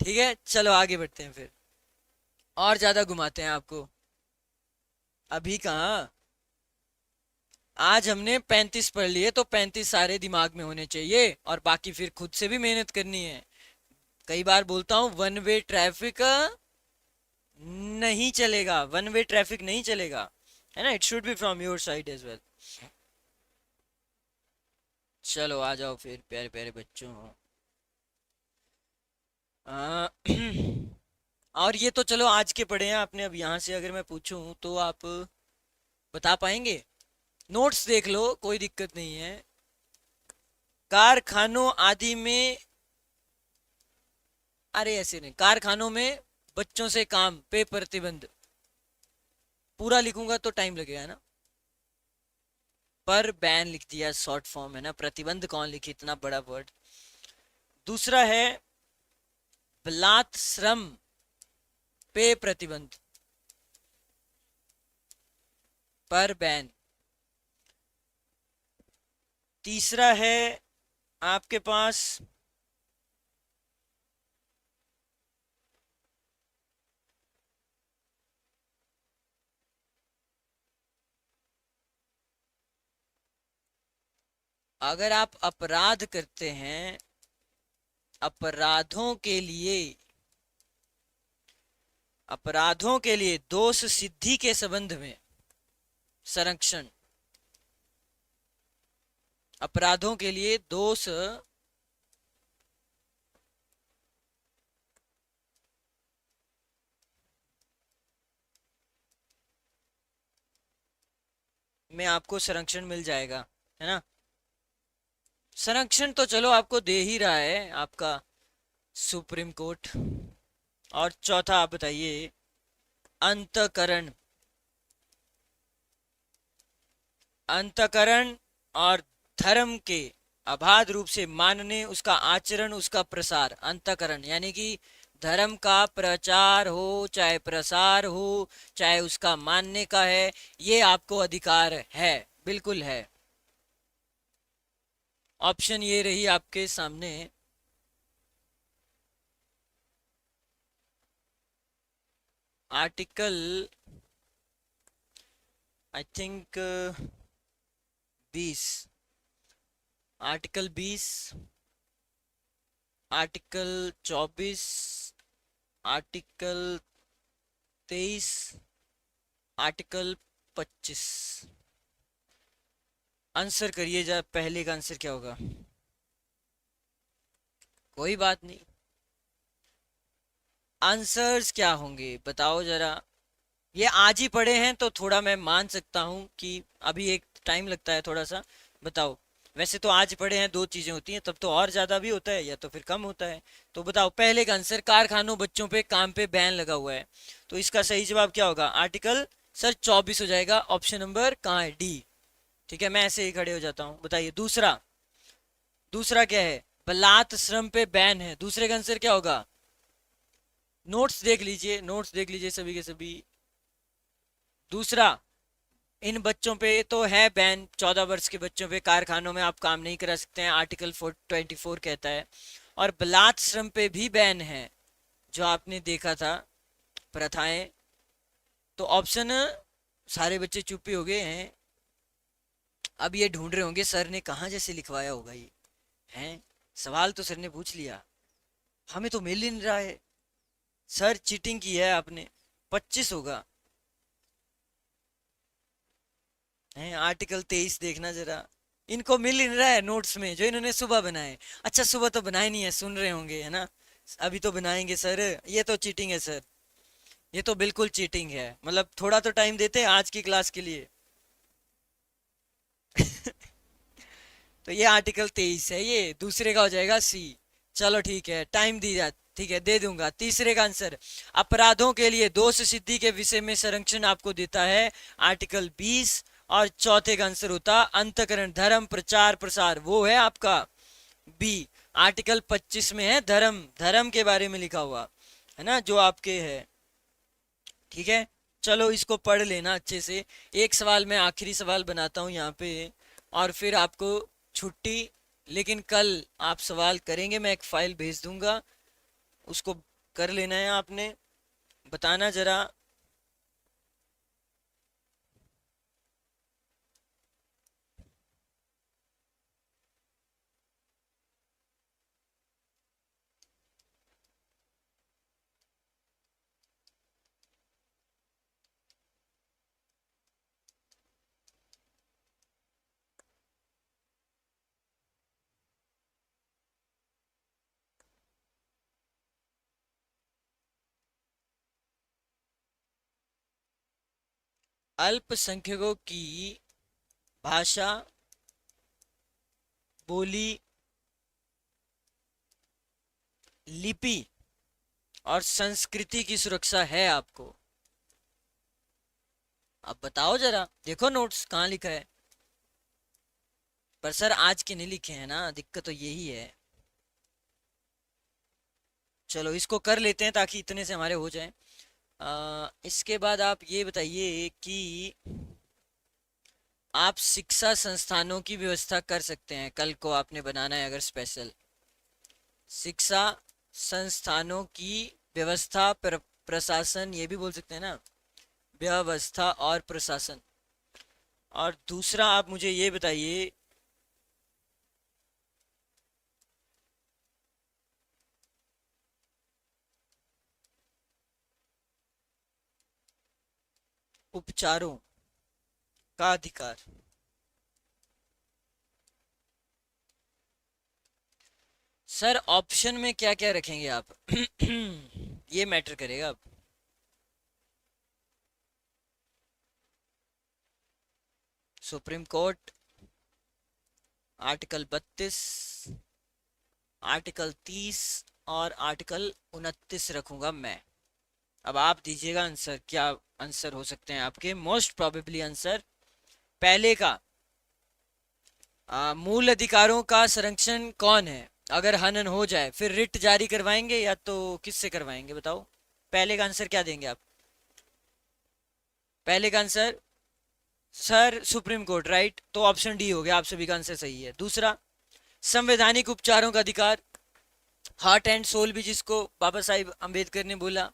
ठीक है चलो आगे बढ़ते हैं फिर, और ज्यादा घुमाते हैं आपको। अभी कहाँ, आज हमने 35 पढ़ लिए, तो 35 सारे दिमाग में होने चाहिए, और बाकी फिर खुद से भी मेहनत करनी है। कई बार बोलता हूँ वन वे ट्रैफिक नहीं चलेगा, वन वे ट्रैफिक नहीं चलेगा, है ना, it should be from your side as well. चलो आ जाओ फिर प्यारे प्यारे बच्चों। आ, और ये तो चलो आज के पढ़े हैं आपने, अब यहाँ से अगर मैं पूछूं तो आप बता पाएंगे? नोट्स देख लो, कोई दिक्कत नहीं है। कारखानों आदि में, अरे ऐसे नहीं, कारखानों में बच्चों से काम पे प्रतिबंध, पूरा लिखूंगा तो टाइम लगेगा ना। पर बैन लिख दिया, शॉर्ट फॉर्म है ना, प्रतिबंध कौन लिखे इतना बड़ा वर्ड। दूसरा है बलात् श्रम पे प्रतिबंध, पर बैन। तीसरा है आपके पास अगर आप अपराध करते हैं, अपराधों के लिए, अपराधों के लिए दोष सिद्धि के संबंध में संरक्षण, अपराधों के लिए दोष में आपको संरक्षण मिल जाएगा, है ना। संरक्षण तो चलो आपको दे ही रहा है आपका सुप्रीम कोर्ट। और चौथा आप बताइए, अंतकरण, अंतकरण और धर्म के अबाध रूप से मानने, उसका आचरण, उसका प्रसार, अंतकरण यानी कि धर्म का प्रचार हो चाहे प्रसार हो, चाहे उसका मानने का है, ये आपको अधिकार है, बिल्कुल है। ऑप्शन ये रही आपके सामने। Article I think 20, article 20, article 24, article 23, article 25। Answer करिए जा, पहले का आंसर क्या होगा? कोई बात नहीं, आंसर्स क्या होंगे बताओ जरा। ये आज ही पढ़े हैं तो थोड़ा मैं मान सकता हूँ कि अभी एक टाइम लगता है थोड़ा सा। बताओ, वैसे तो आज पढ़े हैं, दो चीजें होती हैं, तब तो और ज्यादा भी होता है या तो फिर कम होता है। तो बताओ पहले का आंसर, कारखानों बच्चों पे काम पे बैन लगा हुआ है, तो इसका सही जवाब क्या होगा? आर्टिकल सर 24 हो जाएगा, ऑप्शन नंबर कहाँ है? डी। ठीक है, मैं ऐसे ही खड़े हो जाता हूँ। बताइए दूसरा, दूसरा क्या है? बलात् श्रम पे बैन है, दूसरे का आंसर क्या होगा? नोट्स देख लीजिए, नोट्स देख लीजिए सभी के सभी। दूसरा, इन बच्चों पे तो है बैन, 14 वर्ष के बच्चों पे कारखानों में आप काम नहीं करा सकते हैं, आर्टिकल 24 कहता है। और बलात् श्रम पे भी बैन है, जो आपने देखा था प्रथाएं। तो ऑप्शन, सारे बच्चे चुप ही हो गए हैं, अब ये ढूंढ रहे होंगे सर ने कहाँ जैसे लिखवाया होगा ये, हैं? सवाल तो सर ने पूछ लिया, हमें तो मिल ही नहीं रहा है। सर चीटिंग की है आपने, 25 होगा, है आर्टिकल 23 देखना जरा। इनको मिल ही नहीं रहा है नोट्स में जो इन्होंने सुबह बनाए। अच्छा सुबह तो बनाए नहीं है, सुन रहे होंगे है ना, अभी तो बनाएंगे सर, ये तो चीटिंग है सर, ये तो बिल्कुल चीटिंग है, मतलब थोड़ा तो टाइम देते हैं आज की क्लास के लिए। तो ये आर्टिकल 23 है, ये दूसरे का हो जाएगा सी। चलो ठीक है, टाइम दी जा, ठीक है दे दूंगा। तीसरे का आंसर, अपराधों के लिए दोष सिद्धि के विषय में संरक्षण आपको देता है आर्टिकल 20। और चौथे का आंसर होता अंतकरण, धर्म प्रचार प्रसार, वो है आपका बी। आर्टिकल 25 में है धर्म, धर्म के बारे में लिखा हुआ है ना, जो आपके है। ठीक है, चलो इसको पढ़ लेना अच्छे से। एक सवाल मैं आखिरी सवाल बनाता हूँ यहाँ पे, और फिर आपको छुट्टी। लेकिन कल आप सवाल करेंगे, मैं एक फाइल भेज दूंगा, उसको कर लेना है आपने। बताना जरा। अल्पसंख्यकों की भाषा, बोली, लिपि और संस्कृति की सुरक्षा है आपको। अब बताओ जरा, देखो नोट्स कहाँ लिखा है। पर सर आज के नहीं लिखे हैं ना, दिक्कत तो यही है। चलो इसको कर लेते हैं ताकि इतने से हमारे हो जाए। इसके बाद आप ये बताइए कि आप शिक्षा संस्थानों की व्यवस्था कर सकते हैं, कल को आपने बनाना है अगर स्पेशल। शिक्षा संस्थानों की व्यवस्था, प्रशासन ये भी बोल सकते हैं ना, व्यवस्था और प्रशासन। और दूसरा आप मुझे ये बताइए, उपचारों का अधिकार। सर ऑप्शन में क्या क्या रखेंगे आप? ये मैटर करेगा अब। सुप्रीम कोर्ट, आर्टिकल 32, आर्टिकल 30 और आर्टिकल 29 रखूंगा मैं। अब आप दीजिएगा आंसर, क्या आंसर हो सकते हैं आपके? मोस्ट प्रोबेबली आंसर पहले का, मूल अधिकारों का संरक्षण कौन है? अगर हनन हो जाए फिर रिट जारी करवाएंगे या तो किससे करवाएंगे बताओ? पहले का आंसर क्या देंगे आप? पहले का answer sir supreme court, right? तो ऑप्शन डी हो गया, आप सभी का आंसर सही है। दूसरा, संवैधानिक उपचारों का अधिकार, हार्ट एंड सोल भी जिसको बाबा साहिब अंबेडकर ने बोला,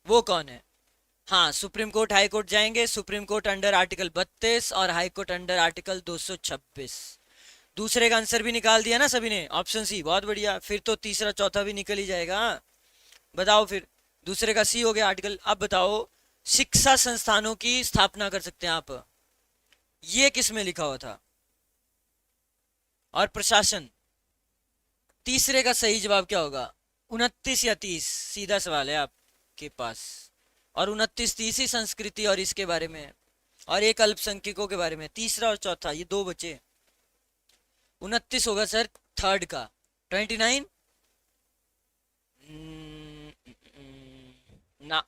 वो कौन है? हाँ, सुप्रीम कोर्ट हाई कोर्ट जाएंगे। सुप्रीम कोर्ट अंडर आर्टिकल 32 और हाई कोर्ट अंडर आर्टिकल 226। दूसरे का आंसर भी निकाल दिया ना सभी ने, ऑप्शन सी, बहुत बढ़िया। फिर तो तीसरा चौथा भी निकल ही जाएगा। बताओ फिर, दूसरे का सी हो गया आर्टिकल। अब बताओ, शिक्षा संस्थानों की स्थापना कर सकते हैं आप, ये किस में लिखा हुआ था? और प्रशासन, तीसरे का सही जवाब क्या होगा? 29 या 30? सीधा सवाल है आपके पास। और 29 30 ही संस्कृति और इसके बारे में है, और एक अल्पसंख्यकों के बारे में। तीसरा और चौथा ये दो बचे। 29 होगा सर थर्ड का। 29 ना,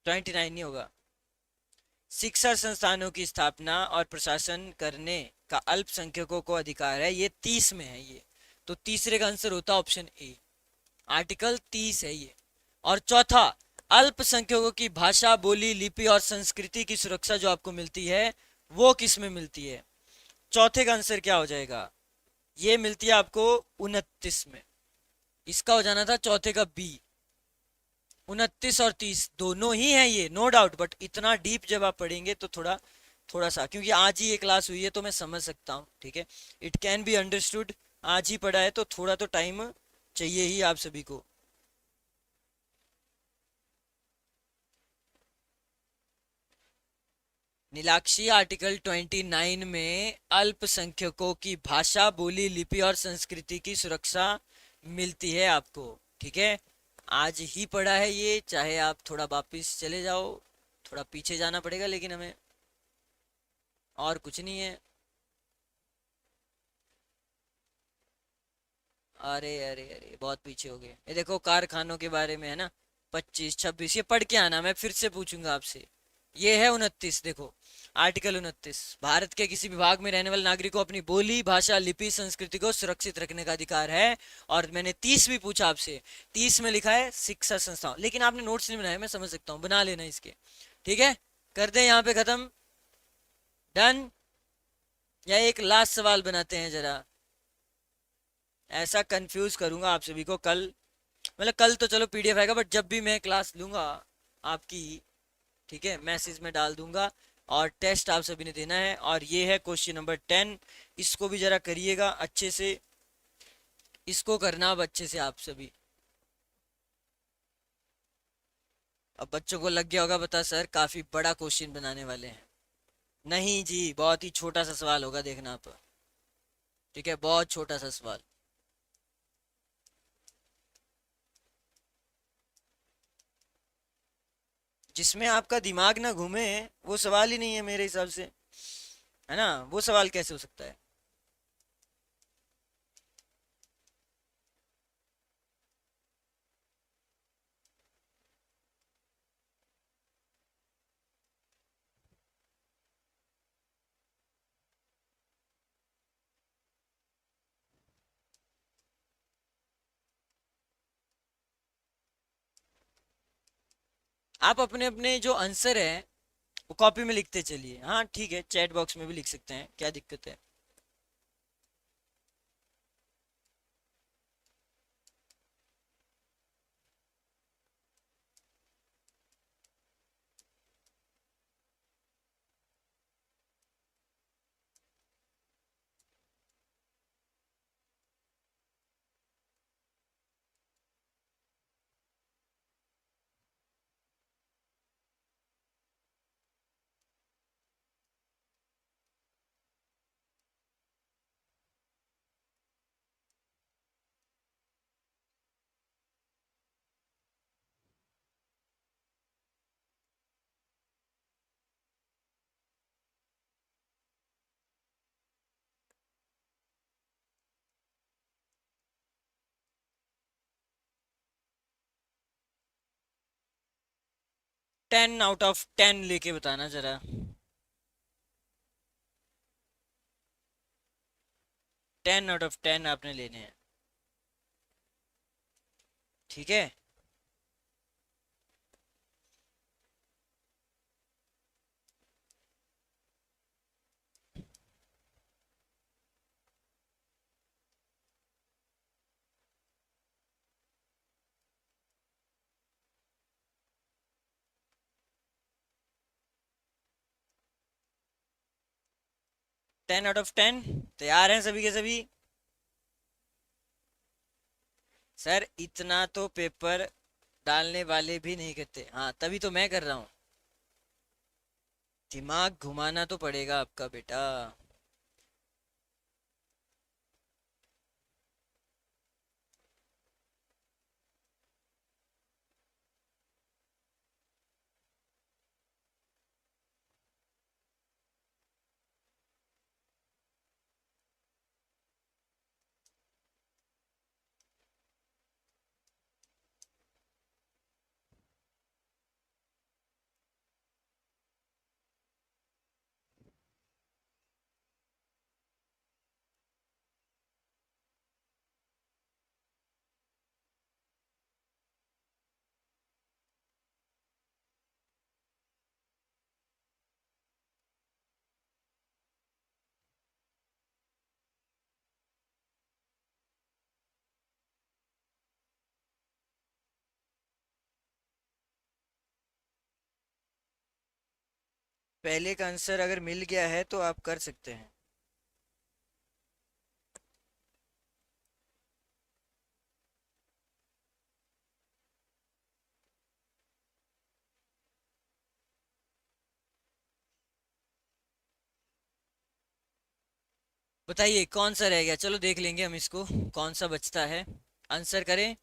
29 नहीं होगा। शिक्षा संस्थानों की स्थापना और प्रशासन करने का अल्पसंख्यकों को अधिकार है, ये 30 में है ये। तो तीसरे का आंसर होता ऑप्शन ए, आर्टिकल 30 है ये। और चौथा, अल्पसंख्यकों की भाषा, बोली, लिपि और संस्कृति की सुरक्षा जो आपको मिलती है, वो किस में मिलती है? चौथे का आंसर क्या हो जाएगा? ये मिलती है आपको 29 में। इसका हो जाना था चौथे का बी। 29 और 30 दोनों ही है ये, नो डाउट। बट इतना डीप जब आप पढ़ेंगे तो थोड़ा थोड़ा सा, क्योंकि आज ही ये क्लास हुई है तो मैं समझ सकता हूँ, ठीक है? It can be understood. आज ही पढ़ा है तो थोड़ा तो टाइम चाहिए ही आप सभी को। नीलाक्षी, आर्टिकल 29 में अल्पसंख्यकों की भाषा, बोली, लिपि और संस्कृति की सुरक्षा मिलती है आपको, ठीक है? आज ही पढ़ा है ये, चाहे आप थोड़ा वापिस चले जाओ, थोड़ा पीछे जाना पड़ेगा लेकिन हमें, और कुछ नहीं है। अरे अरे अरे, बहुत पीछे हो गए। ये देखो कारखानों के बारे में है ना, 25 26, ये पढ़ के आना, मैं फिर से पूछूंगा आपसे। ये है 29, देखो आर्टिकल 29, भारत के किसी विभाग में रहने वाले नागरिक को अपनी बोली, भाषा, लिपि, संस्कृति को सुरक्षित रखने का अधिकार है। और मैंने 30 भी पूछा आपसे, 30 में लिखा है शिक्षा संस्थान, लेकिन आपने नोट्स नहीं बनाए, मैं समझ सकता हूँ, बना लेना इसके। ठीक है, कर दे यहाँ पे खत्म, डन। या एक लास्ट सवाल बनाते हैं जरा, ऐसा कंफ्यूज करूंगा आप सभी को कल। मतलब कल तो चलो पीडीएफ आएगा, बट जब भी मैं क्लास लूंगा आपकी, ठीक है, मैसेज में डाल दूंगा। और टेस्ट आप सभी ने देना है, और ये है क्वेश्चन नंबर 10। इसको भी जरा करिएगा अच्छे से, इसको करना अब अच्छे से आप सभी। अब बच्चों को लग गया होगा पता, सर काफी बड़ा क्वेश्चन बनाने वाले हैं। नहीं जी, बहुत ही छोटा सा सवाल होगा, देखना आप। ठीक है, बहुत छोटा सा सवाल। जिसमें आपका दिमाग ना घूमे, वो सवाल ही नहीं है मेरे हिसाब से, है ना? वो सवाल कैसे हो सकता है? आप अपने अपने जो आंसर है वो कॉपी में लिखते चलिए। हाँ ठीक है, चैट बॉक्स में भी लिख सकते हैं, क्या दिक्कत है? 10 आउट ऑफ 10 लेके बताना जरा। 10 आउट ऑफ 10 आपने लेने हैं, ठीक है? 10 आउट ऑफ 10 तैयार हैं सभी के सभी? सर इतना तो पेपर डालने वाले भी नहीं करते, हाँ तभी तो मैं कर रहा हूँ। दिमाग घुमाना तो पड़ेगा आपका बेटा। पहले का आंसर अगर मिल गया है तो आप कर सकते हैं। बताइए कौन सा रह गया, चलो देख लेंगे हम इसको, कौन सा बचता है। आंसर करें।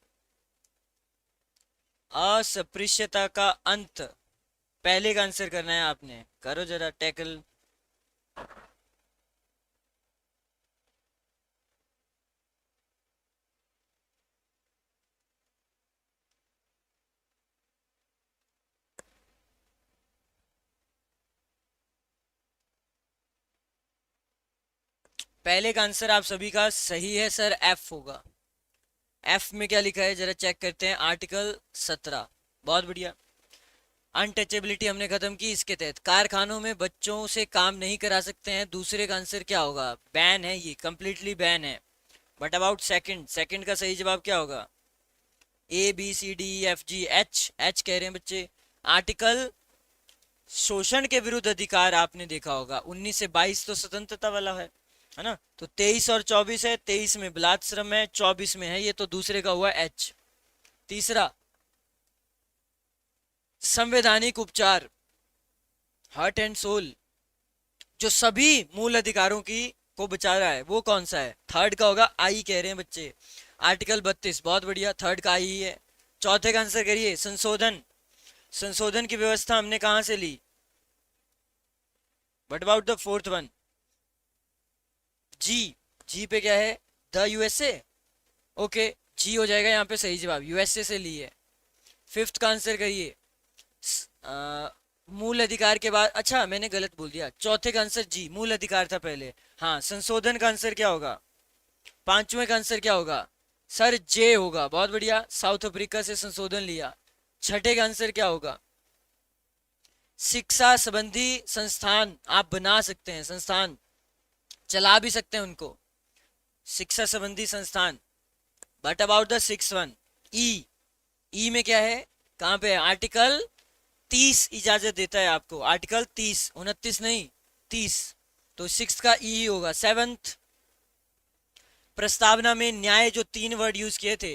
अस्पृश्यता का अंत, पहले का आंसर करना है आपने, करो जरा टैकल। पहले का आंसर आप सभी का सही है सर, एफ होगा। एफ में क्या लिखा है जरा चेक करते हैं, आर्टिकल 17। बहुत बढ़िया। अनटचेबिलिटी हमने खत्म की। इसके तहत कारखानों में बच्चों से काम नहीं करा सकते हैं, दूसरे का आंसर क्या होगा? बैन है, ये कंप्लीटली बैन है। बट अबाउट सेकंड, सेकंड का सही जवाब क्या होगा? A B C D F G, H, H कह रहे हैं बच्चे। आर्टिकल शोषण के विरुद्ध अधिकार आपने देखा होगा, 19 से 22 तो स्वतंत्रता वाला है ना? तो 23 और 24 है, 23 में बलात् श्रम है, 24 में है ये, तो दूसरे का हुआ एच। तीसरा, संवैधानिक उपचार, हार्ट एंड सोल, जो सभी मूल अधिकारों की को बचा रहा है, वो कौन सा है? थर्ड का होगा आई, कह रहे हैं बच्चे। आर्टिकल 32, बहुत बढ़िया, थर्ड का आई ही है। चौथे का आंसर करिए, संशोधन। संशोधन की व्यवस्था हमने कहां से ली? What about the fourth one? G, G पे क्या है? The USA. ओके, जी हो जाएगा यहाँ पे सही जवाब, यूएसए से ली है। फिफ्थ का आंसर करिए। मूल अधिकार के बाद, अच्छा मैंने गलत बोल दिया, चौथे का आंसर जी, मूल अधिकार था पहले। हाँ, संशोधन का आंसर क्या होगा? पांचवें का आंसर क्या होगा? सर जे होगा, बहुत बढ़िया, साउथ अफ्रीका से संशोधन लिया। छठे का आंसर क्या होगा? शिक्षा संबंधी संस्थान आप बना सकते हैं, संस्थान चला भी सकते हैं उनको, शिक्षा संबंधी संस्थान। But about the six one, E, E में क्या है, कहां पे है? आर्टिकल 30 इजाजत देता है आपको, आर्टिकल 30, 29 नहीं, 30। तो सिक्स का ई ही होगा। सेवंथ, प्रस्तावना में न्याय, जो तीन वर्ड यूज किए थे,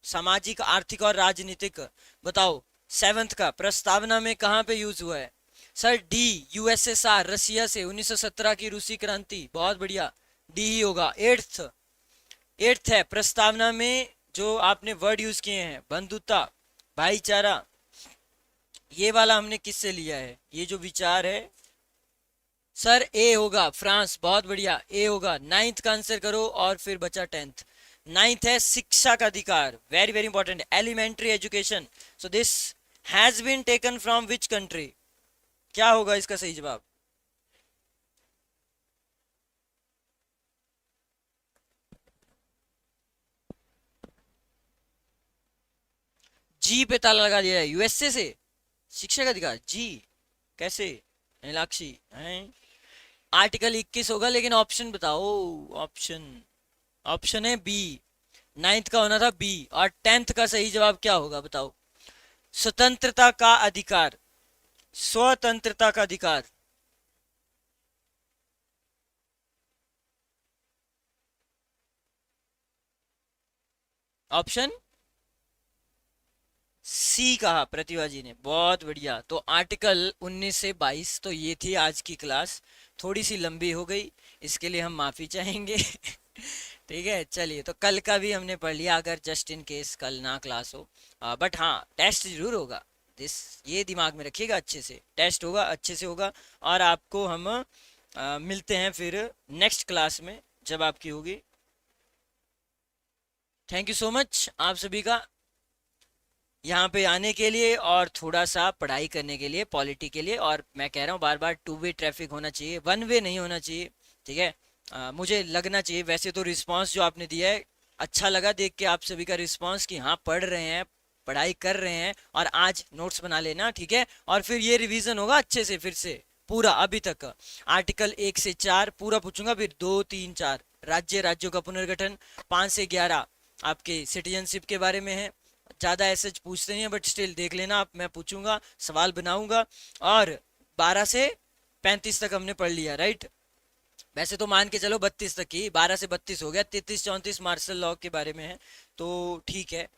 सामाजिक, आर्थिक और राजनीतिक, बताओ सेवंथ का प्रस्तावना में कहां पे यूज हुआ है? सर डी, यूएसएसआर, रसिया से 1917 की रूसी क्रांति, बहुत बढ़िया, डी ही होगा। एट्थ, एट्थ है प्रस्तावना में जो आपने वर्ड यूज किए हैं, बंधुता, भाईचारा, ये वाला हमने किससे लिया है? ये जो विचार है, सर ए होगा, फ्रांस, बहुत बढ़िया, ए होगा। नाइन्थ का आंसर करो और फिर बचा टेंथ। नाइन्थ है शिक्षा का अधिकार, very very important, elementary education. So this has been taken from which country? क्या होगा इसका सही जवाब? जी पे ताला लगा दिया है, यूएसए से। शिक्षा का अधिकार, जी कैसे? नीलाक्षी हैं? आर्टिकल 21 होगा, लेकिन ऑप्शन बताओ, ऑप्शन, ऑप्शन है बी, नाइन्थ का होना था बी। और टेंथ का सही जवाब क्या होगा बताओ? स्वतंत्रता का अधिकार, स्वतंत्रता का अधिकार। ऑप्शन सी कहा प्रतिभा जी ने, बहुत बढ़िया। तो आर्टिकल 19 से 22, तो ये थी आज की क्लास, थोड़ी सी लंबी हो गई, इसके लिए हम माफी चाहेंगे। ठीक है, चलिए, तो कल का भी हमने पढ़ लिया, अगर जस्ट इन केस कल ना क्लास हो। बट हाँ, टेस्ट जरूर होगा, दिस ये दिमाग में रखिएगा, अच्छे से टेस्ट होगा, अच्छे से होगा। और आपको हम मिलते हैं फिर नेक्स्ट क्लास में जब आपकी होगी। थैंक यू सो मच आप सभी का यहाँ पे आने के लिए और थोड़ा सा पढ़ाई करने के लिए, पॉलिटी के लिए। और मैं कह रहा हूँ बार बार, टू वे ट्रैफिक होना चाहिए, वन वे नहीं होना चाहिए, ठीक है? मुझे लगना चाहिए, वैसे तो रिस्पांस जो आपने दिया है अच्छा लगा देख के, आप सभी का रिस्पांस कि हाँ पढ़ रहे हैं, पढ़ाई कर रहे हैं, और आज नोट्स बना लेना, ठीक है? और फिर ये रिवीजन होगा अच्छे से फिर से पूरा, अभी तक आर्टिकल 1 से 4 पूरा पूछूंगा, फिर 2, 3, 4 राज्य, राज्यों का पुनर्गठन, 5 से 11 आपके सिटीजनशिप के बारे में है। ज़्यादा ऐसे पूछते नहीं है, बट स्टिल देख लेना आप, मैं पूछूंगा, सवाल बनाऊंगा। और 12 से 35 तक हमने पढ़ लिया, राइट? वैसे तो मान के चलो 32 तक ही, 12 से 32 हो गया, 33 34 मार्शल लॉ के बारे में है, तो ठीक है,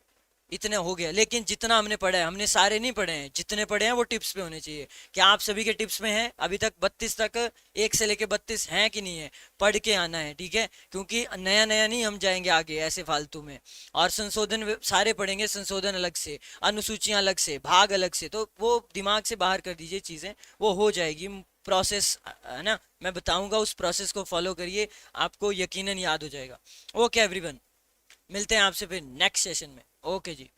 इतने हो गया। लेकिन जितना हमने पढ़ा है, हमने सारे नहीं पढ़े हैं, जितने पढ़े हैं वो टिप्स पे होने चाहिए। क्या आप सभी के टिप्स में हैं अभी तक? 32 तक, 1 से लेके 32 हैं कि नहीं है? पढ़ के आना है, ठीक है? क्योंकि नया नया नहीं हम जाएंगे आगे ऐसे फालतू में। और संशोधन सारे पढ़ेंगे, संशोधन अलग से, अनुसूचियां अलग से, भाग अलग से, तो वो दिमाग से बाहर कर दीजिए चीजें, वो हो जाएगी प्रोसेस, है ना? मैं बताऊंगा, उस प्रोसेस को फॉलो करिए, आपको यकीनन याद हो जाएगा। ओके एवरीवन, मिलते हैं आपसे फिर नेक्स्ट सेशन में। ओके जी।